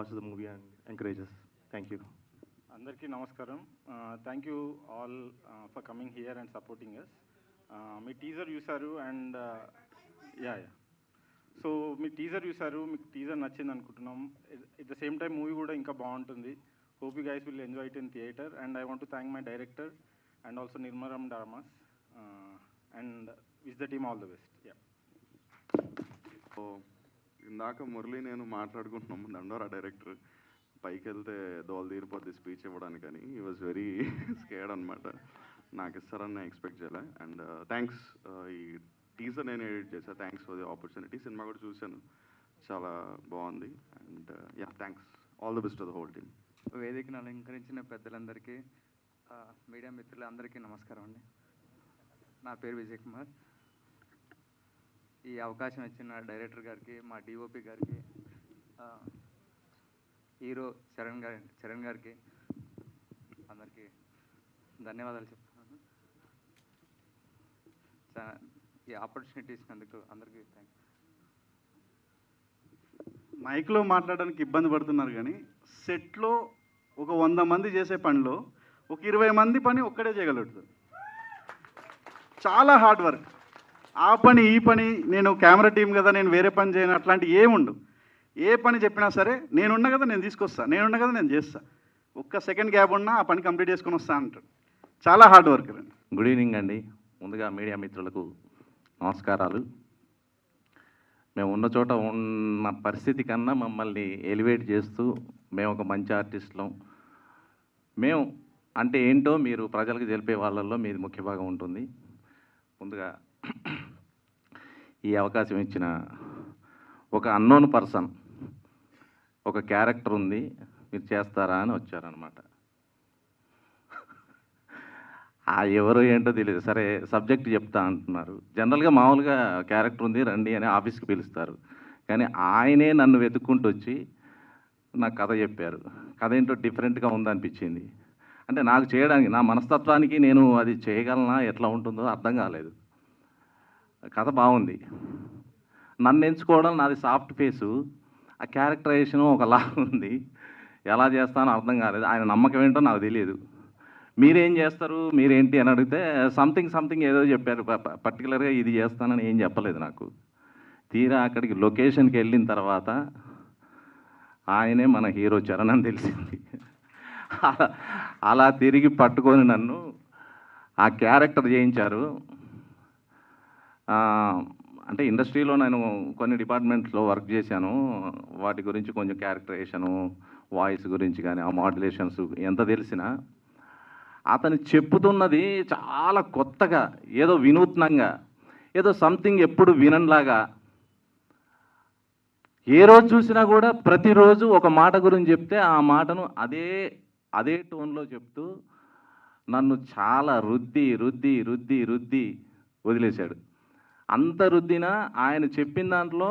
watch the movie and encourage us. Thank you. అందరికీ నమస్కారం. Thank you all for coming here and supporting us. మీ teaser చూసారు and so మీ teaser చూసారు, మీకు టీజర్ నచ్చింది అనుకుంటున్నాం. At the same time movie కూడా ఇంకా బాగుంటుంది. Hope you guys will enjoy it in theatre and I want to thank my director and also నిర్మరం డార్మాస్ and wish the team all the best. ఇందాక మురళి నేను మాట్లాడుకుంటున్నాము, దండోరా డైరెక్టర్ పైకి వెళ్తే దోలు తీరిపోద్ది స్పీచ్ ఇవ్వడానికని. ఈ వాజ్ వెరీ స్కేర్డ్ అనమాట. నాకు ఇస్తారని ఎక్స్పెక్ట్ చేయలే. అండ్ థ్యాంక్స్, ఈ టీజర్ నేను ఎడిట్ చేశాను. Thanks for the opportunity. Cinema కూడా చూశాను, చాలా బాగుంది. And thanks, all the best to the whole team. వేదికను అలంకరించిన పెద్దలందరికీ, మీడియా మిత్రులందరికీ నమస్కారం అండి. నా పేరు విజయ్ కుమార్. ఈ అవకాశం ఇచ్చిన డైరెక్టర్ గారికి, మా డిఓపి గారికి, హీరో చరణ్ గారికి అందరికీ ధన్యవాదాలు చెప్తున్నాను. ఈ ఆపర్చునిటీ ఇచ్చినందుకు అందరికీ థ్యాంక్స్. మైక్లో మాట్లాడడానికి ఇబ్బంది పడుతున్నారు, కానీ సెట్లో ఒక 100 మంది చేసే పనిలో ఒక 20 మంది పని ఒక్కడే చేయగలుగుతారు. చాలా హార్డ్ వర్క్. ఆ పని ఈ పని, నేను కెమెరా టీం కదా నేను వేరే పని చేయను అట్లాంటివి ఏముండు. ఏ పని చెప్పినా సరే నేనున్నా కదా నేను తీసుకొస్తా, నేనున్నా కదా నేను చేస్తా, ఒక్క సెకండ్ గ్యాప్ ఉన్నా ఆ పని కంప్లీట్ చేసుకొని వస్తా అంటాడు. చాలా హార్డ్ వర్క్ అండి. గుడ్ ఈవినింగ్ అండి. ముందుగా మీడియా మిత్రులకు నమస్కారాలు. మేము ఉన్న చోట ఉన్న పరిస్థితి కన్నా మమ్మల్ని ఎలివేట్ చేస్తూ మేము ఒక మంచి ఆర్టిస్టులం, మేము అంటే ఏంటో మీరు ప్రజలకు తెలిపే వాళ్ళల్లో మీది ముఖ్య భాగం ఉంటుంది. ముందుగా ఈ అవకాశం ఇచ్చిన ఒక అన్నోన్ పర్సన్, ఒక క్యారెక్టర్ ఉంది మీరు చేస్తారా అని వచ్చారనమాట. ఎవరు ఏంటో తెలియదు. సరే సబ్జెక్ట్ చెప్తా అంటున్నారు. జనరల్గా మామూలుగా క్యారెక్టర్ ఉంది రండి అని ఆఫీస్కి పిలుస్తారు, కానీ ఆయనే నన్ను వెతుక్కుంటూ వచ్చి నాకు కథ చెప్పారు. కథ ఏంటో డిఫరెంట్గా ఉందనిపించింది. అంటే నాకు చేయడానికి, నా మనస్తత్వానికి నేను అది చేయగలనా ఎట్లా ఉంటుందో అర్థం కాలేదు. కథ బాగుంది. నన్ను ఎంచుకోవడం నాది సాఫ్ట్ ఫేసు, ఆ క్యారెక్టరైజేషను ఒకలా ఉంది. ఎలా చేస్తానో అర్థం కాలేదు. ఆయన నమ్మకం ఏంటో నాకు తెలియదు. మీరేం చేస్తారు మీరేంటి అని అడిగితే సంథింగ్ ఏదో చెప్పారు. పర్టికులర్గా ఇది చేస్తానని ఏం చెప్పలేదు నాకు. తీరా అక్కడికి లొకేషన్కి వెళ్ళిన తర్వాత ఆయనే మన హీరో చరణ్ అని తెలిసింది. అలా తిరిగి పట్టుకొని నన్ను ఆ క్యారెక్టర్ చేయించారు. అంటే ఇండస్ట్రీలో నేను కొన్ని డిపార్ట్మెంట్స్లో వర్క్ చేశాను. వాటి గురించి కొంచెం క్యారెక్టరైజేషను, వాయిస్ గురించి కానీ ఆ మాడ్యులేషన్స్ ఎంత తెలిసినా అతను చెప్పుతున్నది చాలా కొత్తగా, ఏదో వినూత్నంగా, ఏదో సంథింగ్ ఎప్పుడు వినలాగా. ఏ రోజు చూసినా కూడా ప్రతిరోజు ఒక మాట గురించి చెప్తే ఆ మాటను అదే టోన్లో చెప్తూ నన్ను చాలా రుద్ది రుద్ది రుద్ది రుద్ది వదిలేశాడు. అంత రుద్దినా ఆయన చెప్పిన దాంట్లో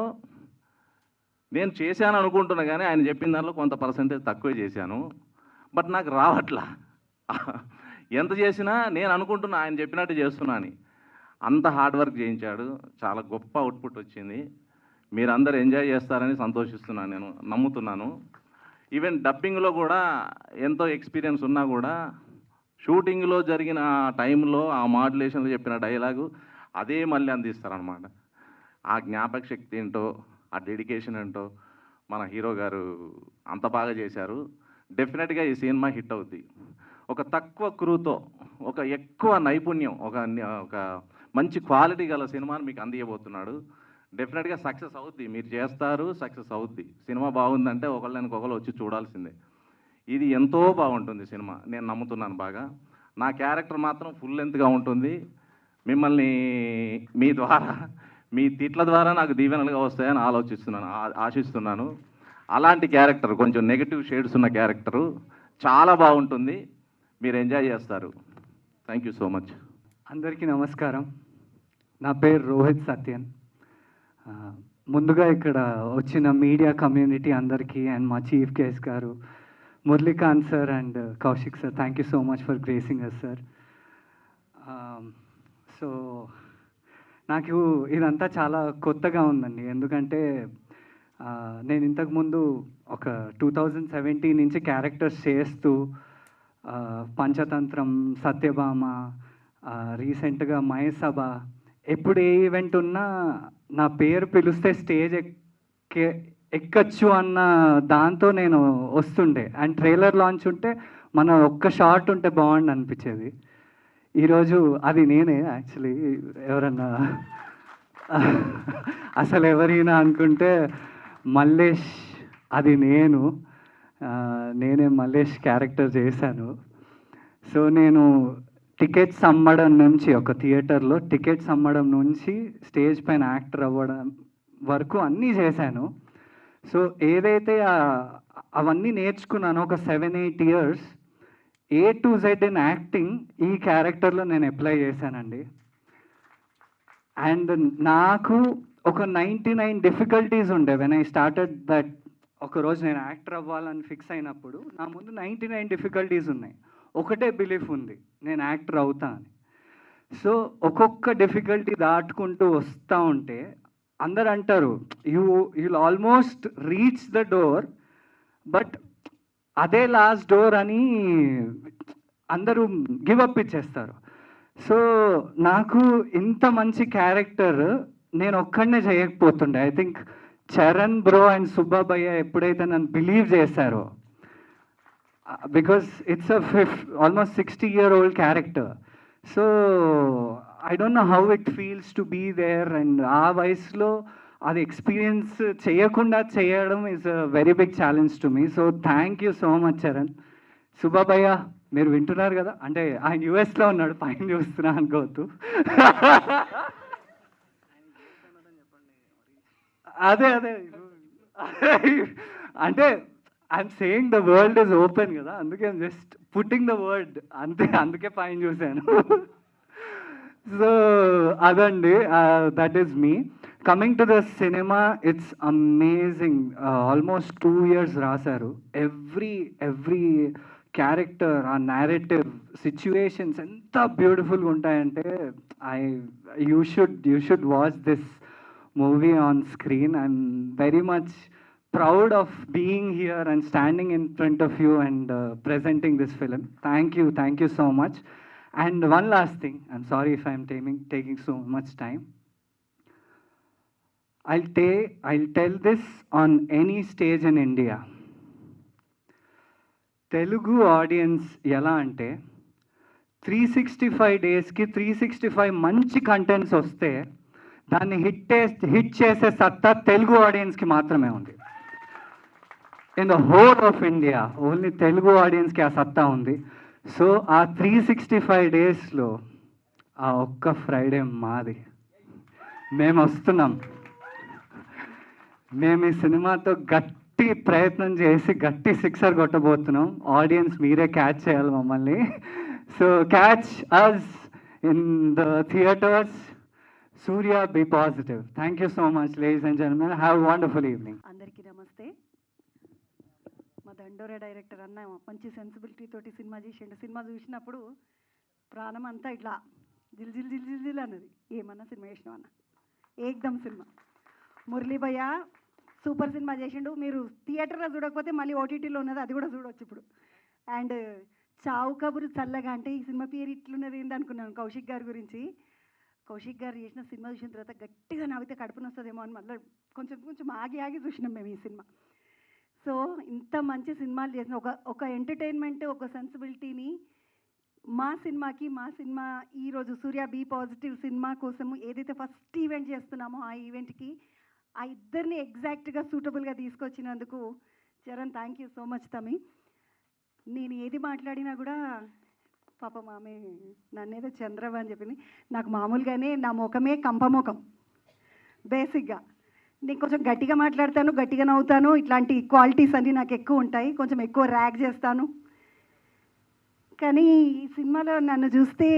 నేను చేశాను అనుకుంటున్నా, కానీ ఆయన చెప్పిన దాంట్లో కొంత పర్సెంటేజ్ తక్కువే చేశాను. బట్ నాకు రావట్లా. ఎంత చేసినా నేను అనుకుంటున్నా ఆయన చెప్పినట్టు చేస్తున్నా అని. అంత హార్డ్ వర్క్ చేయించాడు. చాలా గొప్ప అవుట్పుట్ వచ్చింది. మీరందరూ ఎంజాయ్ చేస్తారని సంతోషిస్తున్నాను, నేను నమ్ముతున్నాను. ఈవెన్ డబ్బింగ్లో కూడా ఎంతో ఎక్స్పీరియన్స్ ఉన్నా కూడా షూటింగ్లో జరిగిన టైంలో ఆ మాడ్యులేషన్లో చెప్పిన డైలాగు అదే మళ్ళీ అందిస్తారనమాట. ఆ జ్ఞాపక శక్తి ఏంటో, ఆ డెడికేషన్ ఏంటో మన హీరో గారు అంత బాగా చేశారు. డెఫినెట్గా ఈ సినిమా హిట్ అవుద్ది. ఒక తక్కువ క్రూతో ఒక ఎక్కువ నైపుణ్యం, ఒక మంచి క్వాలిటీ గల సినిమాని మీకు అందియబోతున్నాడు. డెఫినెట్గా సక్సెస్ అవుద్ది. మీరు చేస్తారు, సక్సెస్ అవుద్ది. సినిమా బాగుందంటే ఒకళ్ళు వచ్చి చూడాల్సిందే. ఇది ఎంతో బాగుంటుంది సినిమా, నేను నమ్ముతున్నాను బాగా. నా క్యారెక్టర్ మాత్రం ఫుల్ లెంత్గా ఉంటుంది. మిమ్మల్ని మీ తిట్ల ద్వారా నాకు దీవెనలుగా వస్తాయని ఆశిస్తున్నాను. అలాంటి క్యారెక్టర్, కొంచెం నెగిటివ్ షేడ్స్ ఉన్న క్యారెక్టరు చాలా బాగుంటుంది. మీరు ఎంజాయ్ చేస్తారు. Thank you so much. అందరికీ నమస్కారం. నా పేరు రోహిత్ సత్యన్. ముందుగా ఇక్కడ వచ్చిన మీడియా కమ్యూనిటీ అందరికీ అండ్ మా చీఫ్ గెస్ట్ గారు Muralikanth sir and Kaushik sir, thank you so much for gracing us sir. So నాకు ఇదంతా చాలా కొత్తగా ఉందండి. ఎందుకంటే నేను ఇంతకుముందు ఒక 2017 నుంచి క్యారెక్టర్స్ చేస్తూ పంచతంత్రం, సత్యభామ, రీసెంట్గా మహేసభ, ఎప్పుడు ఏ ఈవెంట్ ఉన్నా నా పేరు పిలిస్తే స్టేజ్ ఎక్కచ్చు అన్న దాంతో నేను వస్తుండే. అండ్ ట్రైలర్ లాంచ్ ఉంటే మన ఒక్క షార్ట్ ఉంటే బాగుండు అనిపించేది. ఈరోజు అది నేనే యాక్చువల్లీ. ఎవరన్నా అసలు ఎవరైనా అనుకుంటే మల్లేష్, అది నేనే మల్లేష్ క్యారెక్టర్ చేశాను. సో నేను టికెట్స్ అమ్మడం నుంచి, ఒక థియేటర్లో టికెట్స్ అమ్మడం నుంచి స్టేజ్ పైన యాక్టర్ అవ్వడం వరకు అన్నీ చేశాను. సో ఏదైతే అవన్నీ నేర్చుకున్నానో ఒక 7-8 years A to Z in acting ఈ క్యారెక్టర్లో నేను అప్లై చేశానండి. అండ్ నాకు ఒక 99 డిఫికల్టీస్ ఉండే వెన్ ఐ స్టార్టెడ్ దట్. ఒకరోజు నేను యాక్టర్ అవ్వాలని ఫిక్స్ అయినప్పుడు నా ముందు 99 డిఫికల్టీస్ ఉన్నాయి. ఒకటే బిలీఫ్ ఉంది, నేను యాక్టర్ అవుతా అని. సో ఒక్కొక్క డిఫికల్టీ దాటుకుంటూ వస్తూ ఉంటే అందరు అంటారు you'll almost reach the door, but అదే లాస్ట్ డోర్ అని అందరూ గివ్ అప్ ఇచ్చేస్తారు. సో నాకు ఇంత మంచి క్యారెక్టర్ నేను ఒక్కడనే చేయకపోతుండే. I think Charan bro and సుబ్బాభయ్య ఎప్పుడైతే నన్ను బిలీవ్ చేశారో, because it's almost 60-year-old character. So I don't know how it feels to be there. And ఆ వయసులో అది ఎక్స్పీరియన్స్ చేయకుండా చేయడం is a very big challenge to me. So thank you so much Charan. సుబ్బాభయ్య మీరు వింటున్నారు కదా, అంటే ఆయన యుఎస్లో ఉన్నాడు, పైన చూస్తున్నా అనుకోవద్దు. అదే అంటే I'm saying the world is open కదా, అందుకే I'm just putting the word అంతే, అందుకే పైన చూశాను. సో అదండి, that is me. Coming to the cinema, it's amazing. Almost 2 years రాశారు. ఎవ్రీ క్యారెక్టర్, ఆ నేరేటివ్, సిచ్యువేషన్స్ ఎంత బ్యూటిఫుల్గా ఉంటాయంటే you should watch this movie on screen. I'm very much proud of being here and standing in front of you and presenting this film. Thank you so much. And one last thing, I'm sorry if I'm taking so much time. I'll tell this on any stage in India. Telugu audience ఎలా అంటే 365 daysకి 365 మంచి contents వస్తే దాన్ని hit చేసే సత్తా తెలుగు ఆడియన్స్కి మాత్రమే ఉంది. In the whole of India only Telugu ఆడియన్స్కి ఆ సత్తా ఉంది. సో ఆ 365 daysలో ఆ ఒక్క ఫ్రైడే మాది. మేము వస్తున్నాం. మేము ఈ సినిమాతో గట్టి ప్రయత్నం చేసి గట్టి సిక్సర్ కొట్టబోతున్నాం. ఆడియన్స్ మీరే క్యాచ్ చేయాలి మమ్మల్ని. So catch us in the theatres. Surya, be positive. Thank you so much ladies and gentlemen. Have wonderful evening. అందరికీ నమస్తే. మా దండోరా డైరెక్టర్ అన్న మంచి సెన్సిబిలిటీ తోటి సినిమా చేసిండు. సినిమా చూసినప్పుడు ప్రాణం అంతా ఇట్లా జిల్ జిల్ జిల్ జిల్ జిల్ అన్నది. ఏమన్నా సినిమా చేసినాం అన్న, ఏకదమ్ సినిమా. మురళీ భయ్య సూపర్ సినిమా చేసిండు. మీరు థియేటర్లో చూడకపోతే మళ్ళీ ఓటీటీలో ఉన్నది, అది కూడా చూడవచ్చు ఇప్పుడు. అండ్ చావు కబురు చల్లగా అంటే ఈ సినిమా పేరు ఇట్లున్నది ఏంటి అనుకున్నాను కౌశిక్ గారి గురించి. కౌశిక్ గారు చేసిన సినిమా చూసిన తర్వాత గట్టిగా నవ్వితే కడుపున వస్తుందేమో అని మళ్ళీ కొంచెం ఆగి చూసినాం మేము ఈ సినిమా. సో ఇంత మంచి సినిమాలు చేసిన ఒక ఎంటర్టైన్మెంట్, ఒక సెన్సిబిలిటీని మా సినిమా ఈరోజు సూర్య బీ పాజిటివ్ సినిమా కోసము ఏదైతే ఫస్ట్ ఈవెంట్ చేస్తున్నామో ఆ ఈవెంట్కి ఆ ఇద్దరిని ఎగ్జాక్ట్గా సూటబుల్గా తీసుకొచ్చినందుకు Charan thank you so much తమి. నేను ఏది మాట్లాడినా కూడా పాపం ఆమె నన్నేదో చంద్రవ అని చెప్పింది. నాకు మామూలుగానే నా ముఖమే కంపముఖం బేసిక్గా. నేను కొంచెం గట్టిగా మాట్లాడతాను, గట్టిగా నవ్వుతాను, ఇట్లాంటి క్వాలిటీస్ అన్నీ నాకు ఎక్కువ ఉంటాయి. కొంచెం ఎక్కువ ర్యాగ్ చేస్తాను. కానీ ఈ సినిమాలో నన్ను చూస్తే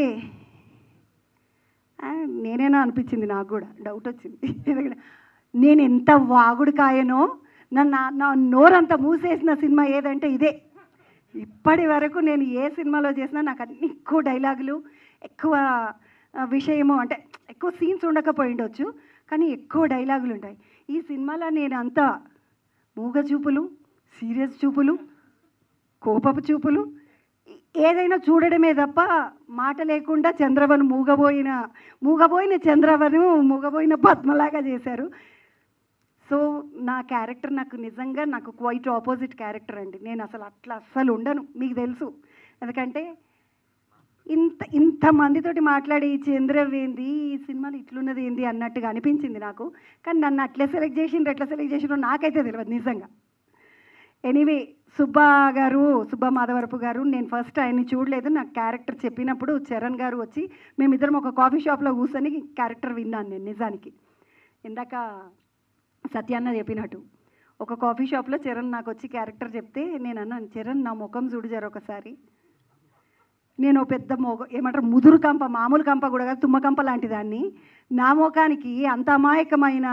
నేనేనా అనిపించింది, నాకు కూడా డౌట్ వచ్చింది. ఎందుకంటే నేను ఎంత వాగుడు కాయనో, నా నోరంతా మూసేసిన సినిమా ఏదంటే ఇదే. ఇప్పటి వరకు నేను ఏ సినిమాలో చేసినా నాకు అన్ని ఎక్కువ డైలాగులు, ఎక్కువ విషయము, అంటే ఎక్కువ సీన్స్ ఉండకపోయి ఉండొచ్చు కానీ ఎక్కువ డైలాగులు ఉంటాయి. ఈ సినిమాలో నేను అంతా మూగ చూపులు, సీరియస్ చూపులు, కోపపు చూపులు, ఏదైనా చూడడమే తప్ప మాట లేకుండా చంద్రవను మూగబోయిన చంద్రవను మూగబోయిన పద్మలాగా చేశారు. సో నా క్యారెక్టర్ నాకు క్వైట్ ఆపోజిట్ క్యారెక్టర్ అండి. నేను అస్సలు ఉండను, మీకు తెలుసు. ఎందుకంటే ఇంతమందితోటి మాట్లాడి చంద్రవ్ ఏంది, ఈ సినిమాలో ఇట్లున్నది ఏంది అన్నట్టుగా అనిపించింది నాకు. కానీ నన్ను ఎట్లా సెలెక్ట్ చేసిండ్రో నాకైతే తెలియదు నిజంగా. ఎనీవే, సుబ్బా మాధవరపు గారు, నేను ఫస్ట్ ఆయన్ని చూడలేదు. నాకు క్యారెక్టర్ చెప్పినప్పుడు చరణ్ గారు వచ్చి మేమిద్దరం ఒక కాఫీ షాప్లో కూర్చొని క్యారెక్టర్ విన్నాను నేను. నిజానికి ఇందాక సత్యాన్న చెప్పినట్టు ఒక కాఫీ షాప్లో చరణ్ నాకు వచ్చి క్యారెక్టర్ చెప్తే నేను అన్నాను, చరణ్ నా ముఖం చూడు జర ఒకసారి. నేను పెద్ద ఏమంటారు ముదురు కంప, మామూలు కంప కూడా కాదు, తుమ్మకంప లాంటి దాన్ని. నా ముఖానికి అంత అమాయకమైన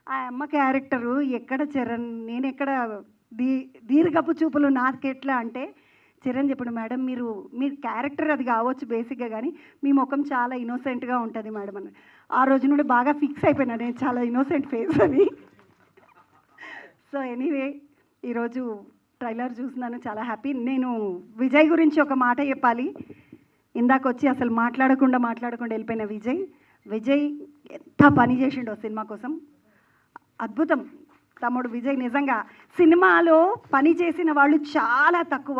ఆ అమ్మ క్యారెక్టరు ఎక్కడ చరణ్, నేను ఎక్కడ దీర్ఘపు చూపులు నాకెట్లా అంటే చరణ్ చెప్పాడు, మేడం మీ క్యారెక్టర్ అది కావచ్చు బేసిక్గా, కానీ మీ ముఖం చాలా ఇన్నోసెంట్గా ఉంటుంది మేడం అని. ఆ రోజు నుండి బాగా ఫిక్స్ అయిపోయినా నేను చాలా ఇన్నోసెంట్ ఫేస్ అని. సో ఎనీవే, ఈరోజు ట్రైలర్ చూస్తున్నాను, చాలా హ్యాపీ. నేను విజయ్ గురించి ఒక మాట చెప్పాలి. ఇందాక వచ్చి అసలు మాట్లాడకుండా వెళ్ళిపోయిన విజయ్ ఎంత పని చేసిండో సినిమా కోసం. అద్భుతం తమ్ముడు విజయ్. నిజంగా సినిమాలో పని చేసిన వాళ్ళు చాలా తక్కువ.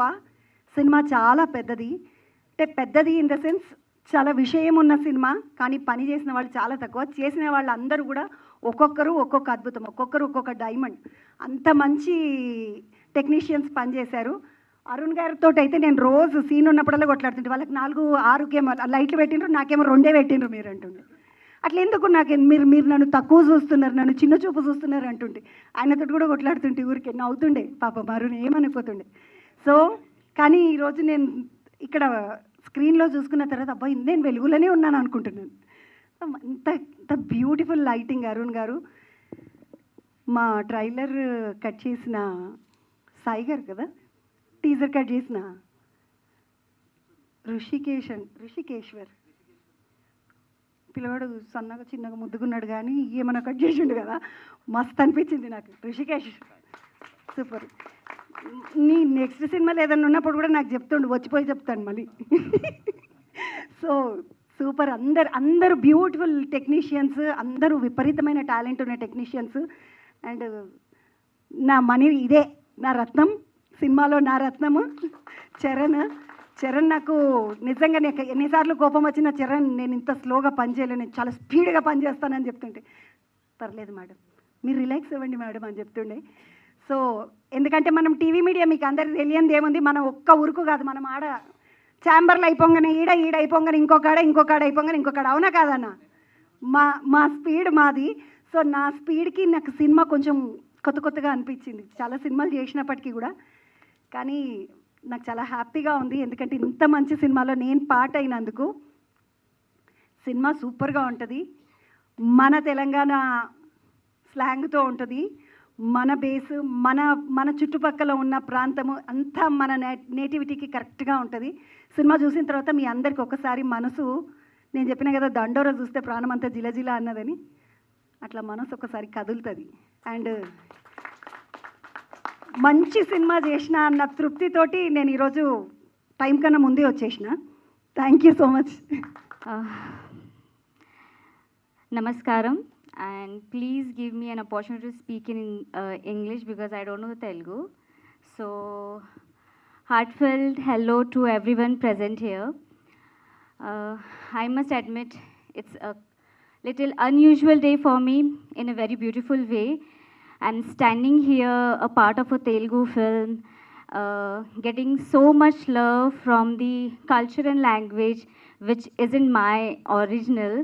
సినిమా చాలా పెద్దది, అంటే పెద్దది ఇన్ ద సెన్స్ చాలా విషయం ఉన్న సినిమా, కానీ పని చేసిన వాళ్ళు చాలా తక్కువ. చేసిన వాళ్ళందరూ కూడా ఒక్కొక్కరు ఒక్కొక్క అద్భుతం, ఒక్కొక్కరు ఒక్కొక్క డైమండ్. అంత మంచి టెక్నీషియన్స్ పనిచేశారు. అరుణ్ గారితో అయితే నేను రోజు సీన్ ఉన్నప్పుడల్లా కొట్లాడుతుంటే, వాళ్ళకి 4-6 కెమెరా లైట్లు పెట్టిండ్రు, నాకేమో 2 పెట్టిండ్రు మీరు అంటుండే. అట్లా ఎందుకు మీరు నన్ను తక్కువ చూస్తున్నారు, నన్ను చిన్న చూపు చూస్తున్నారు అంటుంటే ఆయనతో కూడా కొట్లాడుతుంటే ఊరికే నవ్వుతుండే పాపం అరుణ్, ఏమనుకోతుండే. సో కానీ ఈరోజు నేను ఇక్కడ స్క్రీన్లో చూసుకున్న తర్వాత అబ్బాయి నేను వెలుగులోనే ఉన్నాను అనుకుంటున్నాను. అంత బ్యూటిఫుల్ లైటింగ్ అరుణ్ గారు. మా ట్రైలర్ కట్ చేసిన సాయి గారు కదా, టీజర్ కట్ చేసిన ఋషికేశ్వర్ పిల్లవాడు సన్నగా చిన్నగా ముద్దుకున్నాడు, కానీ ఏమన్నా కట్ చేసిండు కదా, మస్తు అనిపించింది నాకు. ఋషికేష్ సూపర్. నీ నెక్స్ట్ సినిమాలో ఏదైనా ఉన్నప్పుడు కూడా నాకు చెప్తుండు, వచ్చిపోయి చెప్తాను మళ్ళీ. So super. అందరూ బ్యూటిఫుల్ టెక్నీషియన్స్, అందరూ విపరీతమైన టాలెంట్ ఉన్న టెక్నీషియన్స్. అండ్ నా మనీ ఇదే నా రత్నం, సినిమాలో నా రత్నము చరణ్ నాకు నిజంగా ఎన్నిసార్లు కోపం వచ్చిన చరణ్ నేను ఇంత స్లోగా పనిచేయలేను, నేను చాలా స్పీడ్గా పనిచేస్తానని చెప్తుంటే, పర్లేదు మేడం మీరు రిలాక్స్ అవ్వండి మేడం అని చెప్తుండే. సో ఎందుకంటే మనం టీవీ మీడియా మీకు అందరికీ తెలియంది ఏముంది, మనం ఒక్క ఉరుకు కాదు, మనం ఆడ ఛాంబర్లు అయిపోగానే ఈడ అయిపోగానే ఇంకొకాడ అయిపోగానే ఇంకొకాడ, అవునా కాదన్నా? మా స్పీడ్ మాది. సో నా స్పీడ్కి నాకు సినిమా కొంచెం కొత్తగా అనిపించింది, చాలా సినిమాలు చేసినప్పటికీ కూడా. కానీ నాకు చాలా హ్యాపీగా ఉంది, ఎందుకంటే ఇంత మంచి సినిమాలో నేను పార్ట్ అయినందుకు. సినిమా సూపర్గా ఉంటుంది, మన తెలంగాణ స్లాంగ్తో ఉంటుంది, మన బేసు మన చుట్టుపక్కల ఉన్న ప్రాంతము అంతా మన నేటివిటీకి కరెక్ట్గా ఉంటుంది. సినిమా చూసిన తర్వాత మీ అందరికి ఒకసారి మనసు, నేను చెప్పిన కదా దండోరా చూస్తే ప్రాణం అంతా జిలజిల అన్నదని, అట్లా మనసు ఒకసారి కదులుతుంది. అండ్ మంచి సినిమా చేసిన అన్న తృప్తితోటి నేను ఈరోజు టైం కన్నా ముందే వచ్చేసిన. Thank you so much. Namaskaram, and please give me an opportunity to speak in English because I don't know the Telugu. So, heartfelt hello to everyone present here. I must admit it's a little unusual day for me in a very beautiful way. I'm standing here a part of a Telugu film, getting so much love from the culture and language which isn't my original,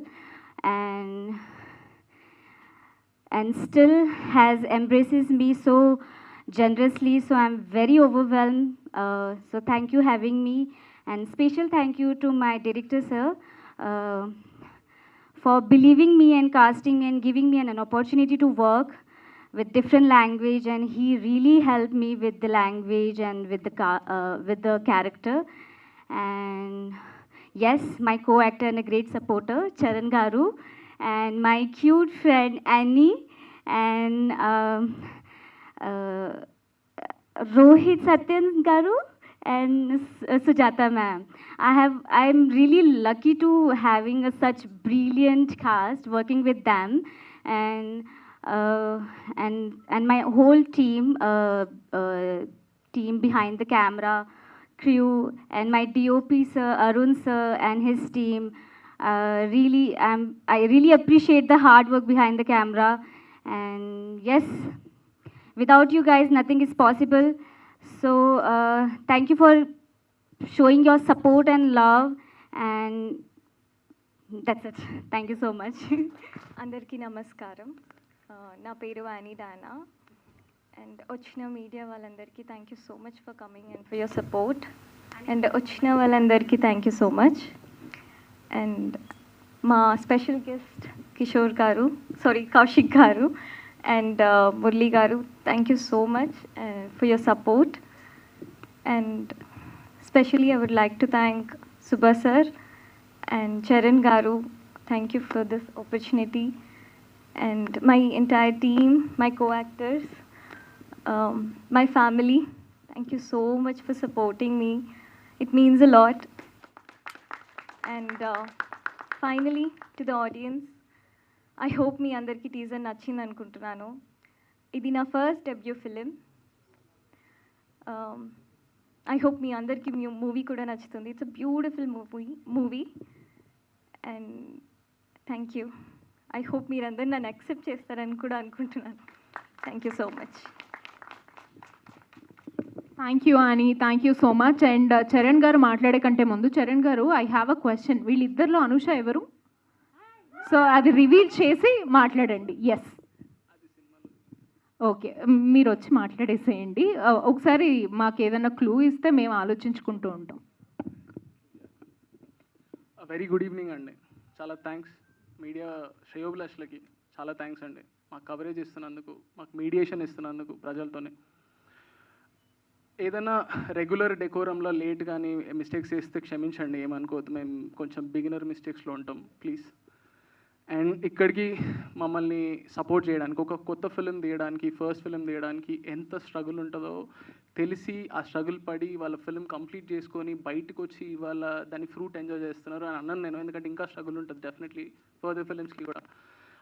and still has embraces me so generously. So I'm very overwhelmed. So thank you having me, and special thank you to my director sir for believing me and casting me and giving me an opportunity to work with different language, and he really helped me with the language and with the character. And yes, my co-actor and a great supporter Charan Garu, and my cute friend Annie, and Rohit Satyan Garu and Sujata ma'am. I'm really lucky to having such brilliant cast working with them, and my whole team, team behind the camera, crew, and my DOP sir Arun sir and his team. I really appreciate the hard work behind the camera, and yes, without you guys, nothing is possible. So thank you for showing your support and love, and that's it. Thank you so much. అందరికీ నమస్కారం. నా పేరు వాణి దానా, and వచ్చిన media వాళ్ళందరికీ thank you so much for coming and for your support. And వచ్చిన వాళ్ళందరికీ thank you so much. And మా special guest Kishore garu, Kaushik garu and Murali garu, thank you so much for your support. And specially I would like to thank Subba sir and Charan Garu, thank you for this opportunity, and my entire team, my co-actors, my family, thank you so much for supporting me. It means a lot. And finally, to the audience, I hope మీ అందరికీ teaser నచ్చింది అనుకుంటున్నాను. ఇది నా first debut film. I hope మీ అందరికీ movie కూడా నచ్చుతుంది. It's a beautiful movie and thank you. I hope మీరందరూ నన్ను యాక్సెప్ట్ చేస్తారని కూడా అనుకుంటున్నాను. Thank you so much. Thank you అని, thank you so much. And Charan garu మాట్లాడే కంటే ముందు, చరణ్ గారు, ఐ హ్యావ్ అ క్వశ్చన్. వీళ్ళిద్దరిలో అనుష ఎవరు? సో అది రివీల్ చేసి మాట్లాడండి. ఎస్, ఓకే, మీరు వచ్చి మాట్లాడేసేయండి. ఒకసారి మాకు ఏదైనా క్లూ ఇస్తే మేము ఆలోచించుకుంటూ ఉంటాం. వెరీ గుడ్ ఈవినింగ్ అండి. చాలా థ్యాంక్స్ మీడియా శ్రేయోభిలాష్లకి, చాలా థ్యాంక్స్ అండి. మాకు కవరేజ్ ఇస్తున్నందుకు, మాకు మీడియేషన్ ఇస్తున్నందుకు ప్రజలతోనే. ఏదైనా రెగ్యులర్ డెకోరంలో లేట్ కానీ మిస్టేక్స్ చేస్తే క్షమించండి, ఏమనుకోవద్దు. మేము కొంచెం బిగినర్ మిస్టేక్స్లో ఉంటాం, ప్లీజ్. అండ్ ఇక్కడికి మమ్మల్ని సపోర్ట్ చేయడానికి, ఒక కొత్త ఫిలిం తీయడానికి, ఫస్ట్ ఫిలిం తీయడానికి ఎంత స్ట్రగుల్ ఉంటుందో తెలిసి, ఆ స్ట్రగుల్ పడి వాళ్ళ ఫిలిం కంప్లీట్ చేసుకొని బయటకు వచ్చి ఇవాళ దాని ఫ్రూట్ ఎంజాయ్ చేస్తున్నారు అని అన్నాను నేను. ఎందుకంటే ఇంకా స్ట్రగుల్ ఉంటుంది డెఫినెట్లీ ఫర్దర్ ఫిలిమ్స్కి కూడా.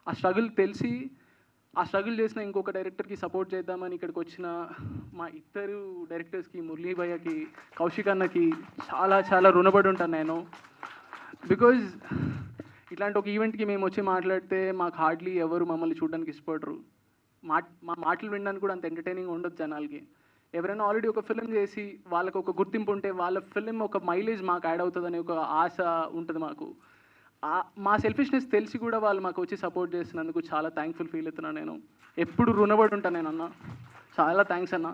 ఆ స్ట్రగుల్ తెలిసి, ఆ స్ట్రగుల్ చేసిన ఇంకొక డైరెక్టర్కి సపోర్ట్ చేద్దామని ఇక్కడికి వచ్చిన మా ఇద్దరు డైరెక్టర్స్కి, మురళీ భయ్యకి, కౌశిక్ అన్నకి చాలా చాలా రుణపడి ఉంటాను నేను. బికాజ్ ఇట్లాంటి ఒక ఈవెంట్కి మేము వచ్చి మాట్లాడితే మాకు హార్డ్లీ ఎవరు మమ్మల్ని చూడడానికి ఇష్టపడరు. మా మాటలు వినడానికి కూడా అంత ఎంటర్టైనింగ్ ఉండదు జనాలకి. ఎవరైనా ఆల్రెడీ ఒక ఫిలిం చేసి వాళ్ళకు ఒక గుర్తింపు ఉంటే వాళ్ళ ఫిలిం ఒక మైలేజ్ మాకు యాడ్ అవుతుందనే ఒక ఆశ ఉంటుంది మాకు. మా సెల్ఫిష్నెస్ తెలిసి కూడా వాళ్ళు మాకు వచ్చి సపోర్ట్ చేస్తున్నందుకు చాలా థ్యాంక్ఫుల్ ఫీల్ అవుతున్నాను నేను. ఎప్పుడు రుణపడి ఉంటాను నేను అన్న. చాలా థ్యాంక్స్ అన్న.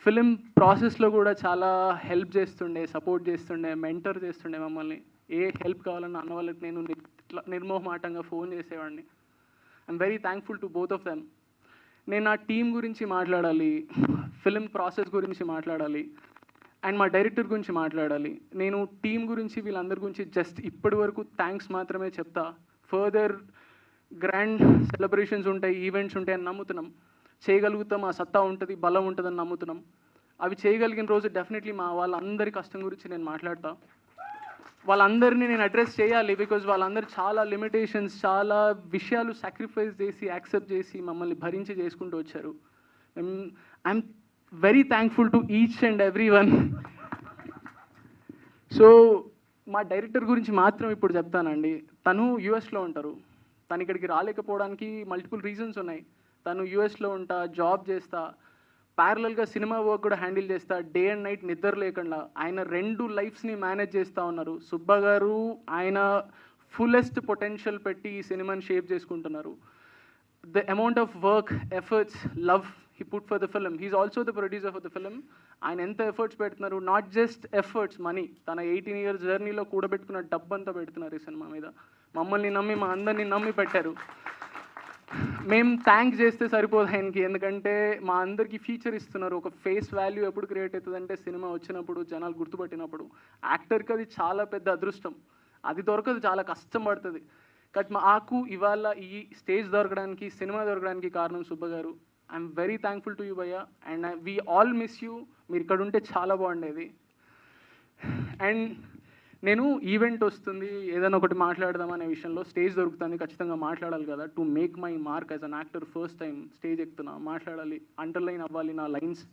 ఫిలిం ప్రాసెస్లో కూడా చాలా హెల్ప్ చేస్తుండే, సపోర్ట్ చేస్తుండే, మెంటర్ చేస్తుండే మమ్మల్ని. ఏ హెల్ప్ కావాలన్నా అన్న వాళ్ళకి నేను నిర్మోహమాటంగా ఫోన్ చేసేవాడిని. I'm very thankful to both of them. నేను నా టీం గురించి మాట్లాడాలి, ఫిలిం ప్రాసెస్ గురించి మాట్లాడాలి, అండ్ మా డైరెక్టర్ గురించి మాట్లాడాలి. నేను టీం గురించి, వీళ్ళందరి గురించి జస్ట్ ఇప్పటి వరకు థ్యాంక్స్ మాత్రమే చెప్తా. ఫర్దర్ గ్రాండ్ సెలబ్రేషన్స్ ఉంటాయి, ఈవెంట్స్ ఉంటాయి అని నమ్ముతున్నాం. చేయగలుగుతాం, ఆ సత్తా ఉంటుంది, బలం ఉంటుందని నమ్ముతున్నాం. అవి చేయగలిగిన రోజు డెఫినెట్లీ మా వాళ్ళందరి కష్టం గురించి నేను మాట్లాడతా. వాళ్ళందరినీ నేను అడ్రస్ చేయాలి. బికాజ్ వాళ్ళందరూ చాలా లిమిటేషన్స్, చాలా విషయాలు సాక్రిఫైస్ చేసి, యాక్సెప్ట్ చేసి, మమ్మల్ని భరించి చేసుకుంటూ వచ్చారు. I'm very thankful to each and every one. So మా డైరెక్టర్ గురించి మాత్రం ఇప్పుడు చెప్తానండి. తను యూఎస్లో ఉంటారు. తను ఇక్కడికి రాలేకపోవడానికి మల్టిపుల్ రీజన్స్ ఉన్నాయి. తను యూఎస్లో ఉంటా, జాబ్ చేస్తా, ప్యారలల్గా సినిమా వర్క్ కూడా హ్యాండిల్ చేస్తా, డే అండ్ నైట్ నిద్ర లేకుండా ఆయన 2 లైఫ్స్ని మేనేజ్ చేస్తూ ఉన్నారు. సుబ్బా గారు ఆయన ఫుల్లెస్ట్ పొటెన్షియల్ పెట్టి ఈ సినిమాని షేప్ చేసుకుంటున్నారు. The amount of work, efforts, love he put for the film. He's also the producer for the film. ఆయన ఎంత ఎఫర్ట్స్ పెడుతున్నారు, నాట్ జస్ట్ ఎఫర్ట్స్, మనీ. తన 18 years జర్నీలో కూడబెట్టుకున్న డబ్బంతా పెడుతున్నారు ఈ సినిమా మీద. మమ్మల్ని నమ్మి, మా అందరినీ నమ్మి పెట్టారు. మేము థ్యాంక్స్ చేస్తే సరిపోదు ఆయనకి, ఎందుకంటే మా అందరికీ ఫీచర్ ఇస్తున్నారు. ఒక ఫేస్ వాల్యూ ఎప్పుడు క్రియేట్ అవుతుందంటే సినిమా వచ్చినప్పుడు, జనాలు గుర్తుపట్టినప్పుడు. యాక్టర్కి అది చాలా పెద్ద అదృష్టం, అది దొరకదు, చాలా కష్టం పడుతుంది. బట్ మాకు ఇవాళ ఈ స్టేజ్ దొరకడానికి, సినిమా దొరకడానికి కారణం Subba garu. I'm very thankful to you భయ్యా, and we all miss you. మీరు ఇక్కడ ఉంటే చాలా బాగుండేది. అండ్ నేను ఈవెంట్ వస్తుంది, ఏదైనా ఒకటి మాట్లాడదాం అనే విషయంలో స్టేజ్ దొరుకుతుంది, ఖచ్చితంగా మాట్లాడాలి కదా. To make my mark as an actor, first time stage ఎక్కుతున్నా, మాట్లాడాలి, అండర్లైన్ అవ్వాలి నా లైన్స్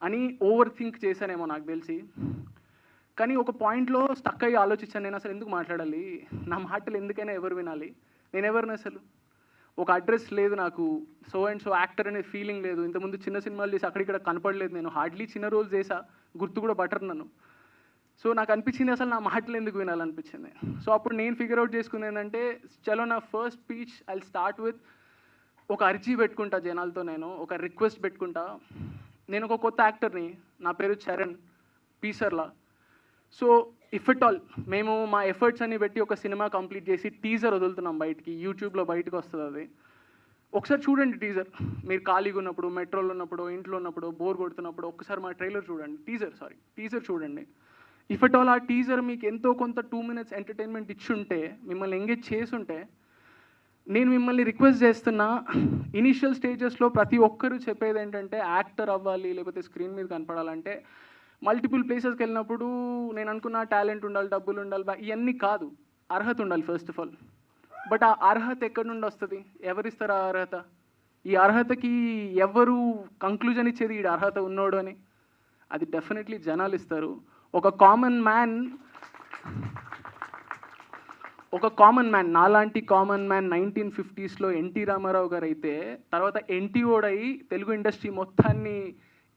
అని ఓవర్ థింక్ చేశానేమో నాకు తెలిసి. కానీ ఒక పాయింట్లో స్టక్ అయ్యి ఆలోచించాను, నేను అసలు ఎందుకు మాట్లాడాలి, నా మాటలు ఎందుకైనా ఎవరు వినాలి, నేను ఎవరిని అసలు, ఒక అడ్రస్ లేదు నాకు, సో అండ్ సో యాక్టర్ అనే ఫీలింగ్ లేదు. ఇంతకుముందు చిన్న సినిమాలు చేసి అక్కడిక్కడ కనపడలేదు, నేను హార్డ్లీ చిన్న రోల్స్ చేసా, గుర్తు కూడా బటర్ నన్ను. సో నాకు అనిపించింది అసలు నా మాటలు ఎందుకు వినాలనిపించింది. సో అప్పుడు నేను ఫిగర్ అవుట్ చేసుకుంది ఏంటంటే, చలో నా first speech I start with ఒక అర్జీ పెట్టుకుంటా జనాలతో, నేను ఒక రిక్వెస్ట్ పెట్టుకుంటా. నేను ఒక కొత్త యాక్టర్ని, నా పేరు Charan Peesarla. So if it all మేము మా ఎఫర్ట్స్ అన్ని పెట్టి ఒక సినిమా కంప్లీట్ చేసి టీజర్ వదులుతున్నాం బయటికి, యూట్యూబ్లో బయటకు వస్తుంది అది. ఒకసారి చూడండి టీజర్, మీరు ఖాళీగా ఉన్నప్పుడు, మెట్రోలో ఉన్నప్పుడు, ఇంట్లో ఉన్నప్పుడు, బోర్ కొడుతున్నప్పుడు ఒక్కసారి మా ట్రైలర్ చూడండి, టీజర్ చూడండి. ఇఫ్ ఇట్ ఆల్ ఆ టీజర్ మీకు ఎంతో కొంత 2 minutes ఎంటర్టైన్మెంట్ ఇచ్చుంటే, మిమ్మల్ని ఎంగేజ్ చేసుంటే, నేను మిమ్మల్ని రిక్వెస్ట్ చేస్తున్నా, ఇనీషియల్ స్టేజెస్లో ప్రతి ఒక్కరూ చెప్పేది ఏంటంటే యాక్టర్ అవ్వాలి లేకపోతే స్క్రీన్ మీద కనపడాలంటే మల్టిపుల్ ప్లేసెస్కి వెళ్ళినప్పుడు నేను అనుకున్న టాలెంట్ ఉండాలి, డబ్బులు ఉండాలి, ఇవన్నీ కాదు, అర్హత ఉండాలి ఫస్ట్ ఆఫ్ ఆల్. బట్ ఆ అర్హత ఎక్కడి నుండి వస్తుంది, ఎవరిస్తారు ఆ అర్హత? ఈ అర్హతకి ఎవరు కంక్లూజన్ ఇచ్చేది ఈ అర్హత ఉన్నోడు అని? అది డెఫినెట్లీ జనాలు ఇస్తారు. ఒక కామన్ మ్యాన్ నాలాంటి common man 1950s NT Rama Rao అయితే, తర్వాత ఎన్టీఓడై తెలుగు ఇండస్ట్రీ మొత్తాన్ని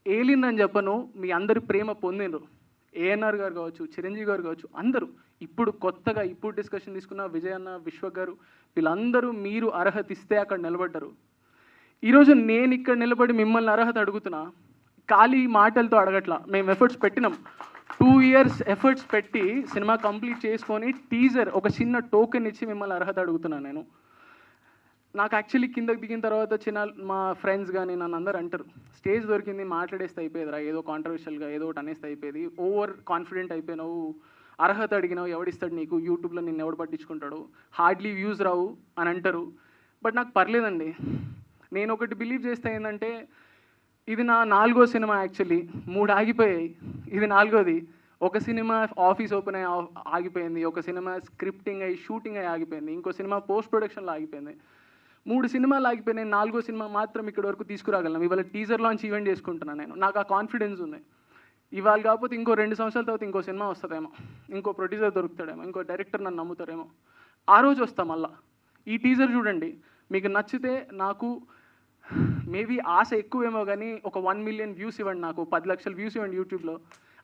ఏలిందని చెప్పను, మీ అందరి ప్రేమ పొందినరు. ఏఎన్ఆర్ గారు కావచ్చు, చిరంజీవి గారు కావచ్చు, అందరూ. ఇప్పుడు కొత్తగా ఇప్పుడు డిస్కషన్ తీసుకున్న విజయ్ అన్న, విశ్వ గారు, వీళ్ళందరూ మీరు అర్హత ఇస్తే అక్కడ నిలబడ్డారు. ఈరోజు నేను ఇక్కడ నిలబడి మిమ్మల్ని అర్హత అడుగుతున్నా, ఖాళీ మాటలతో అడగట్లా. మేము ఎఫర్ట్స్ పెట్టినాం, 2 years ఎఫర్ట్స్ పెట్టి సినిమా కంప్లీట్ చేసుకొని టీజర్ ఒక చిన్న టోకెన్ ఇచ్చి మిమ్మల్ని అర్హత అడుగుతున్నాను నేను. నాకు యాక్చువల్లీ కిందకి దిగిన తర్వాత మా ఫ్రెండ్స్ కానీ నన్ను అందరూ అంటారు, స్టేజ్ దొరికింది మాట్లాడేస్తే అయిపోయేదిరా, ఏదో కాంట్రవర్షియల్గా ఏదో ఒకటి అనేస్తే అయిపోయేది, ఓవర్ కాన్ఫిడెంట్ అయిపోయినావు, అర్హత అడిగినావు, ఎవడిస్తాడు నీకు, యూట్యూబ్లో నిన్ను ఎవడు పట్టించుకుంటాడు, హార్డ్లీ వ్యూస్ రావు అని అంటారు. బట్ నాకు పర్లేదండి. నేను ఒకటి బిలీవ్ చేస్తే ఏంటంటే, ఇది నా 4వ సినిమా, యాక్చువల్లీ 3 ఆగిపోయాయి, ఇది 4వది. ఒక సినిమా ఆఫీస్ ఓపెన్ అయ్యి ఆగిపోయింది, ఒక సినిమా స్క్రిప్టింగ్ అయ్యి షూటింగ్ అయ్యి ఆగిపోయింది, ఇంకో సినిమా పోస్ట్ ప్రొడక్షన్లో ఆగిపోయింది. 3 సినిమాలు ఆగిపోయినాయి, 4వ సినిమా మాత్రం ఇక్కడ వరకు తీసుకురాగలను. ఇవాళ టీజర్ లాంచ్ ఈవెంట్ చేసుకుంటున్నాను నేను, నాకు ఆ కాన్ఫిడెన్స్ ఉంది. ఇవాళ కాకపోతే ఇంకో 2 సంవత్సరాల తర్వాత ఇంకో సినిమా వస్తుందేమో, ఇంకో ప్రొడ్యూసర్ దొరుకుతాడేమో, ఇంకో డైరెక్టర్ నన్ను నమ్ముతారేమో, ఆ రోజు వస్తాం మళ్ళా. ఈ టీజర్ చూడండి, మీకు నచ్చితే నాకు మేబీ ఆశ ఎక్కువేమో కానీ ఒక 1 million వ్యూస్ ఇవ్వండి, నాకు 10 లక్షల వ్యూస్ ఇవ్వండి యూట్యూబ్లో,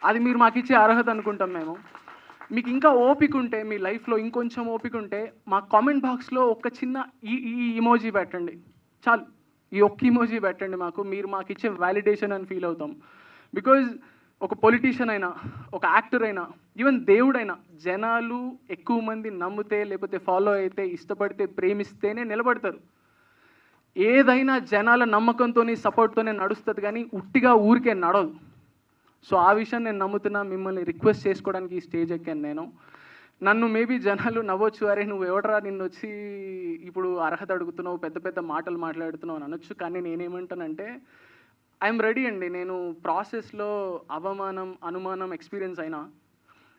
అది మీరు మాకు ఇచ్చే అర్హత అనుకుంటాం మేము. మీకు ఇంకా ఓపిక ఉంటే, మీ లైఫ్లో ఇంకొంచెం ఓపిక ఉంటే, మా కామెంట్ బాక్స్లో ఒక చిన్న ఈ ఇమోజీ పెట్టండి చాలు, ఈ ఒక్క ఇమోజీ పెట్టండి మాకు, మీరు మాకు ఇచ్చే వ్యాలిడేషన్ అని ఫీల్ అవుతాం. బికాజ్ ఒక పొలిటీషియన్ అయినా, ఒక యాక్టర్ అయినా, ఈవెన్ దేవుడైనా, జనాలు ఎక్కువ మంది నమ్మితే, లేకపోతే ఫాలో అయితే, ఇష్టపడితే, ప్రేమిస్తేనే నిలబడతారు. ఏదైనా జనాల నమ్మకంతో, సపోర్ట్తోనే నడుస్తుంది, కానీ ఉట్టిగా ఊరికే నడవదు. సో ఆ విషయం నేను నమ్ముతున్నా, మిమ్మల్ని రిక్వెస్ట్ చేసుకోవడానికి ఈ స్టేజ్ ఎక్కాను నేను. నన్ను మేబీ జనాలు నవ్వచ్చు, అరే నువ్వు ఎవడరా నిన్ను వచ్చి ఇప్పుడు అర్హత అడుగుతున్నావు, పెద్ద పెద్ద మాటలు మాట్లాడుతున్నావు అని అనొచ్చు. కానీ నేనేమంటానంటే, ఐఎమ్ రెడీ అండి. నేను ప్రాసెస్లో అవమానం, అనుమానం ఎక్స్పీరియన్స్ అయినా,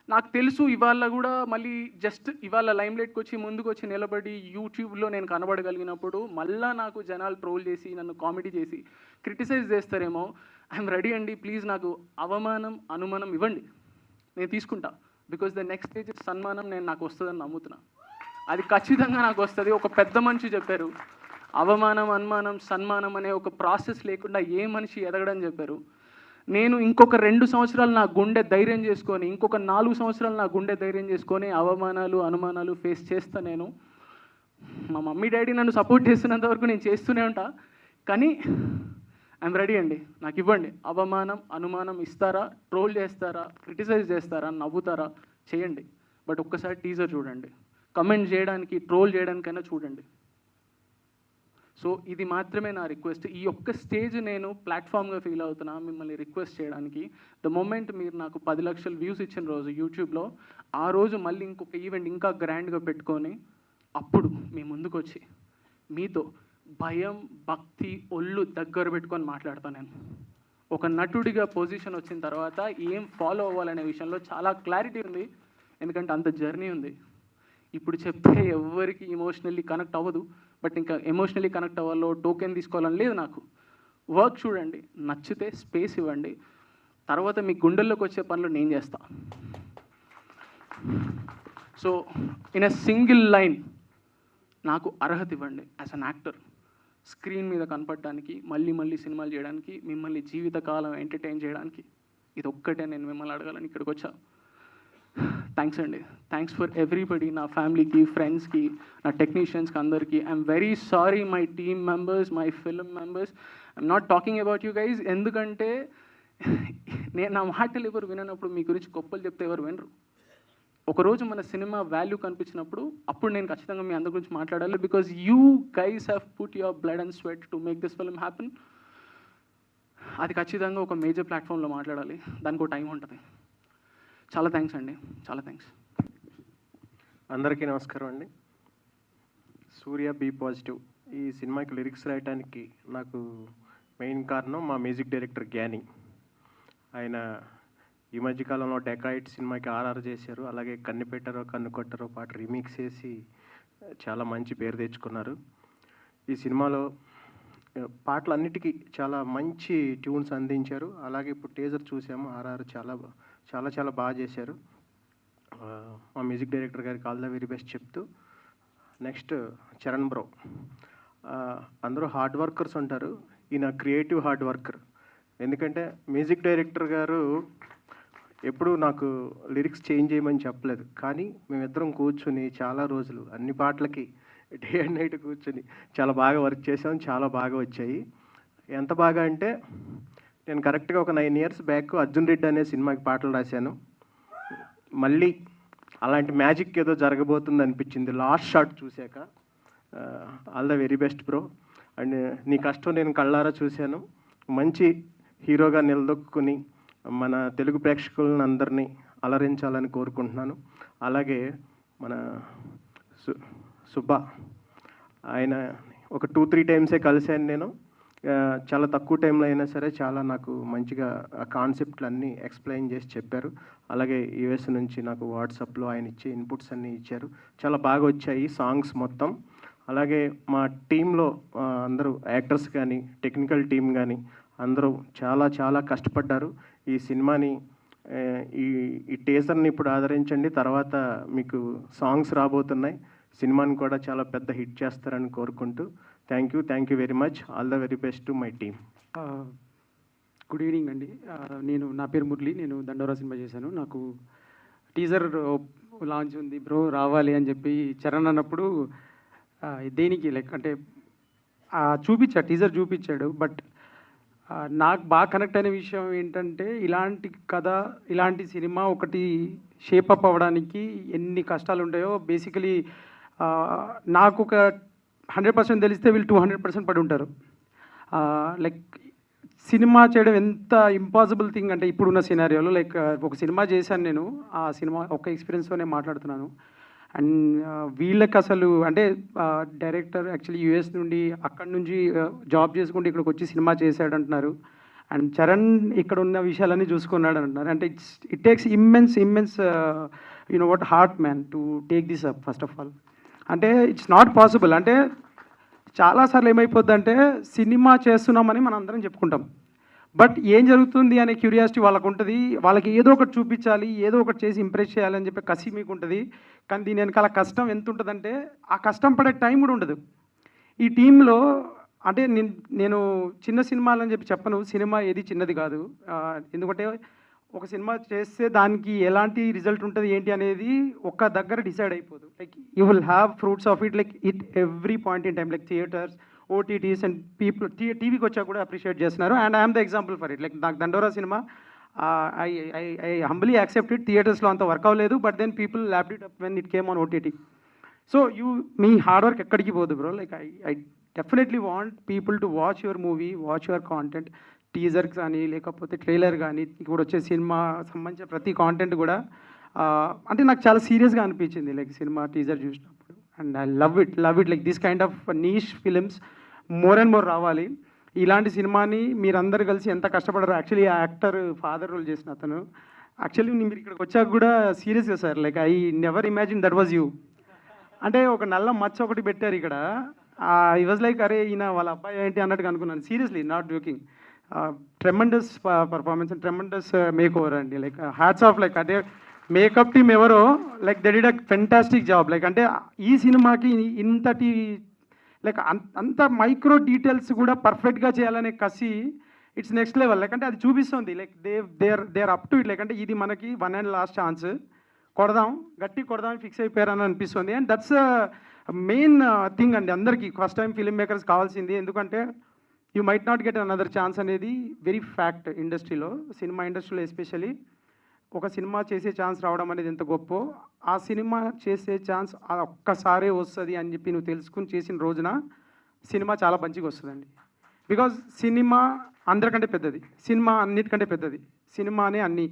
నాకు తెలుసు ఇవాళ కూడా మళ్ళీ జస్ట్ ఇవాళ లైమ్లైట్కి వచ్చి ముందుకు వచ్చి నిలబడి యూట్యూబ్లో నేను కనబడగలిగినప్పుడు మళ్ళీ నాకు జనాలు ట్రోల్ చేసి, నన్ను కామెడీ చేసి క్రిటిసైజ్ చేస్తారేమో. ఐఎమ్ రెడీ అండి, ప్లీజ్ నాకు అవమానం, అనుమానం ఇవ్వండి, నేను తీసుకుంటా. బికాజ్ ద నెక్స్ట్ స్టేజ్ సన్మానం నాకు వస్తుందని నమ్ముతున్నా, అది ఖచ్చితంగా నాకు వస్తుంది. ఒక పెద్ద మనిషి చెప్పారు, అవమానం, అనుమానం, సన్మానం అనే ఒక ప్రాసెస్ లేకుండా ఏ మనిషి ఎదగడని చెప్పారు. నేను ఇంకొక 2 సంవత్సరాలు నా గుండె ధైర్యం చేసుకొని, ఇంకొక 4 సంవత్సరాలు నా గుండె ధైర్యం చేసుకొని అవమానాలు, అనుమానాలు ఫేస్ చేస్తా. నేను మా మమ్మీ డాడీ నన్ను సపోర్ట్ చేస్తున్నంత వరకు నేను చేస్తూనే ఉంటా. కానీ ఐఎమ్ రెడీ అండి, నాకు ఇవ్వండి. అవమానం, అనుమానం ఇస్తారా, ట్రోల్ చేస్తారా, క్రిటిసైజ్ చేస్తారా, నవ్వుతారా, చేయండి. బట్ ఒక్కసారి టీజర్ చూడండి, కమెంట్ చేయడానికి, ట్రోల్ చేయడానికైనా చూడండి. సో ఇది మాత్రమే నా రిక్వెస్ట్. ఈ ఒక్క స్టేజ్ నేను ప్లాట్ఫామ్గా ఫీల్ అవుతున్నా మిమ్మల్ని రిక్వెస్ట్ చేయడానికి. ద మొమెంట్ మీరు నాకు 10 లక్షల వ్యూస్ ఇచ్చిన రోజు యూట్యూబ్లో, ఆ రోజు మళ్ళీ ఇంకొక ఈవెంట్ ఇంకా గ్రాండ్గా పెట్టుకొని, అప్పుడు మీ ముందుకు వచ్చి మీతో భయం భక్తి ఒళ్ళు దగ్గర పెట్టుకొని మాట్లాడతాను నేను. ఒక నటుడిగా పొజిషన్ వచ్చిన తర్వాత ఏం ఫాలో అవ్వాలనే విషయంలో చాలా క్లారిటీ ఉంది, ఎందుకంటే అంత జర్నీ ఉంది. ఇప్పుడు చెప్తే ఎవరికి ఎమోషనల్లీ కనెక్ట్ అవ్వదు, బట్ ఇంకా ఎమోషనల్లీ కనెక్ట్ అవ్వాలో టోకెన్ తీసుకోవాలని లేదు నాకు. వర్క్ చూడండి, నచ్చితే స్పేస్ ఇవ్వండి, తర్వాత మీ గుండెల్లోకి వచ్చే పనులు నేను చేస్తా. So in a single line నాకు అర్హత ఇవ్వండి యాజ్ అన్ యాక్టర్, స్క్రీన్ మీద కనపడడానికి, మళ్ళీ మళ్ళీ సినిమాలు చేయడానికి, మిమ్మల్ని జీవితకాలం ఎంటర్టైన్ చేయడానికి. ఇది ఒక్కటే నేను మిమ్మల్ని అడగాలని ఇక్కడికి వచ్చా. థ్యాంక్స్ అండి, థ్యాంక్స్ ఫర్ ఎవ్రీబడి, నా ఫ్యామిలీకి, ఫ్రెండ్స్కి, నా టెక్నీషియన్స్కి, అందరికీ. I'm very sorry my team members, my film members. I'm not talking about you guys, ఎందుకంటే నేను నా మాటలు ఎవరు వినప్పుడు మీ గురించి గొప్పలు చెప్తే ఎవరు వినరు. ఒకరోజు మన సినిమా వాల్యూ కనిపించినప్పుడు అప్పుడు నేను ఖచ్చితంగా మీ అందరి గురించి మాట్లాడాలి, because you guys have put your blood and sweat to make this film happen. అది ఖచ్చితంగా ఒక మేజర్ ప్లాట్ఫామ్లో మాట్లాడాలి, దానికి ఒక టైం ఉంటుంది. చాలా థ్యాంక్స్ అండి, చాలా థ్యాంక్స్. అందరికీ నమస్కారం అండి. సూర్య బీ పాజిటివ్ ఈ సినిమాకి లిరిక్స్ రాయడానికి నాకు మెయిన్ కారణం మా మ్యూజిక్ డైరెక్టర్ జ్ఞాని. ఆయన ఈ మధ్యకాలంలో డెకాయిట్ సినిమాకి ఆర్ఆర్ చేశారు, అలాగే కన్ను పెట్టరో కన్ను కొట్టరో పాట రీమిక్స్ చేసి చాలా మంచి పేరు తెచ్చుకున్నారు. ఈ సినిమాలో పాటలన్నిటికీ చాలా మంచి ట్యూన్స్ అందించారు. అలాగే ఇప్పుడు టీజర్ చూసాము, ఆర్ఆర్ చాలా చాలా చాలా బాగా చేశారు. మా మ్యూజిక్ డైరెక్టర్ గారికి ఆల్ ద వెరీ బెస్ట్ చెప్తూ, నెక్స్ట్ చరణ్ బ్రో, అందరూ హార్డ్ వర్కర్స్ ఉంటారు, ఈయన క్రియేటివ్ హార్డ్ వర్కర్. ఎందుకంటే మ్యూజిక్ డైరెక్టర్ గారు ఎప్పుడూ నాకు లిరిక్స్ చేంజ్ చేయమని చెప్పలేదు, కానీ మేమిద్దరం కూర్చుని చాలా రోజులు అన్ని పాటలకి డే అండ్ నైట్ కూర్చొని చాలా బాగా వర్క్ చేసాం, చాలా బాగా వచ్చాయి. ఎంత బాగా అంటే నేను కరెక్ట్గా ఒక 9 years బ్యాక్ అర్జున్ రెడ్డి అనే సినిమాకి పాటలు రాశాను. మళ్ళీ అలాంటి మ్యాజిక్ ఏదో జరగబోతుంది అనిపించింది లాస్ట్ షాట్ చూశాక. All the very best bro, and నీ కష్టం నేను కళ్ళారా చూశాను. మంచి హీరోగా నిలదొక్కుని మన తెలుగు ప్రేక్షకులను అందరినీ అలరించాలని కోరుకుంటున్నాను. అలాగే మన సుబ్బా, ఆయన ఒక 2-3 times కలిశాను నేను. చాలా తక్కువ టైంలో అయినా సరే చాలా నాకు మంచిగా ఆ కాన్సెప్ట్లు అన్నీ ఎక్స్ప్లెయిన్ చేసి చెప్పారు. అలాగే యూఎస్ నుంచి నాకు వాట్సాప్లో ఆయన ఇచ్చే ఇన్పుట్స్ అన్నీ ఇచ్చారు, చాలా బాగా వచ్చాయి సాంగ్స్ మొత్తం. అలాగే మా టీంలో అందరూ యాక్టర్స్ కానీ టెక్నికల్ టీం కానీ అందరూ చాలా చాలా కష్టపడ్డారు. ఈ సినిమాని ఈ టీజర్ని ఇప్పుడు ఆదరించండి, తర్వాత మీకు సాంగ్స్ రాబోతున్నాయి. సినిమాని కూడా చాలా పెద్ద హిట్ చేస్తారని కోరుకుంటూ thank you very much. All the very best to my team. Good evening అండి. నా పేరు మురళి, నేను దండోరా సినిమా చేశాను. నాకు టీజర్ లాంచ్ ఉంది బ్రో రావాలి అని చెప్పి చరణ్ అన్నప్పుడు దేనికి లైక్ అంటే టీజర్ చూపించాడు. బట్ నాకు బాగా కనెక్ట్ అయిన విషయం ఏంటంటే ఇలాంటి కథ, ఇలాంటి సినిమా ఒకటి షేపప్ అవ్వడానికి ఎన్ని కష్టాలు ఉంటాయో బేసికలీ నాకు ఒక 100% తెలిస్తే వీళ్ళు 200% పడి ఉంటారు. లైక్ సినిమా చేయడం ఎంత ఇంపాసిబుల్ థింగ్ అంటే ఇప్పుడున్న సినారియోలో. లైక్ ఒక సినిమా చేశాను నేను, ఆ సినిమా ఒక ఎక్స్పీరియన్స్తోనే మాట్లాడుతున్నాను. అండ్ వీళ్ళకి అసలు అంటే డైరెక్టర్ యాక్చువల్లీ యూఎస్ నుండి అక్కడి నుంచి జాబ్ చేసుకుంటూ ఇక్కడికి వచ్చి సినిమా చేశాడు అంటున్నారు. అండ్ చరణ్ ఇక్కడ ఉన్న విషయాలన్నీ చూసుకున్నాడు అంటున్నారు. అంటే it takes immense you know what heart man to take this up first of all. అంటే ఇట్స్ నాట్ పాసిబుల్. అంటే చాలాసార్లు ఏమైపోద్ది అంటే సినిమా చేస్తున్నామని మనం అందరం చెప్పుకుంటాం, బట్ ఏం జరుగుతుంది అనే క్యూరియాసిటీ వాళ్ళకు ఉంటుంది. వాళ్ళకి ఏదో ఒకటి చూపించాలి, ఏదో ఒకటి చేసి ఇంప్రెస్ చేయాలని చెప్పి కసి మీకు ఉంటుంది. కానీ దీని వెనకాల కష్టం ఎంత ఉంటుందంటే ఆ కష్టం పడే టైం కూడా ఉండదు. ఈ టీంలో అంటే నేను చిన్న సినిమాలని చెప్పి చెప్పను, సినిమా ఏది చిన్నది కాదు. ఎందుకంటే ఒక సినిమా చేస్తే దానికి ఎలాంటి రిజల్ట్ ఉంటుంది ఏంటి అనేది ఒక్క దగ్గర డిసైడ్ అయిపోదు. Like you will have fruits of it like it every point in time. Like theatres, OTTs and people టీవీకి వచ్చా కూడా అప్రిషియేట్ చేస్తున్నారు. And I'm the example for it. Like నాకు Dandora cinema I humbly accept it. థియేటర్స్లో అంత work అవ్వలేదు, but then people lapped it up when it came on OTT. So మీ hard work ఎక్కడికి పోదు bro. Like I definitely want people to watch your movie, watch your content. Teaser కానీ లేకపోతే trailer కానీ ఇప్పుడు వచ్చే సినిమా సంబంధించిన ప్రతి కాంటెంట్ కూడా అంటే నాకు చాలా సీరియస్గా అనిపించింది లైక్ సినిమా టీజర్ చూసినప్పుడు. And I love it like this kind of niche films more and more రావాలి. ఇలాంటి సినిమాని మీరందరూ కలిసి ఎంత కష్టపడరు. యాక్చువల్లీ ఆ యాక్టర్ ఫాదర్ రోల్ చేసిన అతను యాక్చువల్లీ మీరు ఇక్కడికి వచ్చాక కూడా సీరియస్గా sir like I never imagine that was you. అంటే ఒక నల్ల మచ్చ ఒకటి పెట్టారు ఇక్కడ. ఐ వాజ్ లైక్ అరే ఈయన వాళ్ళ అబ్బాయి ఏంటి అన్నట్టుగా అనుకున్నాను. Seriously not joking. Tremendous performance and tremendous makeover అండి. Like hats off. లైక్ అంటే మేకప్ టీమ్ ఎవరో like they did a fantastic job. Like అంటే ఈ సినిమాకి ఇంతటి లైక్ అంత మైక్రో డీటెయిల్స్ కూడా పర్ఫెక్ట్గా చేయాలనే కసి ఇట్స్ నెక్స్ట్ లెవెల్. లైక్ అంటే అది చూపిస్తుంది like they are up to it. Like అంటే ఇది మనకి వన్ అండ్ లాస్ట్ ఛాన్స్, కొడదాం గట్టి కొడదాం ఫిక్స్ అయిపోయారని అనిపిస్తుంది. అండ్ దట్స్ మెయిన్ థింగ్ అండి అందరికీ ఫస్ట్ టైం ఫిల్మ్ మేకర్స్ కావాల్సింది. ఎందుకంటే you might not get another chance అనేది వెరీ ఫ్యాక్ట్ ఇండస్ట్రీలో, సినిమా ఇండస్ట్రీలో ఎస్పెషల్లీ. ఒక సినిమా చేసే ఛాన్స్ రావడం అనేది ఎంత గొప్ప, ఆ సినిమా చేసే ఛాన్స్ ఒక్కసారే వస్తుంది అని చెప్పి నువ్వు తెలుసుకుని చేసిన రోజున సినిమా చాలా మంచిగా వస్తుందండి. బికాజ్ సినిమా అందరికంటే పెద్దది, సినిమా అన్నిటికంటే పెద్దది, సినిమానే అన్నీ.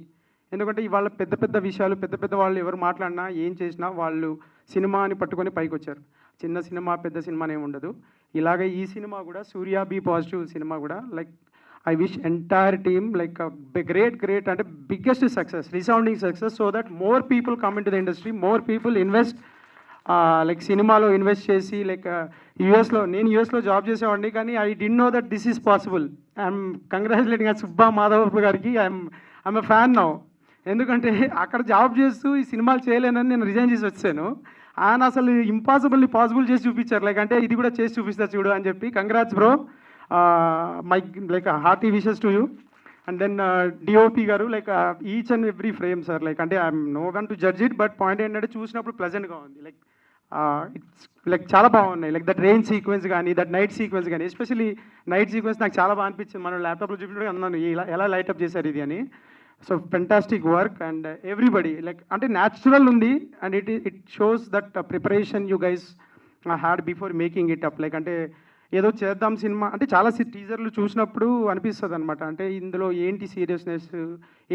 ఎందుకంటే ఇవాళ పెద్ద పెద్ద విషయాలు పెద్ద పెద్ద వాళ్ళు ఎవరు మాట్లాడినా ఏం చేసినా వాళ్ళు సినిమా అని పట్టుకొని పైకి వచ్చారు. చిన్న సినిమా పెద్ద సినిమానే ఉండదు. ఇలాగే ఈ సినిమా కూడా సూర్య బీ పాజిటివ్ సినిమా కూడా like I wish entire team like a great and biggest success, resounding success, so that more people come into the industry, more people invest like సినిమాలో ఇన్వెస్ట్ చేసి like యూఎస్లో నేను యూఎస్లో job చేసేవాడిని కానీ I didn't know that this is possible. I'm congratulating Subba Madhavapu గారికి. I'm a fan now. ఎందుకంటే అక్కడ జాబ్ చేస్తూ ఈ సినిమాలు చేయలేనని నేను రిజైన్ చేసి వచ్చాను. ఆయన అసలు ఇంపాసిబుల్ని పాసిబుల్ చేసి చూపించారు. లైక్ అంటే ఇది కూడా చేసి చూపిస్తా చూడు అని చెప్పి. Congrats bro. My like hearty wishes to you. And then DOP garu like each and every frame sir like ante I'm no one to judge it, but point ఏంటంటే చూసినప్పుడు ప్లెజెంట్ గా ఉంది. లైక్ ఇట్స్ లైక్ చాలా బాగున్నాయి. Like that rain sequence కానీ that night sequence కానీ especially night sequence నాకు చాలా బాగా అనిపించింది. మనం ల్యాప్టాప్లో చూపించడం అన్నాను ఎలా లైటప్ చేశారు ఇది అని. So fantastic work and everybody like అంటే న్యాచురల్ ఉంది. And it shows that preparation you guys had before making it up. Like అంటే ఏదో చేద్దాం సినిమా అంటే చాలా టీజర్లు చూసినప్పుడు అనిపిస్తుంది అనమాట. అంటే ఇందులో ఏంటి సీరియస్నెస్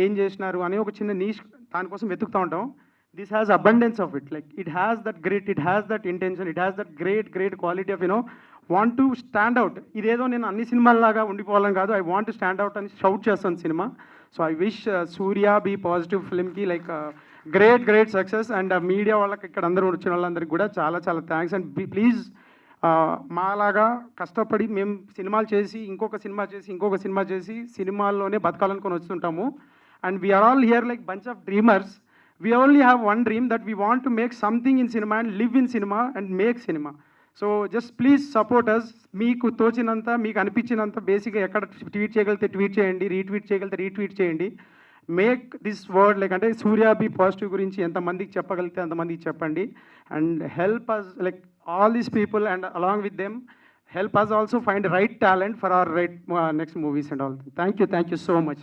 ఏం చేసినారు అని ఒక చిన్న నీష్ దానికోసం వెతుకుతూ ఉంటాం. This has abundance of it. Like it has that great, it has that intention, it has that great quality of want to stand out. ఇదేదో నేను అన్ని సినిమాల్లాగా ఉండిపోవాలని కాదు, I want to stand out అని షౌట్ చేస్తాను cinema. So I wish Surya be positive ఫిల్మ్కి like great success. And media వాళ్ళకి ఇక్కడ అందరూ వచ్చిన వాళ్ళందరికీ కూడా చాలా థ్యాంక్స్. అండ్ ప్లీజ్ మాలాగా కష్టపడి మేము సినిమాలు చేసి ఇంకొక సినిమా చేసి సినిమాల్లోనే బతకాలనుకొని వస్తుంటాము. And we're all here like bunch of dreamers. We only have one dream that we want to make something in cinema and live in cinema and make cinema. So just please support us. మీకు తోచినంత, మీకు అనిపించినంత బేసిక్గా ఎక్కడ tweet చేయగలిగితే tweet చేయండి, retweet చేయగలిగితే retweet చేయండి. Make this word like అంటే సూర్య బీ పాజిటివ్ గురించి ఎంతమందికి చెప్పగలిగితే అంతమందికి చెప్పండి. And help us like all these people and along with them help us also find the right talent for our next movies and all. Thank you so much.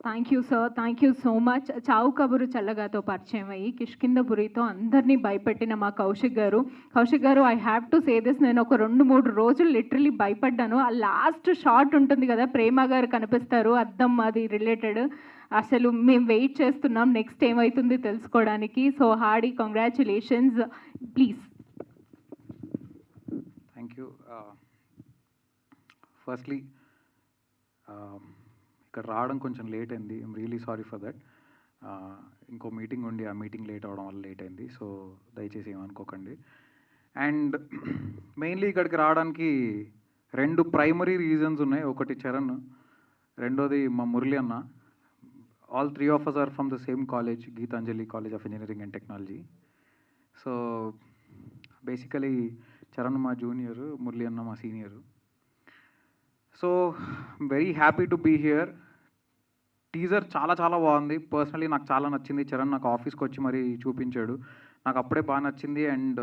Thank you sir, thank you so much. చావు కబురు చల్లగాతో పరిచయం అయ్యి కిష్కిందపురితో అందరినీ భయపెట్టిన మా కౌశిక్ గారు I have to say this. నేను ఒక 2-3 రోజులు లిటరలీ భయపడ్డాను. ఆ లాస్ట్ షాట్ ఉంటుంది కదా, ప్రేమ గారు కనిపిస్తారు, అద్దం అది రిలేటెడ్. అసలు మేము వెయిట్ చేస్తున్నాం నెక్స్ట్ ఏమవుతుంది తెలుసుకోవడానికి. So hearty congratulations please. Thank you. Firstly ఇక్కడ రావడం కొంచెం లేట్ అయింది. I'm really sorry for that. ఇంకో మీటింగ్ ఉండి ఆ మీటింగ్ లేట్ అవ్వడం వల్ల లేట్ అయింది. సో దయచేసి ఏమనుకోకండి. అండ్ మెయిన్లీ ఇక్కడికి రావడానికి 2 ప్రైమరీ రీజన్స్ ఉన్నాయి. ఒకటి చరణ్, రెండోది మా మురళి అన్న. all 3 of us are from the same college, Geetanjali College of Engineering and Technology. So basically Charan ma junior, Murli anna ma senior. So I'm very happy to be here. Teaser చాలా బాగుంది. Personally నాకు చాలా నచ్చింది. చరణ్ నాకు ఆఫీస్కి వచ్చి మరీ చూపించాడు, నాకు అప్పుడే బాగా నచ్చింది. అండ్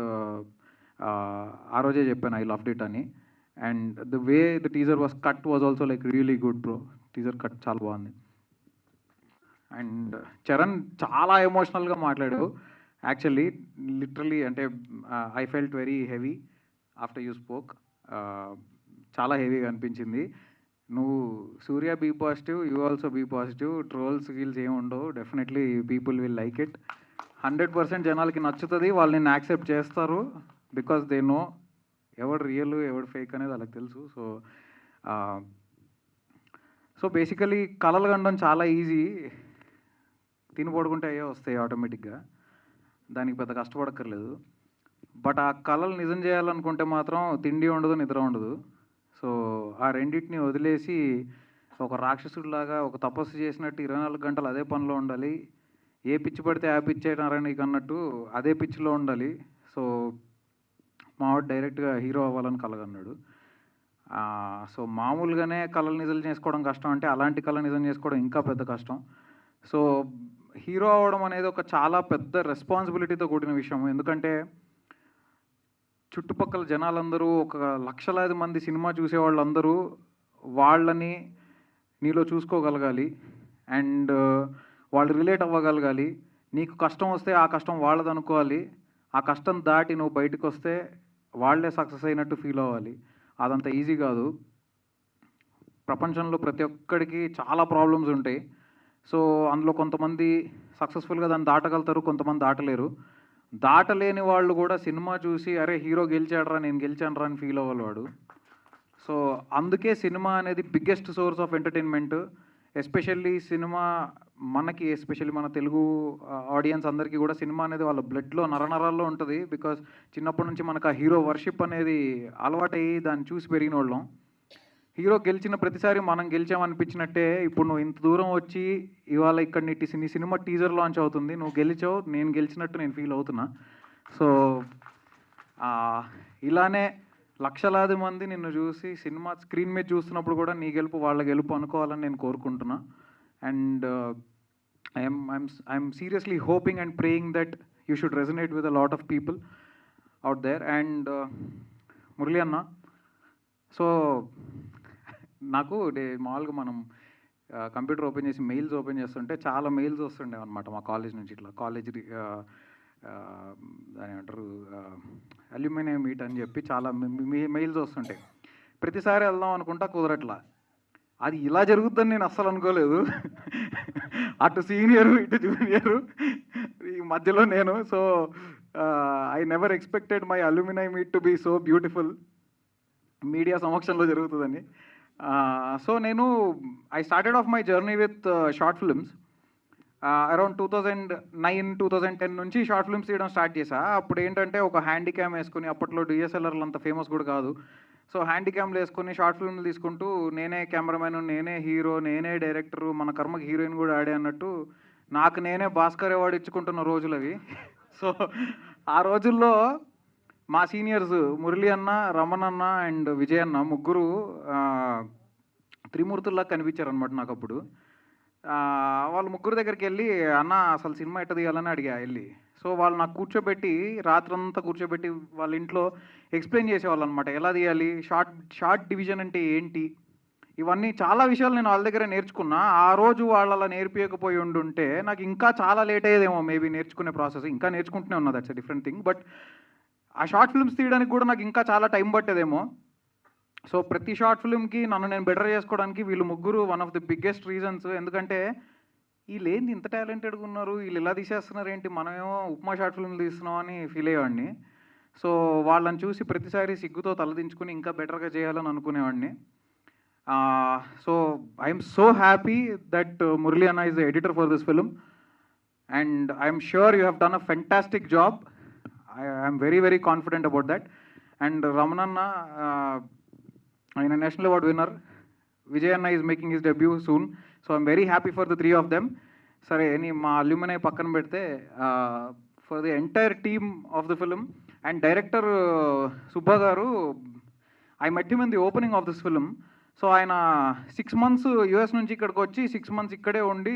ఆ రోజే చెప్పాను ఐ లవ్డ్ ఇట్ అని. And the way the teaser was cut was also like really good bro. Teaser cut చాలా బాగుంది. అండ్ చరణ్ చాలా ఎమోషనల్గా మాట్లాడు. యాక్చువల్లీ లిటరలీ అంటే I felt very heavy after you spoke. చాలా హెవీగా అనిపించింది. నువ్వు Surya be positive, you also be positive. Trolls గిల్స్ ఏమి ఉండవు. Definitely people will like it. 100% జనాలకి నచ్చుతుంది, వాళ్ళు నిన్ను యాక్సెప్ట్ చేస్తారు. బికాస్ దే నో ఎవడు రియల్ ఎవడు ఫేక్ అనేది వాళ్ళకి తెలుసు. సో బేసికలీ కలలు కనడం చాలా ఈజీ, తిని పడుకుంటే అయ్యే వస్తాయి ఆటోమేటిక్గా, దానికి పెద్ద కష్టపడక్కర్లేదు. బట్ ఆ కళలు నిజం చేయాలనుకుంటే మాత్రం తిండి ఉండదు, నిద్ర ఉండదు. సో ఆ రెండింటిని వదిలేసి ఒక రాక్షసుడిలాగా ఒక తపస్సు చేసినట్టు 24 గంటలు అదే పనిలో ఉండాలి. ఏ పిచ్చి పడితే ఆ పిచ్చి అయినారా నీకు అన్నట్టు అదే పిచ్చిలో ఉండాలి. సో మావాడు డైరెక్ట్గా హీరో అవ్వాలని కలగన్నాడు. సో మామూలుగానే కళలు నిజం చేసుకోవడం కష్టం అంటే అలాంటి కళ నిజం చేసుకోవడం ఇంకా పెద్ద కష్టం. సో హీరో అవ్వడం అనేది ఒక చాలా పెద్ద రెస్పాన్సిబిలిటీతో కూడిన విషయం. ఎందుకంటే చుట్టుపక్కల జనాలందరూ ఒక లక్షలాది మంది సినిమా చూసేవాళ్ళందరూ వాళ్ళని నీలో చూసుకోగలగాలి అండ్ వాళ్ళు రిలేట్ అవ్వగలగాలి. నీకు కష్టం వస్తే ఆ కష్టం వాళ్ళది అనుకోవాలి. ఆ కష్టం దాటి నువ్వు బయటకు వస్తే వాళ్ళే సక్సెస్ అయినట్టు ఫీల్ అవ్వాలి. అదంత ఈజీ కాదు. ప్రపంచంలో ప్రతి ఒక్కడికి చాలా ప్రాబ్లమ్స్ ఉంటాయి. సో అందులో కొంతమంది సక్సెస్ఫుల్గా దాన్ని దాటగలుగుతారు, కొంతమంది దాటలేరు. దాటలేని వాళ్ళు కూడా సినిమా చూసి అరే హీరో గెలిచాడరా నేను గెలిచానరా అని ఫీల్ అవ్వాలి వాడు. సో అందుకే సినిమా అనేది biggest source of entertainment. Especially cinema మనకి, ఎస్పెషల్లీ మన తెలుగు ఆడియన్స్ అందరికీ కూడా సినిమా అనేది వాళ్ళ బ్లడ్లో నరనరాల్లో ఉంటుంది. బికాస్ చిన్నప్పటి నుంచి మనకు ఆ హీరో వర్షిప్ అనేది అలవాటయ్యి దాన్ని చూసి పెరిగిన వాళ్ళం. హీరో గెలిచిన ప్రతిసారి మనం గెలిచామనిపించినట్టే ఇప్పుడు నువ్వు ఇంత దూరం వచ్చి ఇవాళ ఇక్కడ నీ సినిమా టీజర్ లాంచ్ అవుతుంది, నువ్వు గెలిచావు, నేను గెలిచినట్టు నేను ఫీల్ అవుతున్నా. సో ఇలానే లక్షలాది మంది నిన్ను చూసి సినిమా స్క్రీన్ మీద చూస్తున్నప్పుడు కూడా నీ గెలుపు వాళ్ళ గెలుపు అనుకోవాలని నేను కోరుకుంటున్నా. And I'm seriously hoping and praying that you should resonate with a lot of people out there. And Murali అన్న, సో నాకు మామూలుగా మనం కంప్యూటర్ ఓపెన్ చేసి మెయిల్స్ ఓపెన్ చేస్తుంటే చాలా మెయిల్స్ వస్తుండే అనమాట మా కాలేజ్ నుంచి. ఇట్లా కాలేజ్ దాని ఏమంటారు అల్యూమినియం మీట్ అని చెప్పి చాలా మెయిల్స్ వస్తుంటాయి. ప్రతిసారి వెళ్దాం అనుకుంటా కుదరట్లా. అది ఇలా జరుగుతుందని నేను అస్సలు అనుకోలేదు. అటు సీనియరు ఇటు జూనియరు ఈ మధ్యలో నేను. So I never expected my alumni meet to be so beautiful media సమక్షంలో జరుగుతుందని. సో నేను I started off my journey with short films. Around 2009-2010 నుంచి షార్ట్ ఫిల్మ్స్ తీయడం స్టార్ట్ చేశా. అప్పుడు ఏంటంటే ఒక హ్యాండీ క్యామ్ వేసుకుని, అప్పట్లో డిఎస్ఎల్ఆర్లు అంత ఫేమస్ కూడా కాదు. సో హ్యాండీ క్యామ్లు వేసుకుని షార్ట్ ఫిల్మ్లు తీసుకుంటూ నేనే కెమెరామెన్, నేనే హీరో, నేనే డైరెక్టరు, మన కర్మకి హీరోయిన్ కూడా ఆడే అన్నట్టు నాకు నేనే భాస్కర్ అవార్డు ఇచ్చుకుంటున్న రోజులు అవి. సో ఆ రోజుల్లో మా సీనియర్స్ మురళి అన్న, రమణ అన్న అండ్ విజయ్ అన్న ముగ్గురు త్రిమూర్తుల్లా కనిపించారు అనమాట నాకు అప్పుడు. వాళ్ళ ముగ్గురు దగ్గరికి వెళ్ళి అన్న అసలు సినిమా ఎట్ట తీయాలని అడిగా వెళ్ళి. సో వాళ్ళు నాకు కూర్చోబెట్టి రాత్రంతా కూర్చోబెట్టి వాళ్ళ ఇంట్లో ఎక్స్ప్లెయిన్ చేసేవాళ్ళు అనమాట, ఎలా తీయాలి, షార్ట్ డివిజన్ అంటే ఏంటి, ఇవన్నీ చాలా విషయాలు నేను వాళ్ళ దగ్గర నేర్చుకున్నా. ఆ రోజు వాళ్ళు అలా నేర్పించకపోయి ఉండుంటే నాకు ఇంకా చాలా లేట్ అయ్యేదేమో మేబీ నేర్చుకునే ప్రాసెస్. ఇంకా నేర్చుకుంటూనే ఉన్నా, that's a different thing. But ఆ షార్ట్ ఫిల్మ్స్ తీయడానికి కూడా నాకు ఇంకా చాలా టైం పట్టేదేమో. సో ప్రతి షార్ట్ ఫిల్మ్కి నన్ను నేను బెటర్ చేసుకోవడానికి వీళ్ళు ముగ్గురు one of the biggest reasons. ఎందుకంటే వీళ్ళు ఏంది ఇంత టాలెంటెడ్గా ఉన్నారు, వీళ్ళు ఇలా తీసేస్తున్నారు ఏంటి, మనమేమో ఉప్మా షార్ట్ ఫిల్మ్లు తీస్తున్నాం అని ఫీల్ అయ్యేవాడిని. సో వాళ్ళని చూసి ప్రతిసారి సిగ్గుతో తలదించుకుని ఇంకా బెటర్గా చేయాలని అనుకునేవాడిని. So I'm so happy that Murali అన్న is the editor for this film and I'm sure you have done a fantastic job. I'm very very confident about that. And రమణన్న ఆయన నేషనల్ అవార్డ్ విన్నర్, విజయ్ అన్న is making his debut soon. So I'm very happy for the three of them. సరే మా alumni పక్కన పెడితే for the entire team of the film and director Subba గారు, I met him in the opening of this film. So ఆయన 6 months US నుంచి ఇక్కడికి వచ్చి 6 months ఇక్కడే ఉండి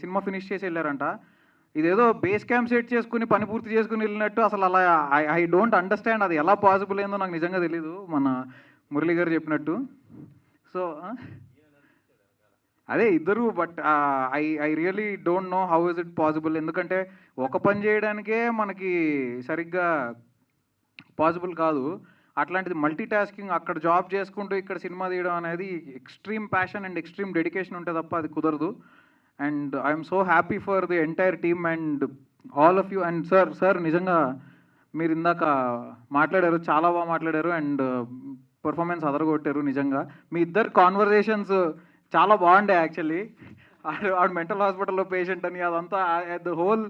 సినిమా ఫినిష్ చేసి వెళ్ళారంట. ఇదేదో బేస్ క్యాంప్ సెట్ చేసుకుని పని పూర్తి చేసుకుని వెళ్ళినట్టు అసలు అలా ఐ డోంట్ అండర్స్టాండ్. అది ఎలా పాసిబుల్ అయిందో నాకు నిజంగా తెలీదు, మన మురళి గారు చెప్పినట్టు. సో అదే ఇద్దరు, but I really don't know how is it possible. ఎందుకంటే ఒక పని చేయడానికే మనకి సరిగ్గా పాసిబుల్ కాదు, అట్లాంటిది మల్టీ టాస్కింగ్, అక్కడ జాబ్ చేసుకుంటూ ఇక్కడ సినిమా తీయడం అనేది extreme passion and extreme dedication ఉంటే తప్ప అది కుదరదు. And I'm so happy for the entire team and all of you. And sir నిజంగా మీరు ఇందాక మాట్లాడారు, చాలా బాగా మాట్లాడారు అండ్ పర్ఫార్మెన్స్ అదరగొట్టారు నిజంగా. మీ ఇద్దరు కాన్వర్జేషన్స్ చాలా బాగుండే యాక్చువల్లీ. ఆడు మెంటల్ హాస్పిటల్లో పేషెంట్ అని అదంతా the whole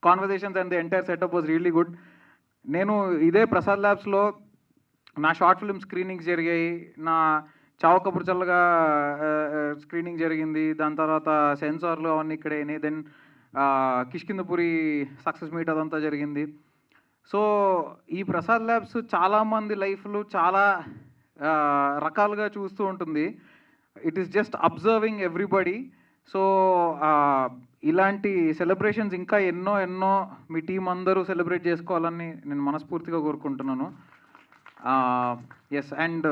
conversations and the entire setup was really good. నేను ఇదే ప్రసాద్ ల్యాబ్స్లో నా షార్ట్ ఫిల్మ్ స్క్రీనింగ్స్ జరిగాయి, నా చావు కబురు చల్లగా స్క్రీనింగ్ జరిగింది, దాని తర్వాత సెన్సార్లు అవన్నీ ఇక్కడే అయినాయి, దెన్ కిష్కిందపురి సక్సెస్ మీట్ అదంతా జరిగింది. సో ఈ ప్రసాద్ ల్యాబ్స్ చాలామంది లైఫ్లు చాలా రకాలుగా చూస్తూ ఉంటుంది. It is just observing everybody. So ఇలాంటి సెలబ్రేషన్స్ ఇంకా ఎన్నో ఎన్నో మీ టీం అందరూ సెలబ్రేట్ చేసుకోవాలని నేను మనస్ఫూర్తిగా కోరుకుంటున్నాను. ఎస్, అండ్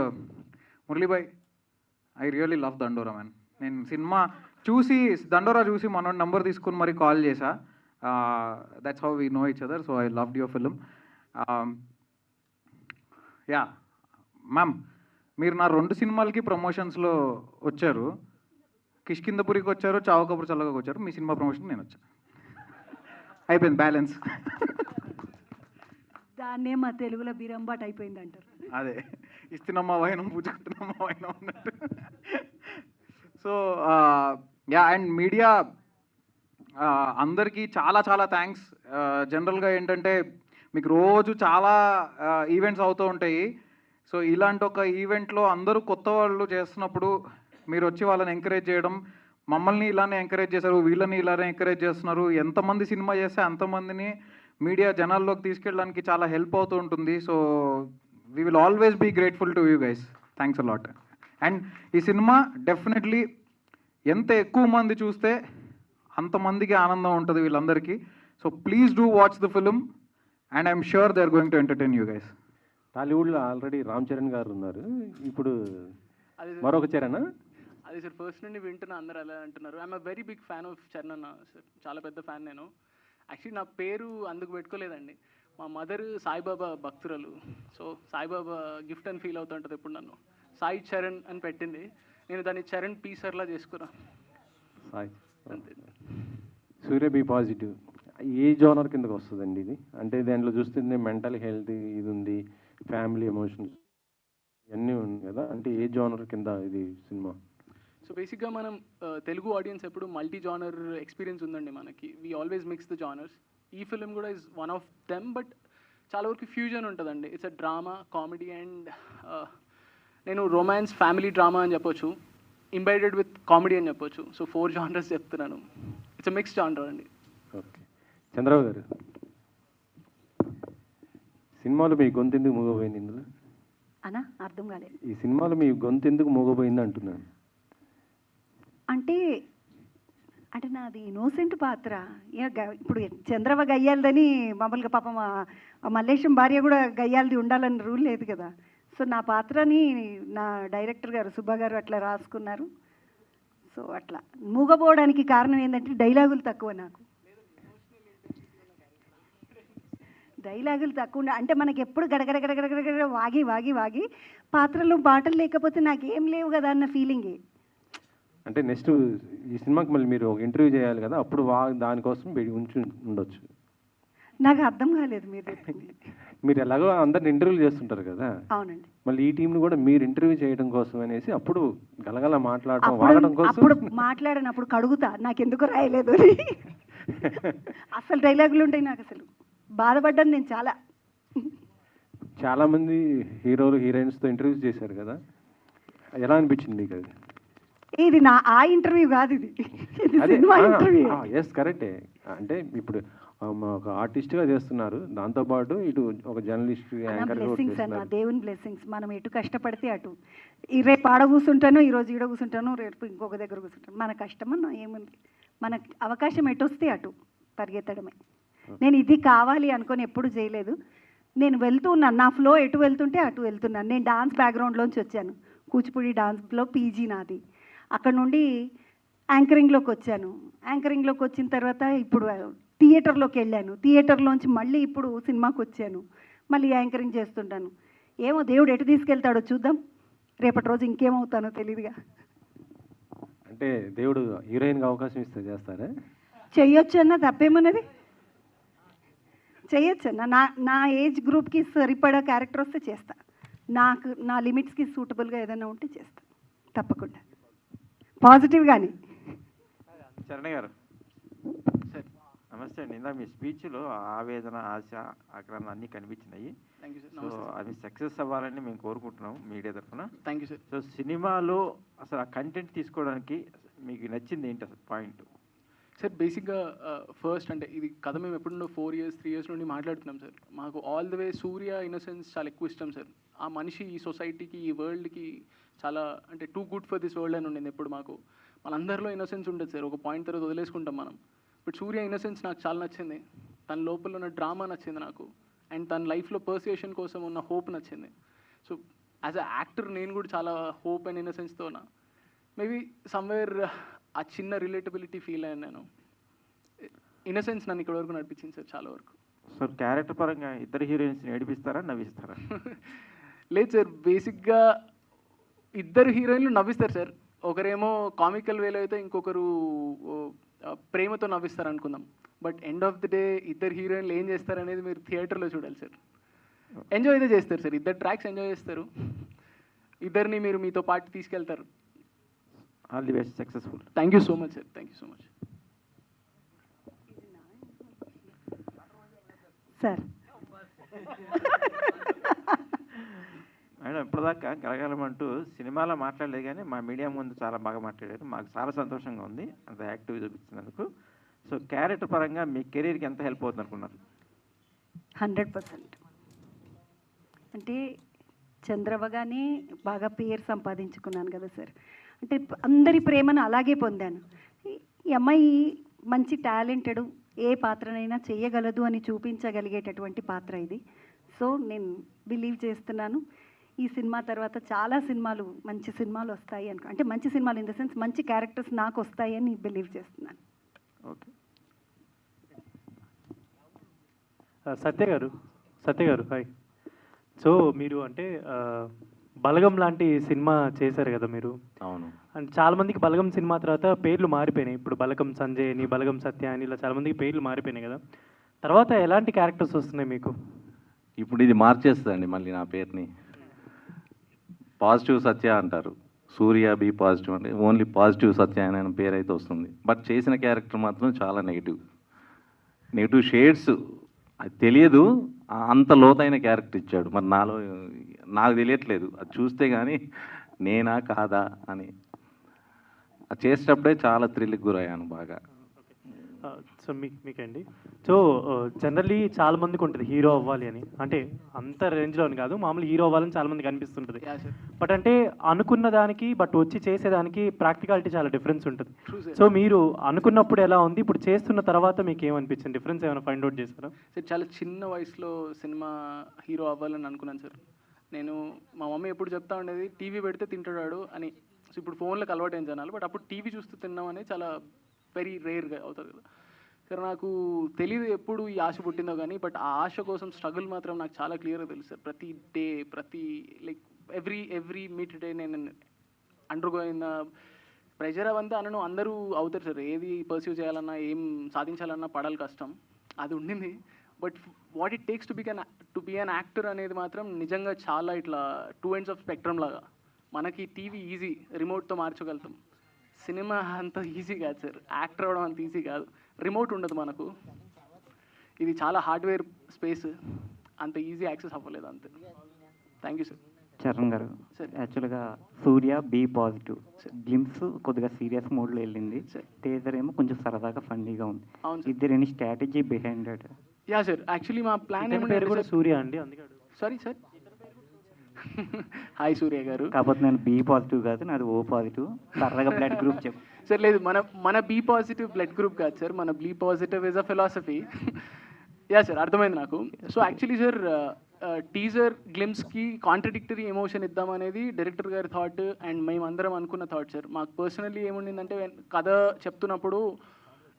మురళీభాయ్, I really love Dandora man. నేను సినిమా చూసి దండోరా చూసి మనోడి నంబర్ తీసుకుని మరి కాల్ చేశా. That's how we know each other. So I loved your film. Yeah ma'am, మీరు నా 2 సినిమాలకి ప్రమోషన్స్లో వచ్చారు. కిష్కిందపురికి వచ్చారు, చావు కబురు చల్లగా వచ్చారు. మీ సినిమా ప్రమోషన్ నేను వచ్చాను. అయిపోయింది బ్యాలెన్స్. దాన్నే మా తెలుగులో బిరంబాట్ అయిపోయింది అంటారు. అదే ఇస్తున్నమ్మా వైనం పుచ్చుకుంటున్నమ్మా వైనం అన్నట్టు. సో యా, అండ్ మీడియా అందరికీ చాలా చాలా థ్యాంక్స్. జనరల్గా ఏంటంటే మీకు రోజు చాలా ఈవెంట్స్ అవుతూ ఉంటాయి. సో ఇలాంటి ఒక ఈవెంట్లో అందరూ కొత్త వాళ్ళు చేస్తున్నప్పుడు మీరు వచ్చి వాళ్ళని ఎంకరేజ్ చేయడం, మమ్మల్ని ఇలానే ఎంకరేజ్ చేశారు, వీళ్ళని ఇలానే ఎంకరేజ్ చేస్తున్నారు. ఎంతమంది సినిమా చేస్తే అంతమందిని మీడియా జనాల్లోకి తీసుకెళ్ళడానికి చాలా హెల్ప్ అవుతూ ఉంటుంది. So we will always be grateful to you guys. Thanks a lot. And ఈ సినిమా డెఫినెట్లీ ఎంత ఎక్కువ మంది చూస్తే అంతమందికి ఆనందం ఉంటుంది వీళ్ళందరికీ. So please do watch the film and I'm sure they are going to entertain you guys. టాలీవుడ్లో ఆల్రెడీ రామ్ చరణ్ గారు ఉన్నారు, ఇప్పుడు మరొక చరణ్. అది సార్ ఫస్ట్ నుండి వింటున్నా, అందరూ అలా అంటున్నారు. I'm a very big fan of Charan అన్న సార్, చాలా పెద్ద ఫ్యాన్ నేను. యాక్చువల్లీ నా పేరు అందుకు పెట్టుకోలేదండి, మా మదర్ సాయిబాబా భక్తురాలు. సో సాయిబాబా గిఫ్ట్ అని ఫీల్ అవుతుంటుంది ఎప్పుడు నన్ను. సాయి చరణ్ అని పెట్టింది, నేను దాన్ని చరణ్ పీసర్లా చేసుకున్నా. సాయి సూర్య బి పాజిటివ్ ఏ జోనర్ కిందకు వస్తుందండి ఇది? అంటే దాంట్లో చూస్తుంది మెంటల్ హెల్త్ ఇది ఉంది, ఫ్యామిలీ ఎమోషన్స్ ఇవన్నీ ఉంది కదా, అంటే ఏ జోనర్ కింద ఇది సినిమా? సో బేసిక్గా మనం తెలుగు ఆడియన్స్ ఎప్పుడు మల్టీ జానర్ ఎక్స్పీరియన్స్ ఉందండి మనకి. We always mix the genres. ఈ ఫిలిం కూడా is one of them, but చాలా వరకు ఫ్యూజన్ ఉంటుందండి. It's a drama, comedy and నేను రొమాన్స్, ఫ్యామిలీ డ్రామా అని చెప్పొచ్చు, ఇంబైడెడ్ విత్ కామెడీ అని చెప్పొచ్చు. సో 4 జానర్స్ చెప్తున్నాను. ఇట్స్ అ మిక్స్ జానర్ అండి. ఓకే, చంద్రబాబు గారు, సినిమాలో మీ గొంతు ఎందుకు మూగపోయింది? ఇందులో అనా అర్థం కాలేదు. ఈ సినిమాలో మీ గొంతు ఎందుకు మూగపోయింది అంటున్నాను. అంటే అంటే నాది ఇన్నోసెంట్ పాత్ర. ఇప్పుడు చంద్రవ గయ్యాలదని మామూలుగా పాపం మల్లేశం భార్య కూడా గయ్యాలది ఉండాలని రూల్ లేదు కదా. సో నా పాత్రని నా డైరెక్టర్ గారు సుబ్బా గారు అట్లా రాసుకున్నారు. సో అట్లా మూగపోవడానికి కారణం ఏంటంటే డైలాగులు తక్కువ. నాకు డైలాగులు తక్కువ అంటే మనకి ఎప్పుడు గడగడ గడగడ వాగి వాగి వాగి పాత్రలో మాటలు లేకపోతే నాకేం లేవు కదా అన్న ఫీలింగే. అంటే నెక్స్ట్ ఈ సినిమాకి మళ్ళీ మీరు ఒక ఇంటర్వ్యూ చేయాలి కదా, అప్పుడు దానికోసం ఉంచి ఉండొచ్చు. నాకు అర్థం కాలేదు మీరు చెప్పింది. మీరు ఎలాగో అందరిని ఇంటర్వ్యూ చేస్తుంటారు కదా, అవునండి. మళ్ళీ ఈ టీంని కూడా మీరు ఇంటర్వ్యూ చేయడం కోసం అనేసి అప్పుడు గలగల మాట్లాడడం వాడడం కోసం అప్పుడు మాట్లాడినప్పుడు కడుగుతా నాకెందుకు రాయలేదు అని. అసలు డైలాగులు ఉంటాయి నాకు, అసలు బాధపడ్డాను నేను చాలా. చాలామంది హీరోలు హీరోయిన్స్తో ఇంటర్వ్యూస్ చేశారు కదా, ఎలా అనిపించింది మీకు అది? ఇది నా ఆ ఇంటర్వ్యూ కాదు, ఇది సినిమా ఇంటర్వ్యూ. ఎస్ కరెక్టే. అంటే ఇప్పుడు ఒక ఆర్టిస్ట్గా చేస్తున్నారు, దాంతోపాటు ఇటు ఒక జర్నలిస్ట్, బ్లెస్సింగ్స్ అన్న, దేవుని బ్లెస్సింగ్స్. మనం ఎటు కష్టపడితే అటు. రేపు ఆడ కూర్చుంటాను, ఈరోజు ఈడ కూర్చుంటాను, రేపు ఇంకొక దగ్గర కూర్చుంటాను. మన కష్టం అన్న ఏముంది, మనకు అవకాశం ఎటు వస్తే అటు పరిగెత్తడమే. నేను ఇది కావాలి అనుకొని ఎప్పుడు చేయలేదు. నేను వెళ్తున్నాను, నా ఫ్లో ఎటు వెళ్తుంటే అటు వెళ్తున్నాను. నేను డాన్స్ బ్యాక్గ్రౌండ్లోంచి వచ్చాను, కూచిపూడి డాన్స్లో పీజీ నాది. అక్కడ నుండి యాంకరింగ్లోకి వచ్చాను. యాంకరింగ్లోకి వచ్చిన తర్వాత ఇప్పుడు థియేటర్లోకి వెళ్ళాను. థియేటర్లోంచి మళ్ళీ ఇప్పుడు సినిమాకి వచ్చాను, మళ్ళీ యాంకరింగ్ చేస్తుంటాను. ఏమో దేవుడు ఎటు తీసుకెళ్తాడో చూద్దాం. రేపటి రోజు ఇంకేమవుతానో తెలియదుగా. అంటే దేవుడు హీరోయిన్గా అవకాశం ఇస్తే చేస్తారా? చెయ్యొచ్చు అన్న తప్పేమన్నది. చేయొచ్చు నా ఏజ్ గ్రూప్కి సరిపడా క్యారెక్టర్ వస్తే చేస్తా. నా లిమిట్స్కి సూటబుల్గా ఏదైనా ఉంటే చేస్తా తప్పకుండా, పాజిటివ్గాని. చరణ్ గారు నమస్తే అండి. ఇందాక మీ స్పీచ్లో ఆవేదన, ఆశ, ఆగ్రహం అన్నీ కనిపించినాయి. సో అది సక్సెస్ అవ్వాలని మేము కోరుకుంటున్నాం మీడియా తరఫున. Thank you sir. సో సినిమాలో అసలు ఆ కంటెంట్ తీసుకోవడానికి మీకు నచ్చింది ఏంటి అసలు పాయింట్? సార్ బేసిక్గా ఫస్ట్ అంటే ఇది కథ మేము ఎప్పుడున్నో 4 years 3 years నుండి మాట్లాడుతున్నాం సార్. మాకు all the way Surya innocence చాలా ఎక్కువ ఇష్టం సార్. ఆ మనిషి ఈ సొసైటీకి, ఈ వరల్డ్కి చాలా అంటే too good for this world అని ఉండింది ఎప్పుడు మాకు. మనందరిలో ఇన్నోసెన్స్ ఉండదు సార్, ఒక పాయింట్ తర్వాత వదిలేసుకుంటాం మనం. బట్ సూర్య ఇన్నోసెన్స్ నాకు చాలా నచ్చింది. తన లోపల ఉన్న డ్రామా నచ్చింది నాకు, అండ్ తన లైఫ్లో పర్సియేషన్ కోసం ఉన్న హోప్ నచ్చింది. సో యాజ్ అ యాక్టర్ నేను కూడా చాలా హోప్ అండ్ ఇన్నోసెన్స్తో మేబీ సమ్వేర్ ఆ చిన్న రిలేటబిలిటీ ఫీల్ అయ్యాను నేను. ఇన్నోసెన్స్ నన్ను ఇక్కడ వరకు నడిపించింది సార్ చాలా వరకు. సో క్యారెక్టర్ పరంగా ఇద్దరు హీరోయిన్స్ని ఏడిపిస్తారా, నవ్విస్తారా? లేదు సార్, బేసిక్గా ఇద్దరు హీరోయిన్లు నవ్విస్తారు సార్. ఒకరేమో కామికల్ వేలో అయితే ఇంకొకరు ప్రేమతో నవ్విస్తారు అనుకుందాం. But end of the day ఇద్దరు హీరోయిన్లు ఏం చేస్తారు అనేది మీరు థియేటర్లో చూడాలి సార్. ఎంజాయ్ అయితే చేస్తారు సార్, ఇద్దరు ట్రాక్స్ ఎంజాయ్ చేస్తారు, ఇద్దరిని మీరు మీతో పాటు తీసుకెళ్తారు. All the best, successful. Thank you so much sir, thank you so much sir. Madam ఇప్పటిదాకా గలగలమంటూ సినిమాలో మాట్లాడలేదు కానీ మా మీడియా ముందు చాలా బాగా మాట్లాడారు. మాకు చాలా సంతోషంగా ఉంది అంత యాక్టివ్ చూపించినందుకు. సో క్యారెక్టర్ పరంగా మీ కెరీర్కి ఎంత హెల్ప్ అవుతుంది అనుకున్నారు? 100%. అంటే చంద్రవగానే బాగా పేరు సంపాదించుకున్నాను కదా సార్. అంటే అందరి ప్రేమను అలాగే పొందాను. ఈ అమ్మాయి మంచి టాలెంటెడ్, ఏ పాత్రనైనా చేయగలదు అని చూపించగలిగేటటువంటి పాత్ర ఇది. సో నేను బిలీవ్ చేస్తున్నాను ఈ సినిమా తర్వాత చాలా సినిమాలు, మంచి సినిమాలు వస్తాయి అనుకో, అంటే మంచి సినిమాలు ఇన్ ద సెన్స్ మంచి క్యారెక్టర్స్ నాకు వస్తాయి అని బిలీవ్ చేస్తున్నాను. ఓకే. సత్య గారు హాయ్. సో మీరు అంటే బలగం లాంటి సినిమా చేశారు కదా మీరు. అవును. అండ్ చాలామందికి బలగం సినిమా తర్వాత పేర్లు మారిపోయినాయి. ఇప్పుడు బలగం సంజయ్ అని, బలగం సత్య అని, ఇలా చాలామందికి పేర్లు మారిపోయినాయి కదా. తర్వాత ఎలాంటి క్యారెక్టర్స్ వస్తున్నాయి మీకు? ఇప్పుడు ఇది మార్చేస్తుందండి మళ్ళీ నా పేరుని. పాజిటివ్ సత్య అంటారు, సూర్య బి పాజిటివ్ అంటే ఓన్లీ పాజిటివ్ సత్య అనే పేరు అయితే వస్తుంది. బట్ చేసిన క్యారెక్టర్ మాత్రం చాలా నెగిటివ్ షేడ్స్. అది తెలియదు, అంత లోతైన క్యారెక్టర్ ఇచ్చాడు. మరి నాకు తెలియట్లేదు, అది చూస్తే కానీ నేనా కాదా అని. అది చేసేటప్పుడే చాలా థ్రిల్కి గురయ్యాను బాగా. సో మీకండి సో జనరల్లీ చాలా మందికి ఉంటుంది హీరో అవ్వాలి అని, అంటే అంత రేంజ్లో అని కాదు, మామూలు హీరో అవ్వాలని చాలా మందికి అనిపిస్తుంటుంది. బట్ అంటే అనుకున్న దానికి బట్ వచ్చి చేసేదానికి ప్రాక్టికాలిటీ చాలా డిఫరెన్స్ ఉంటుంది. సో మీరు అనుకున్నప్పుడు ఎలా ఉంది, ఇప్పుడు చేస్తున్న తర్వాత మీకు ఏమనిపించింది, డిఫరెన్స్ ఏమైనా ఫైండ్ అవుట్ చేస్తారా? సార్ చాలా చిన్న వయసులో సినిమా హీరో అవ్వాలని అనుకున్నాను సార్. నేను మా మమ్మీ ఎప్పుడు చెప్తా ఉండేది టీవీ పెడితే తింటాడు అని. సో ఇప్పుడు ఫోన్లకు అలవాటు ఏం జనాలు, బట్ అప్పుడు టీవీ చూస్తూ తిన్నాం అనేది చాలా వెరీ రేర్గా అవుతుంది కదా సార్. నాకు తెలియదు ఎప్పుడు ఈ ఆశ పుట్టిందో కానీ, బట్ ఆ ఆశ కోసం స్ట్రగుల్ మాత్రం నాకు చాలా క్లియర్గా తెలుసు సార్. ప్రతి డే, ప్రతి లైక్ ఎవ్రీ మీట్ డే నేను అండర్గోయిన ప్రెషర్ అవంతా అనను. అందరూ అవుతారు సార్, ఏది పర్సీవ్ చేయాలన్నా, ఏం సాధించాలన్నా పడాలి కష్టం, అది ఉండింది. But what it takes to be an actor అనేది మాత్రం నిజంగా చాలా ఇట్లా 2 ends ఆఫ్ స్పెక్ట్రమ్ లాగా. మనకి టీవీ ఈజీ, రిమోట్తో మార్చగలుగుతాం. సినిమా అంత ఈజీ కాదు సార్, యాక్టర్ అవ్వడం అంత ఈజీ కాదు. రిమోట్ ఉండదు మనకు, ఇది చాలా హార్డ్వేర్ స్పేస్, అంత ఈజీ యాక్సెస్ అవ్వలేదు అంతే. Thank you sir. Charan garu, యాక్చువల్గా సూర్య బి పాజిటివ్ గ్లిమ్స్ కొద్దిగా సీరియస్ మోడ్లో వెళ్ళింది, టేజర్ ఏమో కొంచెం సరదాగా ఫన్నీగా ఉంది. ఇద్దరు any strategy behind it? Yeah sir, actually మా ప్లాన్ పేరు కూడా సూర్య అండి, అందుకే సారీ సార్. హాయ్ సూర్య గారు. కాకపోతే నేను బి పాజిటివ్ కాదు, నాది ఓ పాజిటివ్, సరదాగా బ్లడ్ గ్రూప్ చెప్పు సార్. లేదు, మన బి పాజిటివ్ బ్లడ్ గ్రూప్ కాదు సార్, మన B positive is a philosophy. Yeah sir, అర్థమైంది నాకు. సో యాక్చువల్లీ సార్ టీజర్ గ్లిమ్స్కి కాంట్రడిక్టరీ ఎమోషన్ ఇద్దామనేది డైరెక్టర్ గారి థాట్ అండ్ మేమందరం అనుకున్న థాట్ సార్. మాకు పర్సనల్లీ ఏముండిందంటే కథ చెప్తున్నప్పుడు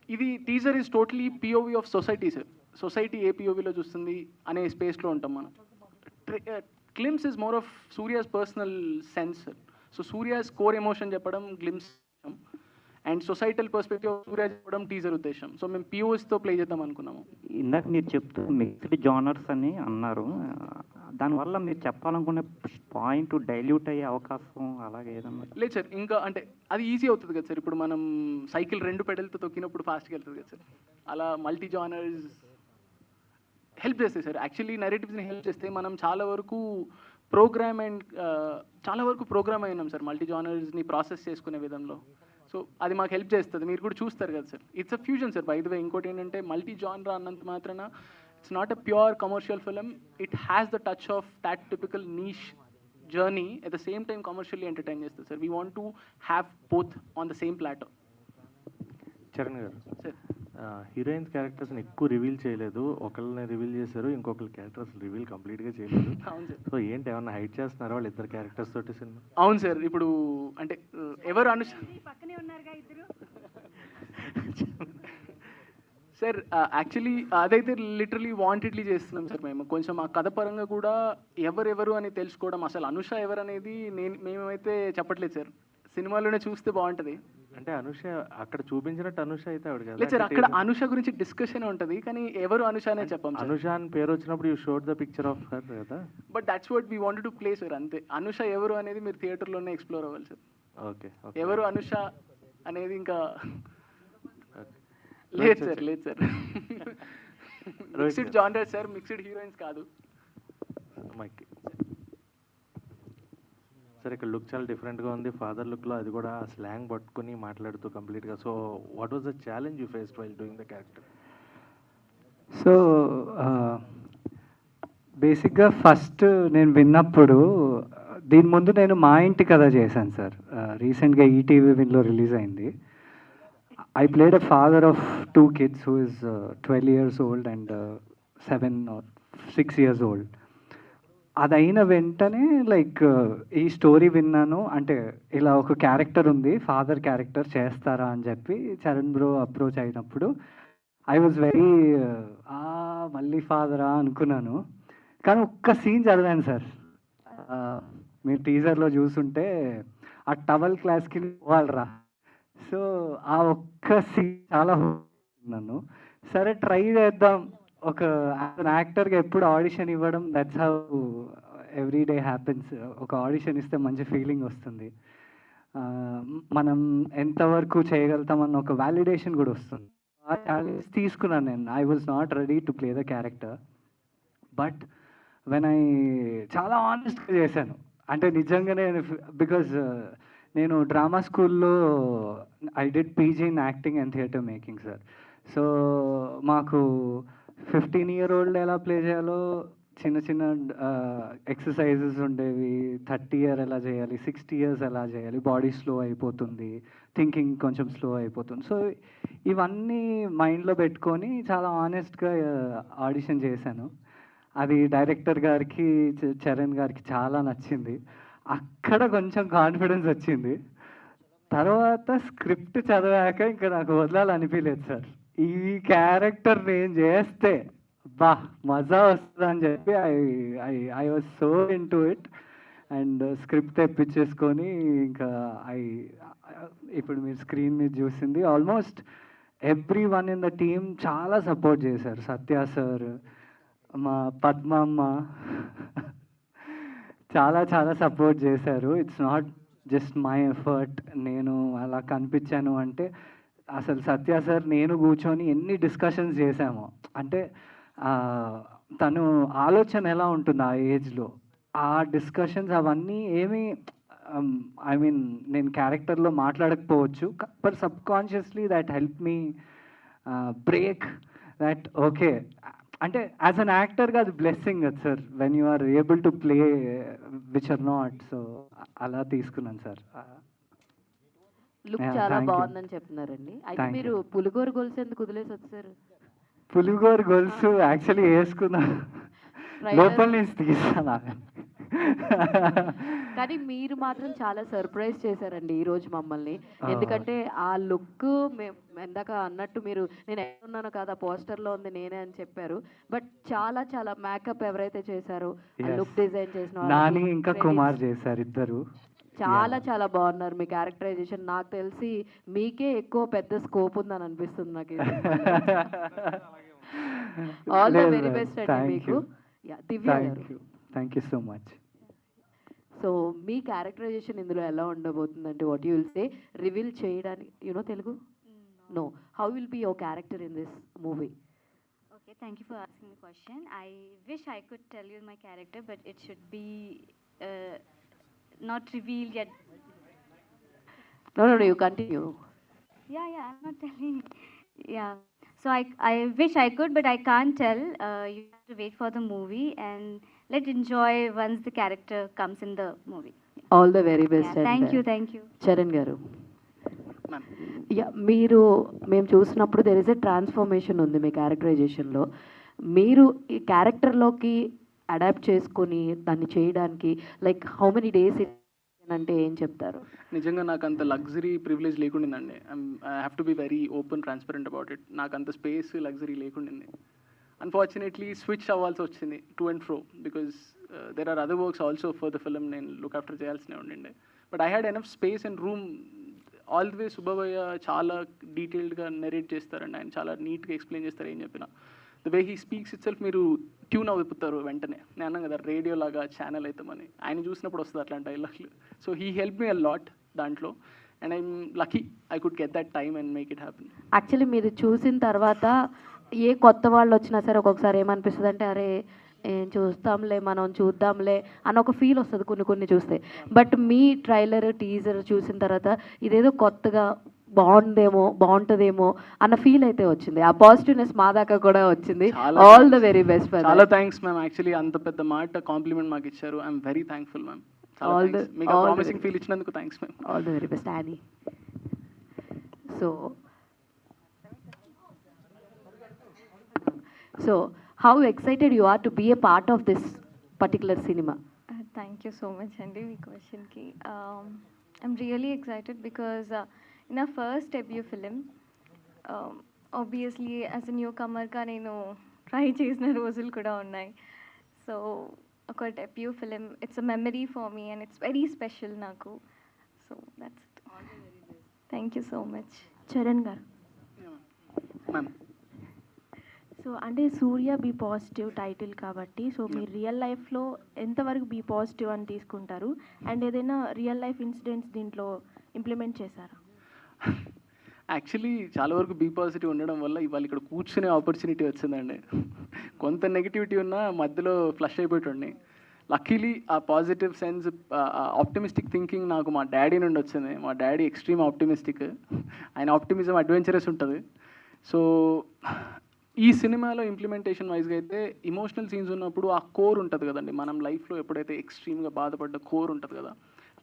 ఇది teaser is totally POV of society sir. Society ఏ పిఓవిలో చూస్తుంది అనే స్పేస్లో ఉంటాం మనం. Glimpse is more of Surya's personal sense sir. So Surya's core emotion చెప్పడం గ్లిమ్స్, అండ్ సొసైటల్ పర్స్పెక్టివ్ సూర్య చెప్పడం టీజర్ ఉద్దేశం. సో మేము పిఓస్తో ప్లే చేద్దాం అనుకున్నాము. ఇందాక మీరు చెప్తూ మిక్స్డ్ జానర్స్ అని అన్నారు, దానివల్ల మీరు చెప్పాలనుకునే పాయింట్ డైల్యూట్ అయ్యే అవకాశం అలాగే ఏదన్నా? లేదు సార్, ఇంకా అంటే అది ఈజీ అవుతుంది కదా సార్. ఇప్పుడు మనం సైకిల్ 2 పెడల్తో తొక్కినప్పుడు ఫాస్ట్గా వెళ్తుంది కదా సార్. అలా మల్టీ జానర్స్ హెల్ప్ చేస్తాయి సార్. యాక్చువల్లీ నెరేటివ్స్ని హెల్ప్ చేస్తే మనం చాలా వరకు ప్రోగ్రామ్ అయినాం సార్ మల్టీ జానర్స్ని ప్రాసెస్ చేసుకునే విధంలో. సో అది మాకు హెల్ప్ చేస్తుంది. మీరు కూడా చూస్తారు కదా sir, it's a fusion sir. By the way ఇంకోటి ఏంటంటే మల్టీ జానర్ అన్నంత మాత్రాన it's not a pure commercial film. It has the touch of that typical niche journey at the same time commercially entertain చేస్తుంది sir. We want to have both on the same platter. Charan garu, heroines క్యారెక్టర్స్ని ఎక్కువ reveal చేయలేదు, ఒకళ్ళని reveal చేశారు, ఇంకొకరి characters reveal కంప్లీట్గా చేయలేదు. అవును sir. So ఏంటి ఏమన్నా హైట్ చేస్తున్నారా వాళ్ళు ఇద్దరు క్యారెక్టర్స్ తోటి సినిమా? అవును సార్. ఇప్పుడు అంటే ఎవరు అనుష పక్కనే ఉన్నారుగా ఇద్దరు సార్, యాక్చువల్లీ అదైతే లిటరలీ వాంటెడ్లీ చేస్తున్నాం సార్ మేము. కొంచెం ఆ కథ పరంగా కూడా ఎవరెవరు అని తెలుసుకోవడం, అసలు అనుష ఎవరు అనేది మేమైతే చెప్పట్లేదు సార్. సినిమాలోనే చూస్తే బాగుంటుంది. అంటే అనుష అక్కడ చూపించినట్టు అనుష అయితే ఆవిడ కదా? లేదు సార్, అక్కడ అనుష గురించి డిస్కషన్ ఉంటుంది, కానీ ఎవరు అనుష అనే చెప్పాం. అనుష అని పేరు వచ్చినప్పుడు you showed the picture of her కదా. But that's what we wanted to play sir. అంతే. అనుష ఎవరు అనేది మీరు థియేటర్లోనే ఎక్స్ప్లోర్ అవ్వాలి సార్. ఓకే. ఎవరు అనుష అనేది ఇంకా లేదు సార్. లేదు sir, mixed genre sir, mixed heroines కాదు. సార్ ఇక్కడ లుక్ చాలా డిఫరెంట్గా ఉంది. ఫాదర్ లుక్లో అది కూడా స్లాంగ్ పట్టుకుని మాట్లాడుతూ కంప్లీట్గా. So what was the challenge you faced while doing the character? So బేసిక్గా ఫస్ట్ నేను విన్నప్పుడు, దీని ముందు నేను మా ఇంటి కథ చేశాను సార్. రీసెంట్గా ఈటీవీ విన్లో రిలీజ్ అయింది. I played a father of 2 kids who is 12 years old and 7 or 6 years old. అదైన వెంటనే లైక్ ఈ స్టోరీ విన్నాను. అంటే ఇలా ఒక క్యారెక్టర్ ఉంది, ఫాదర్ క్యారెక్టర్ చేస్తారా అని చెప్పి చరణ్ బ్రో అప్రోచ్ అయినప్పుడు ఐ వాజ్ వెరీ మళ్ళీ ఫాదరా అనుకున్నాను. కానీ ఒక్క సీన్ చదివాను సార్. మీరు టీజర్లో చూసుంటే ఆ టవల్ క్లాస్కి పోవాలరా. సో ఆ ఒక్క సీన్ చాలా నన్ను సరే ట్రై చేద్దాం. ఒక యాక్టర్గా ఎప్పుడు ఆడిషన్ ఇవ్వడం, that's how every day happens. ఒక ఆడిషన్ ఇస్తే మంచి ఫీలింగ్ వస్తుంది, మనం ఎంతవరకు చేయగలుగుతామన్న ఒక వ్యాలిడేషన్ కూడా వస్తుంది. ఆ ఛాలెంజ్ తీసుకున్నాను నేను. I was not ready to play the character, but when I చాలా ఆనెస్ట్గా చేశాను. అంటే నిజంగానే, బికాజ్ నేను డ్రామా స్కూల్లో I did PG in acting and theatre making sir. So మాకు 15-year-old ఎలా ప్లే చేయాలో చిన్న చిన్న ఎక్సర్సైజెస్ ఉండేవి. 30 year ఎలా చేయాలి, 60 years ఎలా చేయాలి, బాడీ స్లో అయిపోతుంది, థింకింగ్ కొంచెం స్లో అయిపోతుంది. సో ఇవన్నీ మైండ్లో పెట్టుకొని చాలా ఆనెస్ట్గా ఆడిషన్ చేశాను. అది డైరెక్టర్ గారికి, చరణ్ గారికి చాలా నచ్చింది. అక్కడ కొంచెం కాన్ఫిడెన్స్ వచ్చింది. తర్వాత స్క్రిప్ట్ చదివాక ఇంకా నాకు వదలాలనిపించలేదు సార్. ఈ క్యారెక్టర్ నేను చేస్తే బా మజా వస్తుంది అని చెప్పి I was so into it. And script తెప్పించేసుకొని ఇంకా ఇప్పుడు మీరు స్క్రీన్ మీద చూసింది almost everyone in the team చాలా సపోర్ట్ చేశారు. సత్య సార్, మా పద్మమ్మ చాలా చాలా సపోర్ట్ చేశారు. It's not just my effort. నేను అలా కనిపించాను అంటే అసలు సత్య సార్ నేను కూర్చొని ఎన్ని డిస్కషన్స్ చేశామో. అంటే తను ఆలోచన ఎలా ఉంటుంది ఆ ఏజ్లో, ఆ డిస్కషన్స్ అవన్నీ ఏమీ ఐ మీన్ నేను క్యారెక్టర్లో మాట్లాడకపోవచ్చు, బట్ సబ్కాన్షియస్లీ that help me break that. Okay, అంటే యాజ్ అన్ యాక్టర్గా అది బ్లెస్సింగ్ కదా sir, when you are able to play which are not. So అలా తీసుకున్నాను సార్. లుక్ చాలా బాగుందని చెప్తున్నారండి. అయితే మీరు పులిగోరు గొలుసు ఎందుకు వదిలేసి వచ్చారు? పులిగోరు గొలుసు యాక్చువల్లీ వేసుకున్నా, లోపల నుంచి తీసాను. కానీ మీరు మాత్రం చాలా సర్ప్రైజ్ చేశారండి ఈరోజు మమ్మల్ని. ఎందుకంటే ఆ లుక్ ఇందాక అన్నట్టు మీరు నేను ఎక్కడున్నానో కాదు, ఆ పోస్టర్లో ఉంది నేనే అని చెప్పారు. బట్ చాలా చాలా మేకప్ ఎవరైతే చేశారో, లుక్ డిజైన్ చేసిన నాని ఇంకా కుమార్ చేశారు ఇద్దరు. చాలా చాలా బాగున్నారు మీ క్యారెక్టరైజేషన్. నాకు తెలిసి మీకే ఎక్కువ పెద్ద స్కోప్ ఉందని అనిపిస్తుంది నాకు. ఆల్ ద వెరీ బెస్ట్ అండి మీకు. Divya garu, thank you so much. So మీ క్యారెక్టరైజేషన్ ఇందులో ఎలా ఉండబోతుందంటే what you will say, reveal చేయడానికి you know Telugu? No, how will be your character in this movie? Okay, thank you for asking the question. I wish I could tell you my character, but it should be not revealed yet. No, you continue. Yeah, I'm not telling. Yeah. So I wish I could, but I can't tell. You have to wait for the movie and let's enjoy once the character comes in the movie. All the very best. Thank you. Charan గారు, మీరు మేము చూసినప్పుడు there is a transformation ఉంది మీ క్యారెక్టరైజేషన్లో. మీరు ఈ క్యారెక్టర్లోకి adapt చేసుకొని దాన్ని చేయడానికి లైక్ హౌ మెనీ డేస్ అంటే ఏం చెప్తారు? నిజంగా నాకు అంత లగ్జరీ ప్రివిలేజ్ లేకుండిందండి. I have to be very open transparent about it. నాకు అంత స్పేస్ లగ్జరీ లేకుండింది. అన్ఫార్చునేట్లీ స్విచ్ అవ్వాల్సి వచ్చింది to and fro because there are other works also for the film నేను లుక్ ఆఫ్టర్ చేయాల్సినే ఉండిండే. But I had enough space and room. All the way Subbaiah చాలా డీటెయిల్డ్గా నెరేట్ చేస్తారండి. ఆయన చాలా నీట్గా ఎక్స్ప్లెయిన్ చేస్తారు ఏం చెప్పినా. The way he speaks it self మీరు ట్యూన్ అయిపోతారు వెంటనే. నేను అన్నాను కదా రేడియో లాగా ఛానల్ అవుతామని. ఆయన చూసినప్పుడు వస్తుంది అట్లాంటి డైలాగ్లు. So he help me a lot దాంట్లో. And I'm lucky I could get that time and make it happen. Actually మీరు చూసిన తర్వాత ఏ కొత్త వాళ్ళు వచ్చినా సరే ఒక్కొక్కసారి ఏమనిపిస్తుంది అంటే అరే ఏం చూస్తాంలే మనం చూద్దాంలే అన్న ఒక ఫీల్ వస్తుంది కొన్ని చూస్తే. బట్ మీ ట్రైలర్ టీజర్ చూసిన తర్వాత ఇదేదో కొత్తగా బాగుంటుందేమో అన్న ఫీల్ అయితే వచ్చింది. ఆ పాజిటివ్నెస్ మా దాకా కూడా వచ్చింది. All the very best. చాలా థ్యాంక్స్ మ్యామ్. యాక్చువల్లీ అంత పెద్ద మాట కాంప్లిమెంట్ మాకు ఇచ్చారు. I'm very thankful ma'am. మీకు ప్రామిసింగ్ ఫీల్ ఇచ్చినందుకు thanks ma'am. All the very best Annie. So how excited you are to be a part of this particular cinema? Thank you so much అండి మీ క్వశ్చన్కి. I'm really excited because in our first debut film, obviously as a newcomerగా నేను try చేసిన రోజులు కూడా ఉన్నాయి. So ఒక debut film, it's a memory for me and it's very special నాకు. So that's it. Thank you so much. Charan garu, so అంటే Surya be positive title కాబట్టి so మీరు రియల్ లైఫ్లో ఎంతవరకు బీ పాజిటివ్ అని తీసుకుంటారు? అండ్ ఏదైనా రియల్ లైఫ్ ఇన్సిడెంట్స్ దీంట్లో ఇంప్లిమెంట్ చేశారా? యాక్చువల్లీ చాలా వరకు బీ పాజిటివ్ ఉండడం వల్ల ఇవాళ ఇక్కడ కూర్చునే ఆపర్చునిటీ వచ్చిందండి. కొంత నెగిటివిటీ ఉన్నా మధ్యలో ఫ్లష్ అయిపోతుండే. లక్కీలీ ఆ పాజిటివ్ సెన్స్, ఆప్టిమిస్టిక్ థింకింగ్ నాకు మా డాడీ నుండి వచ్చింది. మా డాడీ ఎక్స్ట్రీమ్ ఆప్టిమిస్టిక్. ఆయన ఆప్టిమిజం అడ్వెంచరస్ ఉంటుంది. సో ఈ సినిమాలో ఇంప్లిమెంటేషన్ వైజ్గా అయితే ఇమోషనల్ సీన్స్ ఉన్నప్పుడు ఆ కోర్ ఉంటుంది కదండి, మనం లైఫ్లో ఎప్పుడైతే ఎక్స్ట్రీమ్గా బాధపడ్డ కోర్ ఉంటుంది కదా,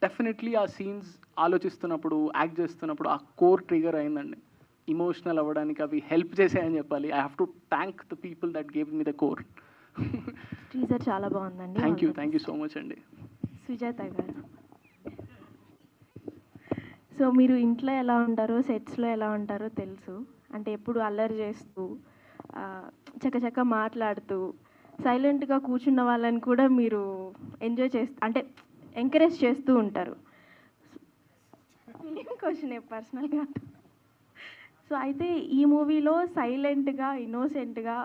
డెఫినెట్లీ ఆ సీన్స్ ఆలోచిస్తున్నప్పుడు యాక్ట్ చేస్తున్నప్పుడు ఆ కోర్ ట్రిగర్ అయిందండి. ఇమోషనల్ అవ్వడానికి అవి హెల్ప్ చేసాయని చెప్పాలి. I have to thank the people that gave me the core. Teaser చాలా బాగుందండి. థ్యాంక్ యూ సో మచ్ అండి. సుజాత గారు, సో మీరు ఇంట్లో ఎలా ఉంటారో సెట్స్లో ఎలా ఉంటారో తెలుసు. అంటే ఎప్పుడు అల్లరి చేస్తూ చకచక మాట్లాడుతూ సైలెంట్గా కూర్చున్న వాళ్ళని కూడా మీరు ఎంజాయ్ చేస్తూ అంటే ఎంకరేజ్ చేస్తూ ఉంటారు. క్వశ్చన్ పర్సనల్గా. సో అయితే ఈ మూవీలో సైలెంట్గా ఇన్నోసెంట్గా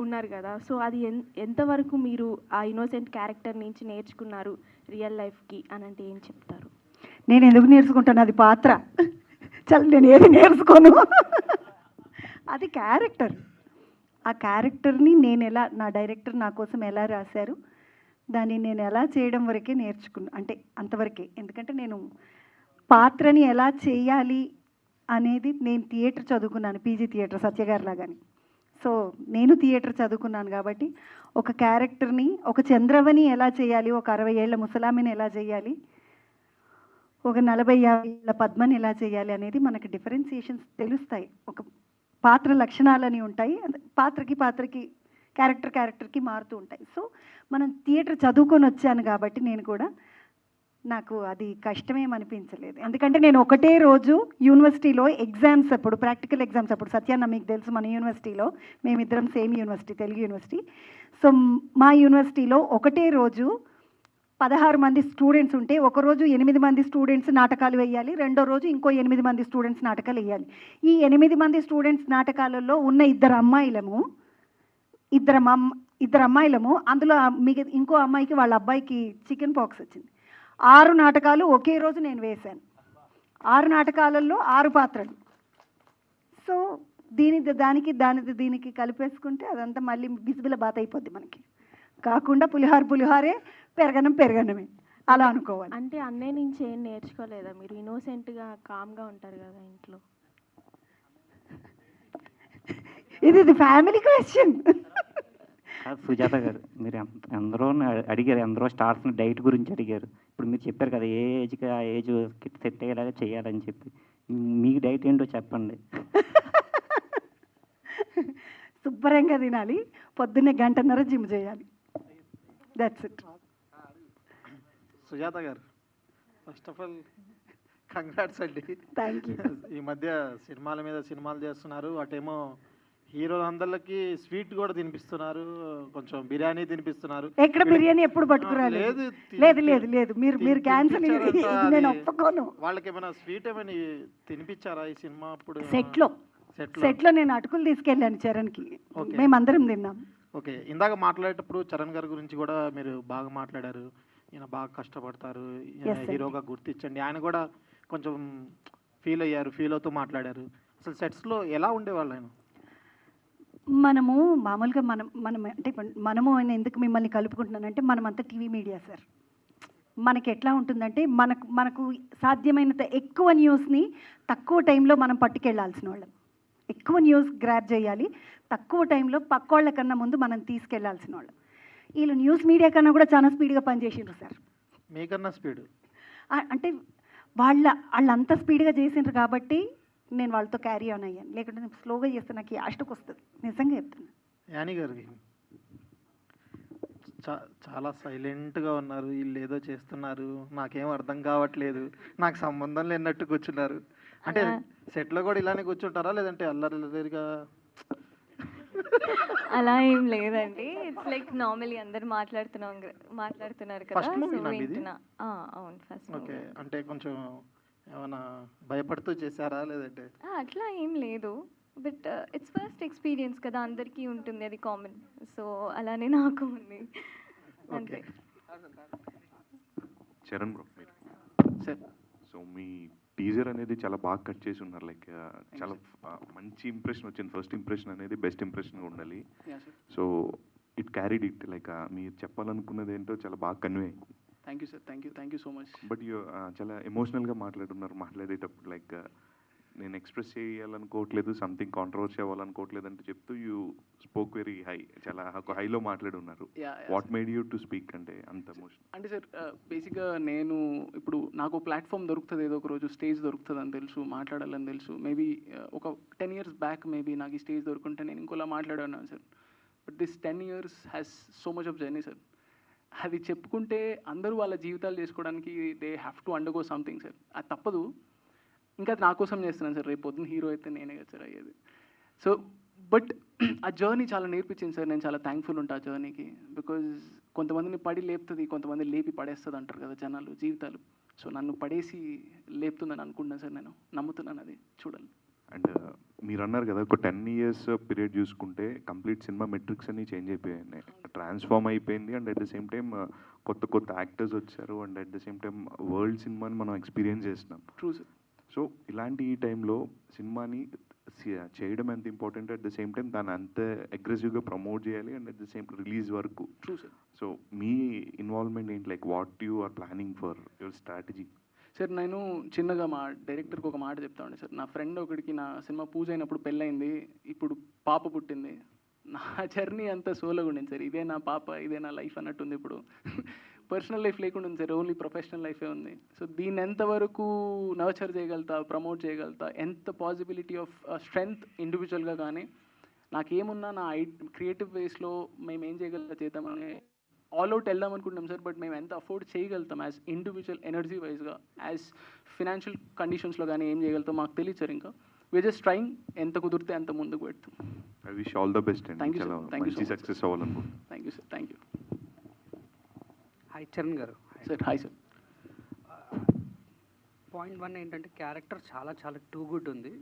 ఉన్నారు కదా, సో అది ఎంతవరకు మీరు ఆ ఇన్నోసెంట్ క్యారెక్టర్ నుంచి నేర్చుకున్నారు రియల్ లైఫ్కి అని అంటే ఏం చెప్తారు? నేను ఎందుకు నేర్చుకుంటాను, అది పాత్ర. చల్ నేను ఏది నేర్చుకోను, అది క్యారెక్టర్. ఆ క్యారెక్టర్ని నేను ఎలా, నా డైరెక్టర్ నా కోసం ఎలా రాశారు దాన్ని నేను ఎలా చేయడం వరకే నేర్చుకున్నా. అంటే అంతవరకే. ఎందుకంటే నేను పాత్రని ఎలా చేయాలి అనేది నేను థియేటర్ చదువుకున్నాను, పీజీ థియేటర్ సత్యగారి లాగాని. సో నేను థియేటర్ చదువుకున్నాను కాబట్టి ఒక క్యారెక్టర్ని, ఒక చంద్రవని ఎలా చేయాలి, ఒక 60 ఏళ్ల ముసలామిని ఎలా చేయాలి, ఒక 40-50 ఏళ్ల పద్మని ఎలా చేయాలి అనేది మనకు డిఫరెన్సియేషన్స్ తెలుస్తాయి. ఒక పాత్ర లక్షణాలని ఉంటాయి, పాత్రకి క్యారెక్టర్కి మారుతూ ఉంటాయి. సో మనం థియేటర్ చదువుకొని వచ్చాను కాబట్టి నేను కూడా, నాకు అది కష్టమేమనిపించలేదు. ఎందుకంటే నేను ఒకటే రోజు యూనివర్సిటీలో ఎగ్జామ్స్ అప్పుడు, ప్రాక్టికల్ ఎగ్జామ్స్ అప్పుడు, సత్యాన్న మీకు తెలుసు మన యూనివర్సిటీలో మేమిద్దరం same university, Telugu university. So మా యూనివర్సిటీలో ఒకటే రోజు 16 మంది స్టూడెంట్స్ ఉంటే ఒకరోజు 8 మంది స్టూడెంట్స్ నాటకాలు వేయాలి, రెండో రోజు ఇంకో 8 మంది స్టూడెంట్స్ నాటకాలు వేయాలి. ఈ 8 మంది స్టూడెంట్స్ నాటకాలలో ఉన్న ఇద్దరు అమ్మాయిలము అందులో ఇంకో అమ్మాయికి వాళ్ళ అబ్బాయికి చికెన్ పాక్స్ వచ్చింది. 6 నాటకాలు ఒకే రోజు నేను వేశాను. 6 నాటకాలలో 6 పాత్రలు. సో దీనికి కలిపేసుకుంటే అదంతా మళ్ళీ బిజిబిల బాత అయిపోద్ది మనకి. కాకుండా పులిహారే, పెరగనమే అలా అనుకోవాలి. అంటే అన్నయ్య నుంచి ఏం నేర్చుకోలేదా మీరు? ఇన్నోసెంట్గా కామ్గా ఉంటారు కదా ఇంట్లో. ఇది ఫ్యామిలీ క్వశ్చన్. సుజాత గారు, మీరు అందరూ అడిగారు, అందరూ స్టార్స్ని డైట్ గురించి అడిగారు. ఇప్పుడు మీరు చెప్పారు కదా ఏ ఏజ్కి ఆ ఏజ్ సెట్ అయ్యేలాగా చేయాలని చెప్పి. మీ డైట్ ఏంటో చెప్పండి. శుభ్రంగా తినాలి, పొద్దున్నే 1.5 గంట జిమ్ చేయాలి. That's it. Sujatha garu, first of all congrats అండి. Thank you. ఈ మధ్య సినిమాల మీద సినిమాలు చేస్తున్నారు, అటేమో హీరోలందరికీ స్వీట్ కూడా తినిపిస్తున్నారు, కొంచెం బిర్యానీ తినిపిస్తున్నారు. ఎక్కడ బిర్యానీ ఎప్పుడు పట్టుకురాలేదు. లేదు మీరు క్యాన్సిల్, నేను ఒప్పుకోను. వాళ్ళకి ఏమైనా స్వీట్ ఏమైనా తినిపించారా ఈ సినిమా అప్పుడు? సెట్లో నేను అటుకులు తీసుకెళ్ళాను చరణ్కి, మేమందరం తిన్నాం. ఓకే, ఇందాక మాట్లాడేటప్పుడు చరణ్ గారి గురించి కూడా మీరు బాగా మాట్లాడారు. ఈయన బాగా కష్టపడతారు, హీరోగా గుర్తించండి. ఆయన కూడా కొంచెం ఫీల్ అవుతూ మాట్లాడారు. అసలు సెట్స్లో ఎలా ఉండేవాళ్ళు ఆయన? మనము మామూలుగా అంటే మనము ఆయన ఎందుకు మిమ్మల్ని కలుపుకుంటున్నానంటే మనమంతా టీవీ మీడియా సార్. మనకి ఎట్లా ఉంటుందంటే మనకు సాధ్యమైనంత ఎక్కువ న్యూస్ని తక్కువ టైంలో మనం పట్టుకెళ్లాల్సిన వాళ్ళం. ఎక్కువ న్యూస్ గ్రాప్ చేయాలి, తక్కువ టైంలో పక్కోళ్ళ కన్నా ముందు మనం తీసుకెళ్లాల్సిన వాళ్ళం. వీళ్ళు న్యూస్ మీడియా కన్నా కూడా చాలా స్పీడ్గా పనిచేసిండ్రు సార్. మీకన్నా స్పీడ్ అంటే వాళ్ళంతా స్పీడ్గా చేసిండ్రు కాబట్టి నేను వాళ్ళతో క్యారీ ఆన్ అయ్యాను. లేకుంటే నేను స్లోగా చేస్తే నాకు యాస్ట్కి వస్తుంది, నిజంగా చెప్తున్నా. యానీ గారు చాలా సైలెంట్గా ఉన్నారు, వీళ్ళు ఏదో చేస్తున్నారు, నాకేం అర్థం కావట్లేదు, నాకు సంబంధం లేనట్టు కూర్చున్నారు. అంటే సెట్లో కూడా ఇలానే కూర్చుంటారా, లేదంటే అల్లరిగా? అలా ఏం లేదండి. ఇట్స్ లైక్ నార్మల్లీ అందరు మాట్లాడుతున్నారు కదా, సో వింటున్నా. అవును, ఫస్ట్. ఓకే, అంటే కొంచెం ఏమైనా భయపడుతూ చేశారా లేదంటే? అట్లా ఏం లేదు, బట్ ఇట్స్ ఫస్ట్ ఎక్స్పీరియన్స్ కదా, అందరికీ ఉంటుంది, అది కామన్. సో అలానే నాకు ఉంది అంతే. చరణ్ బ్రో, సో మీ టీజర్ అనేది చాలా బాగా కట్ చేసి ఉన్నారు. లైక్ చాలా మంచి ఇంప్రెషన్ వచ్చింది. ఫస్ట్ ఇంప్రెషన్ అనేది బెస్ట్ ఇంప్రెషన్గా ఉండాలి. So it carried it, like మీరు చెప్పాలనుకున్నది ఏంటో చాలా బాగా కన్వే అయింది. Thank you sir, thank you so much. But చాలా ఎమోషనల్గా మాట్లాడేటప్పుడు లైక్ నేను ఎక్స్ప్రెస్ చేయాలనుకోవట్లేదు, సంథింగ్ కాంట్రవర్సీ అవ్వాలనుకోవట్లేదు అంటే చెప్తూ యూ స్పోక్ వెరీ హై, చాలా ఒక హైలో మాట్లాడి ఉన్నారు. What made you to speak అంటే అంత ఎమోషన్? అంటే సార్ బేసిక్గా నేను ఇప్పుడు నాకు ప్లాట్ఫామ్ దొరుకుతుంది, ఏదో ఒక రోజు స్టేజ్ దొరుకుతుంది అని తెలుసు, మాట్లాడాలని తెలుసు. మేబీ ఒక 10 years బ్యాక్ మేబీ నాకు ఈ స్టేజ్ దొరుకుంటే నేను ఇంకోలా మాట్లాడాను sir. But this 10 years has so much of journey sir. అది చెప్పుకుంటే అందరూ వాళ్ళ జీవితాలు చేసుకోవడానికి they have to undergo something sir. అది తప్పదు. ఇంకా నా కోసం చేస్తున్నాను సార్. రేపు పొద్దున్న హీరో అయితే నేనే కదా సార్ అయ్యేది. సో బట్ ఆ జర్నీ చాలా నేర్పించింది సార్. నేను చాలా థ్యాంక్ఫుల్ ఉంటాను ఆ జర్నీకి. బికాజ్ కొంతమందిని పడి లేపుతుంది, కొంతమంది లేపి పడేస్తుంది అంటారు కదా జనాలు జీవితాలు. సో నన్ను పడేసి లేపుతుందని అనుకుంటున్నాను సార్, నేను నమ్ముతున్నాను, అది చూడాలి. అండ్ మీరు అన్నారు కదా ఒక 10 years పీరియడ్ చూసుకుంటే కంప్లీట్ సినిమా మెట్రిక్స్ అన్ని చేంజ్ అయిపోయాయి, ట్రాన్స్ఫార్మ్ అయిపోయింది. And at the same time కొత్త యాక్టర్స్ వచ్చారు. And at the same time world సినిమాని మనం ఎక్స్పీరియన్స్ చేస్తున్నాం. True sir. సో ఇలాంటి ఈ టైంలో సినిమాని చేయడం ఎంత important, at the same time దాన్ని అంత అగ్రెసివ్గా ప్రమోట్ చేయాలి. And at the same release వరకు. True sir. సో మీ ఇన్వాల్వ్మెంట్ ఏంటి, like what you are planning for your strategy? Sir నేను చిన్నగా మా డైరెక్టర్కి ఒక మాట చెప్తా ఉండే సార్. నా ఫ్రెండ్ ఒకడికి నా సినిమా పూజ అయినప్పుడు పెళ్ళయింది, ఇప్పుడు పాప పుట్టింది. నా జర్నీ అంతా సోలోగా ఉండింది సార్. ఇదే నా పాప, ఇదే నా లైఫ్ అన్నట్టుంది. ఇప్పుడు పర్సనల్ లైఫ్ లేకుండా ఉంది సార్, ఓన్లీ ప్రొఫెషనల్ లైఫే ఉంది. సో దీన్ని ఎంతవరకు నర్చర్ చేయగలుగుతా, ప్రమోట్ చేయగలుగుతా, ఎంత పాసిబిలిటీ ఆఫ్ స్ట్రెంగ్త్ ఇండివిజువల్గా కానీ నాకేమున్నా నా క్రియేటివ్ వేస్లో మేము ఏం చేయగలుగుతా చేద్దామని ఆల్ అవుట్ వెళ్దాం అనుకుంటున్నాం సార్. బట్ మేము ఎంత అఫోర్డ్ చేయగలుగుతాం యాజ్ ఇండివిజువల్ ఎనర్జీ వైజ్గా, యాజ్ ఫినాన్షియల్ కండిషన్స్లో కానీ ఏం చేయగలుగుతాం మాకు తెలియదు సార్. ఇంకా వీఆర్ జస్ట్ ట్రైంగ్, ఎంత కుదిరితే అంత ముందుకు పెడతాం. I wish all the best అండి. Thank you sir, thank you, success అవ్వాలనుకుంటున్నాను. Thank you sir, thank you. Hi Charan గారు. Sir hi sir. పాయింట్ 1 ఏంటంటే క్యారెక్టర్ చాలా చాలా టూ గుడ్ ఉంది.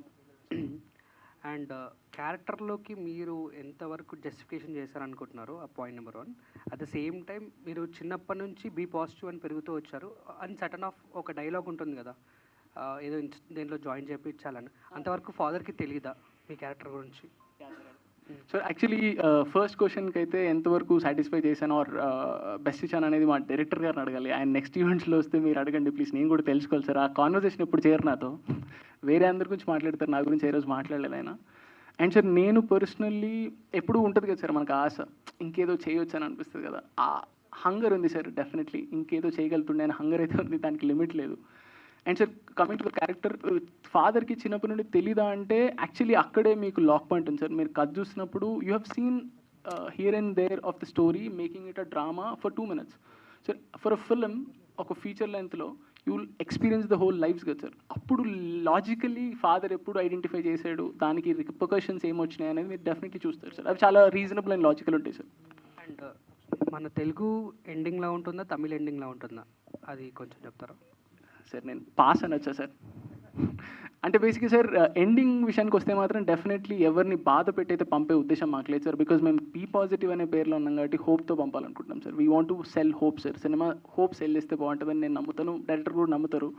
అండ్ క్యారెక్టర్లోకి మీరు ఎంతవరకు జస్టిఫికేషన్ చేశారనుకుంటున్నారు, ఆ point number 1. At the same time మీరు చిన్నప్పటి నుంచి బీ పాజిటివ్ అని పెరుగుతూ వచ్చారు. అని సటన్ ఆఫ్ ఒక డైలాగ్ ఉంటుంది కదా, ఏదో దేంట్లో జాయిన్ చేయించాలని, అంతవరకు ఫాదర్కి తెలియదా మీ క్యారెక్టర్ గురించి? సో యాక్చువల్లీ ఫస్ట్ క్వశ్చన్కి అయితే ఎంతవరకు సాటిస్ఫై చేశాను ఆర్ బెస్ట్ ఇచ్చాను అనేది మా డైరెక్టర్ గారిని అడగాలి. ఆయన నెక్స్ట్ ఈవెంట్స్లో వస్తే మీరు అడగండి ప్లీజ్, నేను కూడా తెలుసుకోవాలి సార్. ఆ కాన్వర్సేషన్ ఎప్పుడు చేయరు నాతో, వేరే అందరి గురించి మాట్లాడతారు, నా గురించి ఏ రోజు మాట్లాడలేదు ఆయన. అండ్ సార్ నేను పర్సనల్లీ ఎప్పుడూ ఉంటుంది కదా సార్ మనకు ఆశ, ఇంకేదో చేయొచ్చు అని అనిపిస్తుంది కదా, ఆ హంగర్ ఉంది సార్ డెఫినెట్లీ. ఇంకేదో చేయగలుగుతుండే అని హంగర్ అయితే ఉంది, దానికి లిమిట్ లేదు. And sir coming to the character, ఫాదర్కి చిన్నప్పటి నుండి తెలీదా అంటే యాక్చువల్లీ అక్కడే మీకు లాక్ పాయింట్ ఉంది సార్. మీరు కథ చూసినప్పుడు you have seen here and there of the story making it a drama for 2 minutes. So for a film ఒక ఫీచర్ లెంత్లో you will experience the whole lifes కదా సార్. అప్పుడు లాజికల్లీ ఫాదర్ ఎప్పుడు identify చేశాడు, దానికి రిపర్కషన్స్ ఏమొచ్చినాయి అనేది మీరు definitely చూస్తారు సార్. అవి చాలా రీజనబుల్ అండ్ లాజికల్ ఉంటాయి సార్. అండ్ మన తెలుగు ఎండింగ్లా ఉంటుందా, తమిళ ఎండింగ్లా ఉంటుందా, అది కొంచెం చెప్తారా? సార్ నేను పాస్ అనొచ్చా సార్? అంటే బేసిక్గా సార్ ఎండింగ్ విషయానికి వస్తే మాత్రం డెఫినెట్లీ ఎవరిని బాధ పెట్టయితే పంపే ఉద్దేశం మాకు లేదు సార్. బికాజ్ మేము బీ పాజిటివ్ అనే పేరులో ఉన్నాం కాబట్టి హోప్తో పంపాలనుకుంటున్నాం sir. We want to sell hope sir. Cinema hope sell చేస్తే బాగుంటుందని నేను నమ్ముతాను, డైరెక్టర్ కూడా నమ్ముతారు.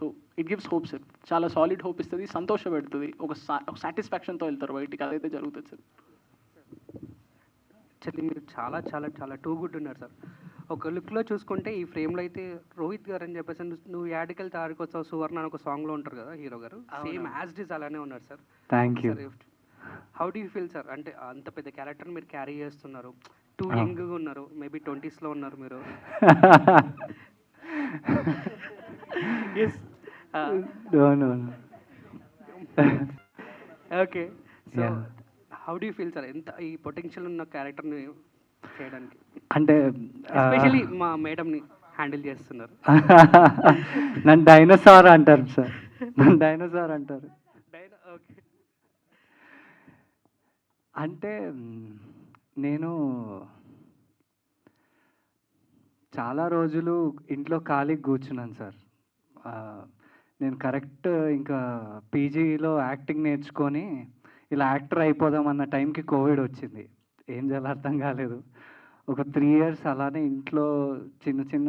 So it gives hope sir, చాలా సాలిడ్ హోప్ ఇస్తుంది, సంతోష పెడుతుంది, ఒక సాటిస్ఫాక్షన్తో వెళ్తారు బయటికి, అదైతే జరుగుతుంది సార్. యాక్చువల్లీ మీరు చాలా చాలా చాలా టూ గుడ్ ఉన్నారు సార్. ఒక లుక్లో చూసుకుంటే ఈ ఫ్రేమ్లో అయితే రోహిత్ గారు అని చెప్పేసి నువ్వు యాడికల్ తాడికొచ్చావు సువర్ణ అని ఒక సాంగ్లో ఉంటారు కదా హీరో గారు, సేమ్ యాజ్ డిజ్ అలానే ఉన్నారు sir. Thank you. How do you feel sir? అంటే అంత పెద్ద క్యారెక్టర్ మీరు క్యారీ చేస్తున్నారు, టూ యంగ్గా ఉన్నారు, మేబీ 20s ఉన్నారు మీరు. Okay, so how do you feel sir ఎంత ఈ పొటెన్షియల్ ఉన్న క్యారెక్టర్ని చేయడానికి? అంటే ఎస్పెషల్లీ మా మేడంని హ్యాండిల్ చేస్తున్నారు. నన్ను డైనోసార్ అంటారు సార్, నన్ను డైనోసార్ అంటారు. ఓకే, అంటే నేను చాలా రోజులు ఇంట్లో ఖాళీగా కూర్చున్నాను సార్. నేను కరెక్ట్ ఇంకా పీజీలో యాక్టింగ్ నేర్చుకొని ఇలా యాక్టర్ అయిపోదామన్న టైంకి కోవిడ్ వచ్చింది. ఏం చేయాలో అర్థం కాలేదు. ఒక 3 years అలానే ఇంట్లో చిన్న చిన్న,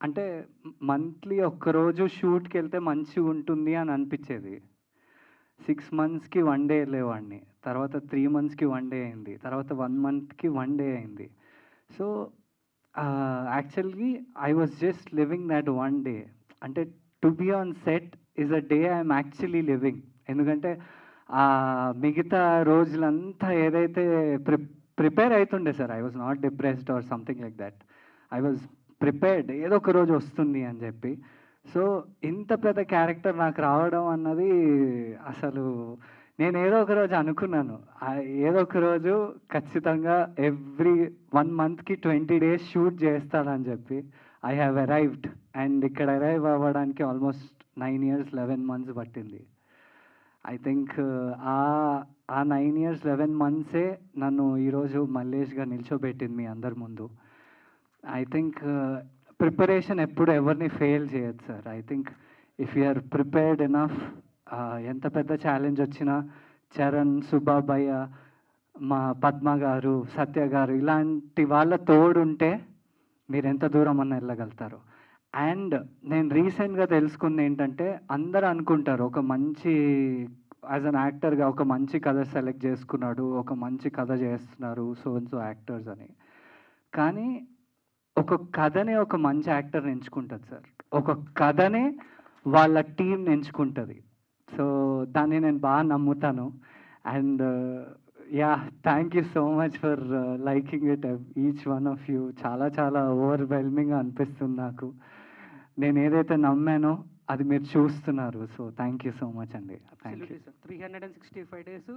అంటే మంత్లీ ఒక్కరోజు షూట్కి వెళ్తే మంచిగా ఉంటుంది అని అనిపించేది. 6 monthsకి 1 day వెళ్ళేవాడిని, తర్వాత 3 monthsకి 1 day అయింది, తర్వాత 1 monthకి 1 day అయింది. So actually I was just living that 1 day. అంటే to be on set is a day I'm actually living. ఎందుకంటే మిగతా రోజులంతా ఏదైతే ప్రిపేర్ అవుతుండే sir, I was not depressed or something like that. I was prepared, ఏదో ఒక రోజు వస్తుంది అని చెప్పి. సో ఇంత పెద్ద క్యారెక్టర్ నాకు రావడం అన్నది అసలు నేను ఏదో ఒక రోజు అనుకున్నాను, ఏదో ఒక రోజు ఖచ్చితంగా ఎవ్రీ 1 monthకి 20 days షూట్ చేస్తానని చెప్పి. ఐ హ్యావ్ అరైవ్డ్, అండ్ ఇక్కడ అరైవ్ అవ్వడానికి ఆల్మోస్ట్ 9 years 11 months పట్టింది. ఐ థింక్ ఆ 9 years 11 monthsే నన్ను ఈరోజు మల్లేష్గా నిల్చోబెట్టింది మీ అందరి ముందు. ఐ థింక్ ప్రిపరేషన్ ఎప్పుడు ఎవరిని ఫెయిల్ చేయదు sir. I think if you are prepared enough, ఎంత పెద్ద ఛాలెంజ్ వచ్చినా చరణ్, సుబాబయ్య, మా పద్మ గారు, సత్య గారు ఇలాంటి వాళ్ళ తోడుంటే మీరు ఎంత దూరం అన్న వెళ్ళగలుగుతారు. అండ్ నేను రీసెంట్గా తెలుసుకుంది ఏంటంటే, అందరూ అనుకుంటారు ఒక మంచి యాజ్ అన్ యాక్టర్గా ఒక మంచి కథ సెలెక్ట్ చేసుకున్నాడు, ఒక మంచి కథ చేస్తున్నారు సో అండ్ సో యాక్టర్స్ అని. కానీ ఒక కథనే ఒక మంచి యాక్టర్ని ఎంచుకుంటుంది సార్, ఒక కథనే వాళ్ళ టీంని ఎంచుకుంటుంది. సో దాన్ని నేను బాగా నమ్ముతాను. And yeah, thank you so much for liking it each one of you. చాలా చాలా ఓవర్వెల్మింగ్గా అనిపిస్తుంది నాకు. నేను ఏదైతే నమ్మానో అది మీరు చూస్తున్నారు. So thank you so much అండి. Thank you sir. 365 days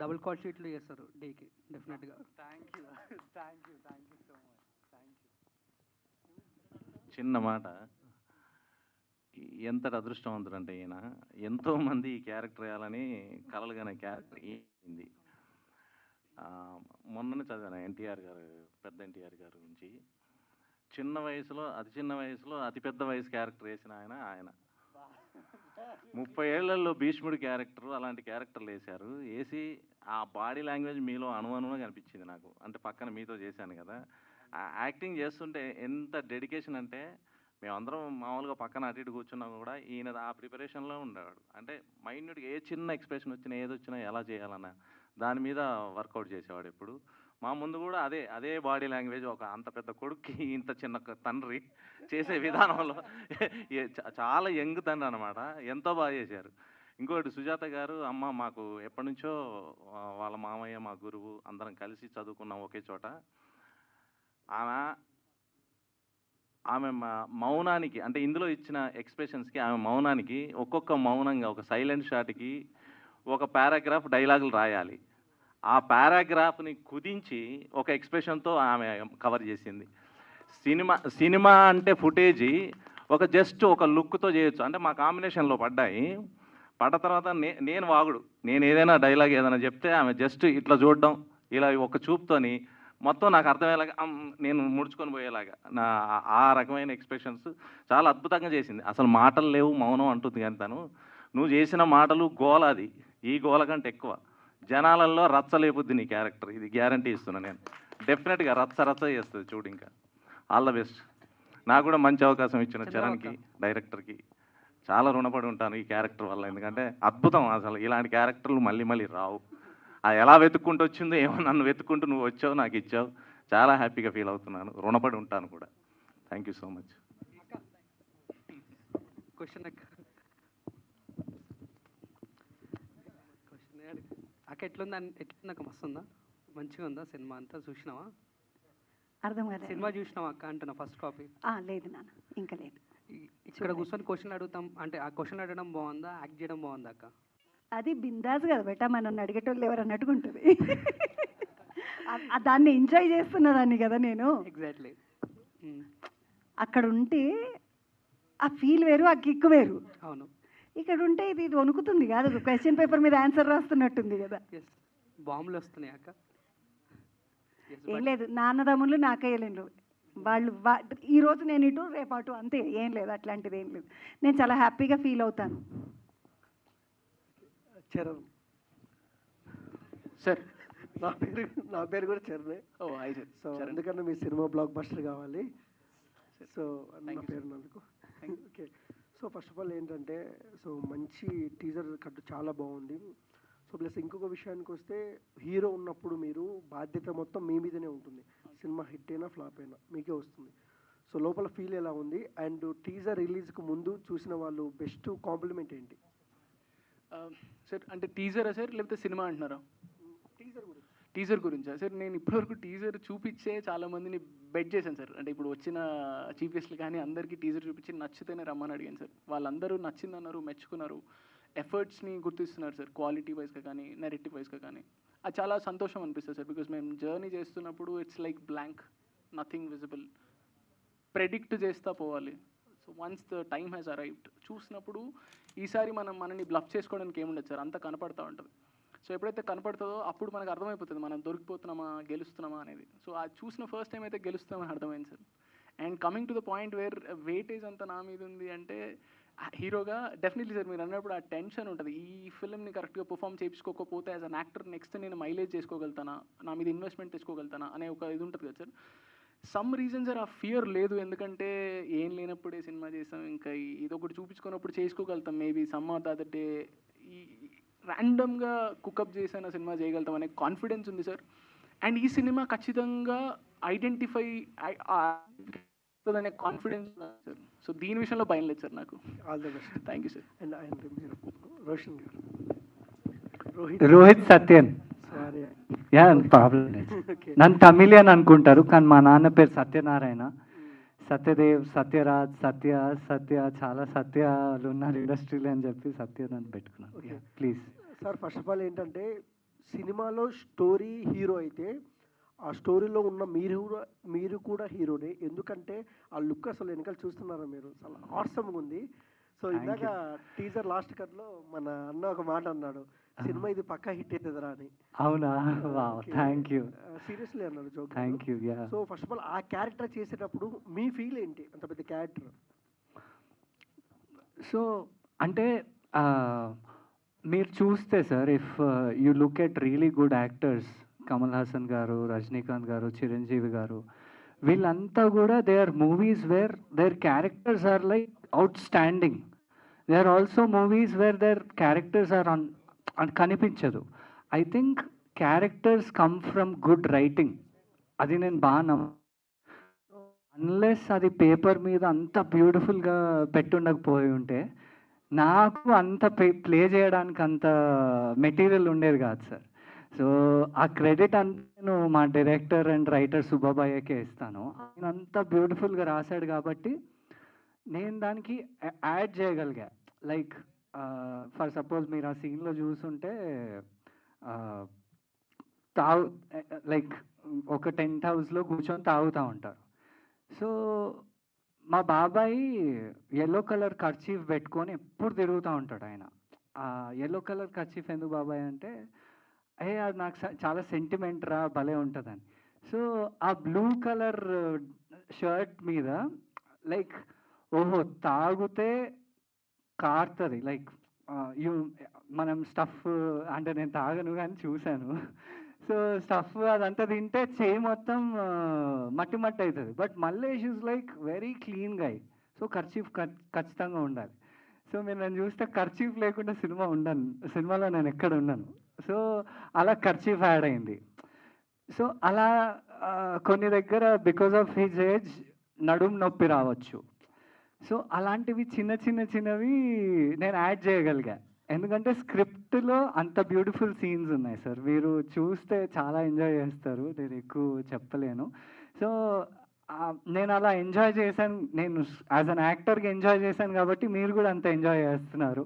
double call షీట్లు చేస్తారు డేకి, డెఫినెట్గా. Thank you so much. Thank you. చిన్న మాట, ఎంతటి అదృష్టవంతుడు అంటే ఈయన, ఎంతోమంది ఈ క్యారెక్టర్ వేయాలని కలలుగానే క్యారెక్టర్ అయింది. మొన్ననే చదివాను ఎన్టీఆర్ గారు, పెద్ద ఎన్టీఆర్ గారి గురించి. చిన్న వయసులో అతి పెద్ద వయసు క్యారెక్టర్ వేసిన ఆయన 30 ఏళ్లలో భీష్ముడి క్యారెక్టర్ అలాంటి క్యారెక్టర్లు వేశారు. వేసి ఆ బాడీ లాంగ్వేజ్ మీలో అణువణువుగా కనిపించింది నాకు. అంటే పక్కన మీతో చేశాను కదా, ఆ యాక్టింగ్ చేస్తుంటే ఎంత డెడికేషన్ అంటే మేమందరం మామూలుగా పక్కన అటు ఇటు కూర్చున్నా కూడా ఈయన ఆ ప్రిపరేషన్లో ఉండేవాడు. అంటే మైన్యూట్గా ఏ చిన్న ఎక్స్ప్రెషన్ వచ్చినా ఏదొచ్చినా ఎలా చేయాలన్న దాని మీద వర్కౌట్ చేసేవాడు ఎప్పుడు. మా ముందు కూడా అదే బాడీ లాంగ్వేజ్, ఒక అంత పెద్ద కొడుక్కి ఇంత చిన్న తండ్రి చేసే విధానంలో చాలా యంగ్ తండ్రి అనమాట. ఎంతో బాగా చేశారు. ఇంకోటి సుజాత గారు, అమ్మ మాకు ఎప్పటి నుంచో వాళ్ళ మామయ్య మా గురువు, అందరం కలిసి చదువుకున్నాం ఒకే చోట. ఆమె మౌనానికి, అంటే ఇందులో ఇచ్చిన ఎక్స్ప్రెషన్స్కి, ఆమె మౌనానికి ఒక్కొక్క మౌనంగా ఒక సైలెంట్ షాట్కి ఒక పారాగ్రాఫ్ డైలాగులు రాయాలి. ఆ పారాగ్రాఫ్ని కుదించి ఒక ఎక్స్ప్రెషన్తో ఆమె కవర్ చేసింది. సినిమా అంటే ఫుటేజీ జస్ట్ ఒక లుక్తో చేయొచ్చు. అంటే మా కాంబినేషన్లో పడ్డ తర్వాత నేను వాగుడు, నేను ఏదైనా డైలాగ్ ఏదైనా చెప్తే ఆమె జస్ట్ ఇట్లా చూడడం, ఇలా ఒక చూపుతోని మొత్తం నాకు అర్థమయ్యేలాగా నేను ముడుచుకొని పోయేలాగా ఆ రకమైన ఎక్స్ప్రెషన్స్ చాలా అద్భుతంగా చేసింది. అసలు మాటలు లేవు, మౌనం అంటుంది. కానీ నువ్వు చేసిన మాటలు గోల, అది ఈ గోల కంటే ఎక్కువ. జనాలలో రచ్చలేపుద్ది నీ క్యారెక్టర్, ఇది గ్యారంటీ ఇస్తున్నా నేను. డెఫినెట్గా రచ్చ చేస్తుంది చూడు. ఇంకా ఆల్ ద బెస్ట్. నాకు కూడా మంచి అవకాశం ఇచ్చిన చరణ్కి, డైరెక్టర్కి చాలా రుణపడి ఉంటాను ఈ క్యారెక్టర్ వల్ల. ఎందుకంటే అద్భుతం, అసలు ఇలాంటి క్యారెక్టర్లు మళ్ళీ రావు. అది ఎలా వెతుక్కుంటూ వచ్చిందో ఏమో, నన్ను వెతుక్కుంటూ నువ్వు వచ్చావు, నాకు ఇచ్చావు. చాలా హ్యాపీగా ఫీల్ అవుతున్నాను, రుణపడి ఉంటాను కూడా. Thank you so much. అక్క ఎట్లుందక్క? మస్తుందా? మంచిగా ఉందా సినిమా అంతా? చూసినావా? అర్థం కాదు. సినిమా చూసినావా అక్క అంటున్నా, ఫస్ట్ కాపీ? లేదు నాన్న, ఇంకా లేదు. ఇక్కడ కూర్చొని క్వశ్చన్ అడుగుతాం అంటే ఆ క్వశ్చన్ అడగడం బాగుందా, యాక్ట్ చేయడం బాగుందా అక్క? అది బిందాస్ కదా బెటా, నన్ను అడిగేటోళ్ళు ఎవరు అన్నట్టుగా ఉంటుంది. దాన్ని ఎంజాయ్ చేస్తున్నదాన్ని కదా నేను. ఎగ్జాక్ట్లీ. అక్కడ ఉంటే ఆ ఫీల్ వేరు, ఆ కిక్ వేరు. అవును. ఇక్కడ ఉంటే ఇది వణుకుతుంది కాదు, క్వశ్చన్ పేపర్ మీద ఆన్సర్ రాస్తున్నట్టుంది కదా. బాంబులు వస్తున్నాయి అక్క? ఏం లేదు, నాన్నదమ్ములు నాకయ్యలేను. వాళ్ళు ఈరోజు నేను ఇటు రేపు అటు, అంతే. ఏం లేదు, అట్లాంటిది ఏం లేదు. నేను చాలా హ్యాపీగా ఫీల్ అవుతాను. చరణ్ సార్, నా పేరు కూడా చరణే. సో అందుకని మీ సినిమా బ్లాక్ బస్టర్ కావాలి. సో నా పేరు నందుకు. Okay. So first of all ఏంటంటే, సో మంచి టీజర్ కట్టు చాలా బాగుంది. సో ప్లస్ ఇంకొక విషయానికి వస్తే, హీరో ఉన్నప్పుడు మీరు బాధ్యత మొత్తం మీ మీదనే ఉంటుంది. సినిమా హిట్ అయినా ఫ్లాప్ అయినా మీకే వస్తుంది. సో లోపల ఫీల్ ఎలా ఉంది? అండ్ టీజర్ రిలీజ్కి ముందు చూసిన వాళ్ళు బెస్ట్ కాంప్లిమెంట్ ఏంటి? సార్ అంటే టీజరా సార్, లేకపోతే సినిమా అంటున్నారా? టీజర్ గురించా సార్? నేను ఇప్పటివరకు టీజర్ చూపించే చాలామందిని బెట్ చేశాను సార్. అంటే ఇప్పుడు వచ్చిన చీఫ్ గెస్ట్లు కానీ అందరికీ టీజర్ చూపించి నచ్చితేనే రమ్మని అడిగాను సార్. వాళ్ళందరూ నచ్చిందన్నారు, మెచ్చుకున్నారు, ఎఫర్ట్స్ని గుర్తిస్తున్నారు సార్, క్వాలిటీ వైజ్గా కానీ నెరేటివ్ వైజ్గా కానీ. అది చాలా సంతోషం అనిపిస్తుంది సార్. బికాజ్ మేము జర్నీ చేస్తున్నప్పుడు it's like blank, nothing visible, predict చేస్తా పోవాలి. So once the time has arrived చూసినప్పుడు ఈసారి మనని బ్లఫ్ చేసుకోవడానికి ఏముండదు సార్, అంతా కనపడతా ఉంటుంది. సో ఎప్పుడైతే కనపడుతుందో అప్పుడు మనకు అర్థమైపోతుంది మనం దొరికిపోతున్నామా, గెలుస్తున్నామా అనేది. సో అది చూసిన ఫస్ట్ టైం అయితే గెలుస్తామని అర్థమైంది sir. And coming to the point where weightage అంతా నా మీద ఉంది అంటే, హీరోగా డెఫినెట్లీ సార్ మీరు అన్నప్పుడు ఆ టెన్షన్ ఉంటుంది. ఈ ఫిల్మ్ని కరెక్ట్గా పర్ఫామ్ చేయించుకోకపోతే యాజ్ అన్ యాక్టర్ నెక్స్ట్ నేను మైలేజ్ చేసుకోగలుగుతానా, నా మీద ఇన్వెస్ట్మెంట్ తెచ్చుకోగలుగుతానా అనే ఒక ఇది ఉంటుంది కదా సార్. సమ్ రీజన్ సార్ ఆ ఫియర్ లేదు. ఎందుకంటే ఏం లేనప్పుడే సినిమా చేసాం, ఇంకా ఇదొకటి చూపించుకున్నప్పుడు చేసుకోగలుగుతాం. Maybe some or the other day ఈ ర్యాండమ్గా కుకప్ చేసిన సినిమా చేయగలుగుతాం అనే కాన్ఫిడెన్స్ ఉంది సార్. అండ్ ఈ సినిమా ఖచ్చితంగా ఐడెంటిఫై అనే కాన్ఫిడెన్స్ సార్. సో దీని విషయంలో భయం లేదు సార్ నాకు. All the best. Thank you sir. And మీరు రోషన్ గారు. రోహిత్ సత్యన్. యా ప్రాబ్లం లేదు. నన్ను తమిళియన్ అనుకుంటారు, కానీ మా నాన్న పేరు సత్యనారాయణ. సత్యదేవ్, సత్యరాజ్, సత్య చాలా సత్యాలు ఉన్నారు ఇండస్ట్రీలో అని చెప్పి సత్య నన్ను పెట్టుకున్నాను. Please sir, first of all ఏంటంటే, సినిమాలో స్టోరీ హీరో అయితే ఆ స్టోరీలో ఉన్న మీరు కూడా హీరోనే. ఎందుకంటే ఆ లుక్ అసలు వెనకాల చూస్తున్నారా మీరు, చాలా ఆసమ్గా ఉంది. సో ఇందాక టీజర్ లాస్ట్ కట్లో మన అన్న ఒక మాట అన్నాడు, సినిమా ఇది పక్కా హిట్ అవుతుందిరా అని. అవునా? Wow, thank you. సీరియస్లీ అన్నాడు joke. Thank you. Yeah. So first of all ఆ క్యారెక్టర్ చేసేటప్పుడు మీ ఫీల్ ఏంటి, అంత పెద్ద క్యారెక్టర్? సో అంటే మీరు చూస్తే sir, if you look at really good actors, Kamal Haasan గారు, రజనీకాంత్ గారు, చిరంజీవి గారు, వీళ్ళంతా కూడా they are movies where their characters are like outstanding. They are also movies where their characters are కనిపించదు. I think characters come from good writing. అది నేను బాగా unless అది పేపర్ మీద అంత బ్యూటిఫుల్గా పెట్టుండకపోయి ఉంటే నాకు అంత ప్లే చేయడానికి అంత మెటీరియల్ ఉండేది కాదు సార్. సో ఆ క్రెడిట్ అంతా నేను మా డైరెక్టర్ అండ్ రైటర్ సుబ్బాబాయ్యకే ఇస్తాను. ఆయన అంత బ్యూటిఫుల్గా రాశాడు కాబట్టి నేను దానికి యాడ్ చేయగలిగా. లైక్ ఫర్ సపోజ్ మీరు ఆ సీన్లో చూసుంటే లైక్ ఒక టెంట్ హౌస్లో కూర్చొని తాగుతూ ఉంటారు. సో మా బాబాయ్ ఎల్లో కలర్ కర్చీఫ్ పెట్టుకొని ఎప్పుడు తిరుగుతూ ఉంటాడు. ఆయన ఎల్లో కలర్ కర్చీఫ్ ఎందుకు బాబాయ్ అంటే, అది నాకు చాలా సెంటిమెంట్ రా, భలే ఉంటుందని. సో ఆ బ్లూ కలర్ షర్ట్ మీద లైక్ ఓహో తాగితే కారుతుంది, లైక్ మనం స్టఫ్ అంటే నేను తాగను కానీ చూశాను. సో స్టఫ్ అదంతా తింటే చేయి మొత్తం మట్టి మట్టి అవుతుంది. But Mallesh is like very clean guy. So kerchief ఖచ్చితంగా ఉండాలి. సో మీరు నన్ను చూస్తే కర్చీఫ్ లేకుండా సినిమాలో నేను ఎక్కడ ఉన్నాను. సో అలా కర్చీఫ్ యాడ్ అయింది. సో అలా కొన్ని దగ్గర బికాజ్ ఆఫ్ హిజ్ ఏజ్ నడుము నొప్పి రావచ్చు. సో అలాంటివి చిన్నవి నేను యాడ్ చేయగలిగా. ఎందుకంటే స్క్రిప్ట్లో అంత బ్యూటిఫుల్ సీన్స్ ఉన్నాయి సార్. మీరు చూస్తే చాలా ఎంజాయ్ చేస్తారు, నేను ఎక్కువ చెప్పలేను. సో నేను అలా ఎంజాయ్ చేశాను, నేను యాజ్ అన్ యాక్టర్గా ఎంజాయ్ చేశాను కాబట్టి మీరు కూడా అంత ఎంజాయ్ చేస్తున్నారు.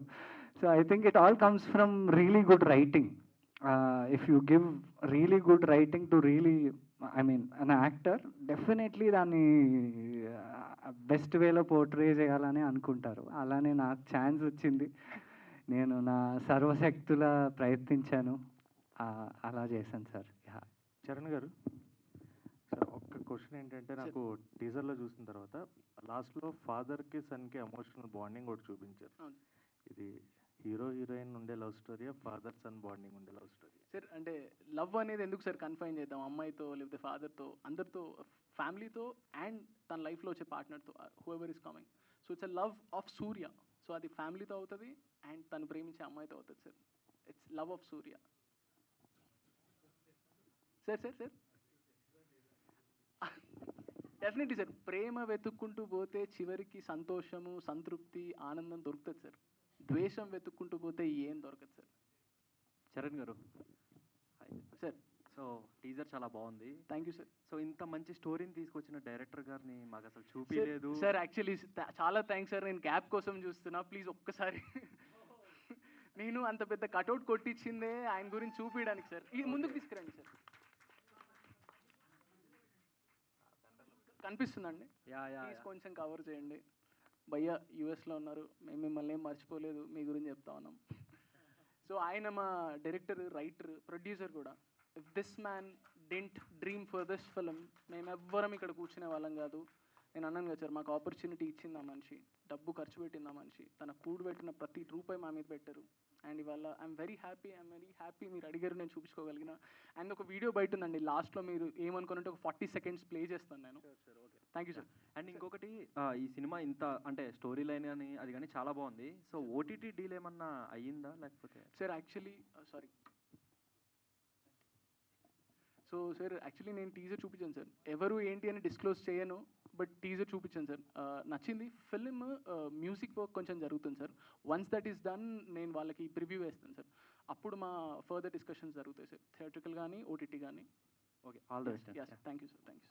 So I think it all comes from really good writing. If you give really good writing to really an actor, definitely దాన్ని బెస్ట్ వేలో పోర్ట్రే చేయాలని అనుకుంటారు. అలానే నాకు ఛాన్స్ వచ్చింది, నేను నా సర్వశక్తులా ప్రయత్నించాను, అలా చేశాను సార్. చరణ్ గారు సార్, ఒక్క క్వశ్చన్ ఏంటంటే, నాకు టీజర్లో చూసిన తర్వాత లాస్ట్లో ఫాదర్కి సన్కి ఎమోషనల్ బాండింగ్ ఒకటి చూపించారు. ఇది హీరో హీరోయిన్ ఉండే love story, father son bonding ఉండే లవ్ స్టోరీ? సార్ అంటే లవ్ అనేది ఎందుకు సార్ కన్ఫైన్ చేద్దాం, అమ్మాయితో లేకపోతే ఫాదర్తో, అందరితో, ఫ్యామిలీతో అండ్ తన లైఫ్లో వచ్చే పార్ట్నర్తో, whoever is coming. So it's a love of Surya. So అది ఫ్యామిలీతో అవుతుంది అండ్ తను ప్రేమించే అమ్మాయితో అవుతుంది sir. It's love of Surya. Sir definitely sir, ప్రేమ వెతుక్కుంటూ పోతే చివరికి సంతోషము, సంతృప్తి, ఆనందం దొరుకుతుంది సార్. ద్వేషం వెతుక్కుంటూ పోతే ఏం దొరకదు సార్. చరణ్ గారు సార్, సో టీజర్ చాలా బాగుంది. Thank you sir. సో ఇంత మంచి స్టోరీని తీసుకొచ్చిన డైరెక్టర్ గారిని మాకు అసలు చూపించలేదు సార్. యాక్చువల్లీ చాలా థ్యాంక్స్ సార్. నేను క్యాప్ కోసం చూస్తున్నా, ప్లీజ్ ఒక్కసారి. నేను అంత పెద్ద కటౌట్ కొట్టించిందే ఆయన గురించి చూపించడానికి సార్. ఇది ముందుకు తీసుకురండి సార్. కనిపిస్తుందండి? ప్లీజ్ కొంచెం కవర్ చేయండి. భయ్య యూఎస్లో ఉన్నారు, మేము మిమ్మల్ని ఏం మర్చిపోలేదు, మీ గురించి చెప్తా ఉన్నాం. సో ఆయన మా డైరెక్టర్, రైటర్, ప్రొడ్యూసర్ కూడా. If this man didn't dream for this film, మేము ఎవ్వరం ఇక్కడ కూర్చునే వాళ్ళం కాదు. నేను అన్నాను కదా సార్, మాకు ఆపర్చునిటీ ఇచ్చింది ఆ మనిషి, డబ్బు ఖర్చు పెట్టింది ఆ మనిషి, తన కూడబెట్టిన ప్రతి రూపాయి మా మీద పెట్టారు. అండ్ ఇవాళ ఐఎమ్ వెరీ హ్యాపీ మీరు అడిగారు, నేను చూపించుకోగలిగిన. అండ్ ఒక వీడియో బయట ఉందండి, లాస్ట్లో మీరు ఏమనుకున్నట్టు ఒక 40 seconds ప్లే చేస్తాను నేను. Thank you sir. అండ్ ఇంకొకటి, ఈ సినిమా ఇంత అంటే స్టోరీ లైన్ కానీ అది కానీ చాలా బాగుంది. సో ఓటీటీ డీల్ ఏమన్నా అయ్యిందా లేకపోతే? Sir actually sorry. So sir actually నేను టీజర్ చూపించాను సార్. ఎవరు ఏంటి అని డిస్క్లోజ్ చేయను, బట్ టీజర్ చూపించాను సార్. నచ్చింది. ఫిల్మ్ మ్యూజిక్ వర్క్ కొంచెం జరుగుతుంది sir. Once that is done నేను వాళ్ళకి ప్రివ్యూ వేస్తాను సార్. అప్పుడు మా ఫర్దర్ డిస్కషన్స్ జరుగుతాయి సార్, థియేట్రికల్ కానీ ఓటీటీ కానీ. Okay, all the best. Thank you sir.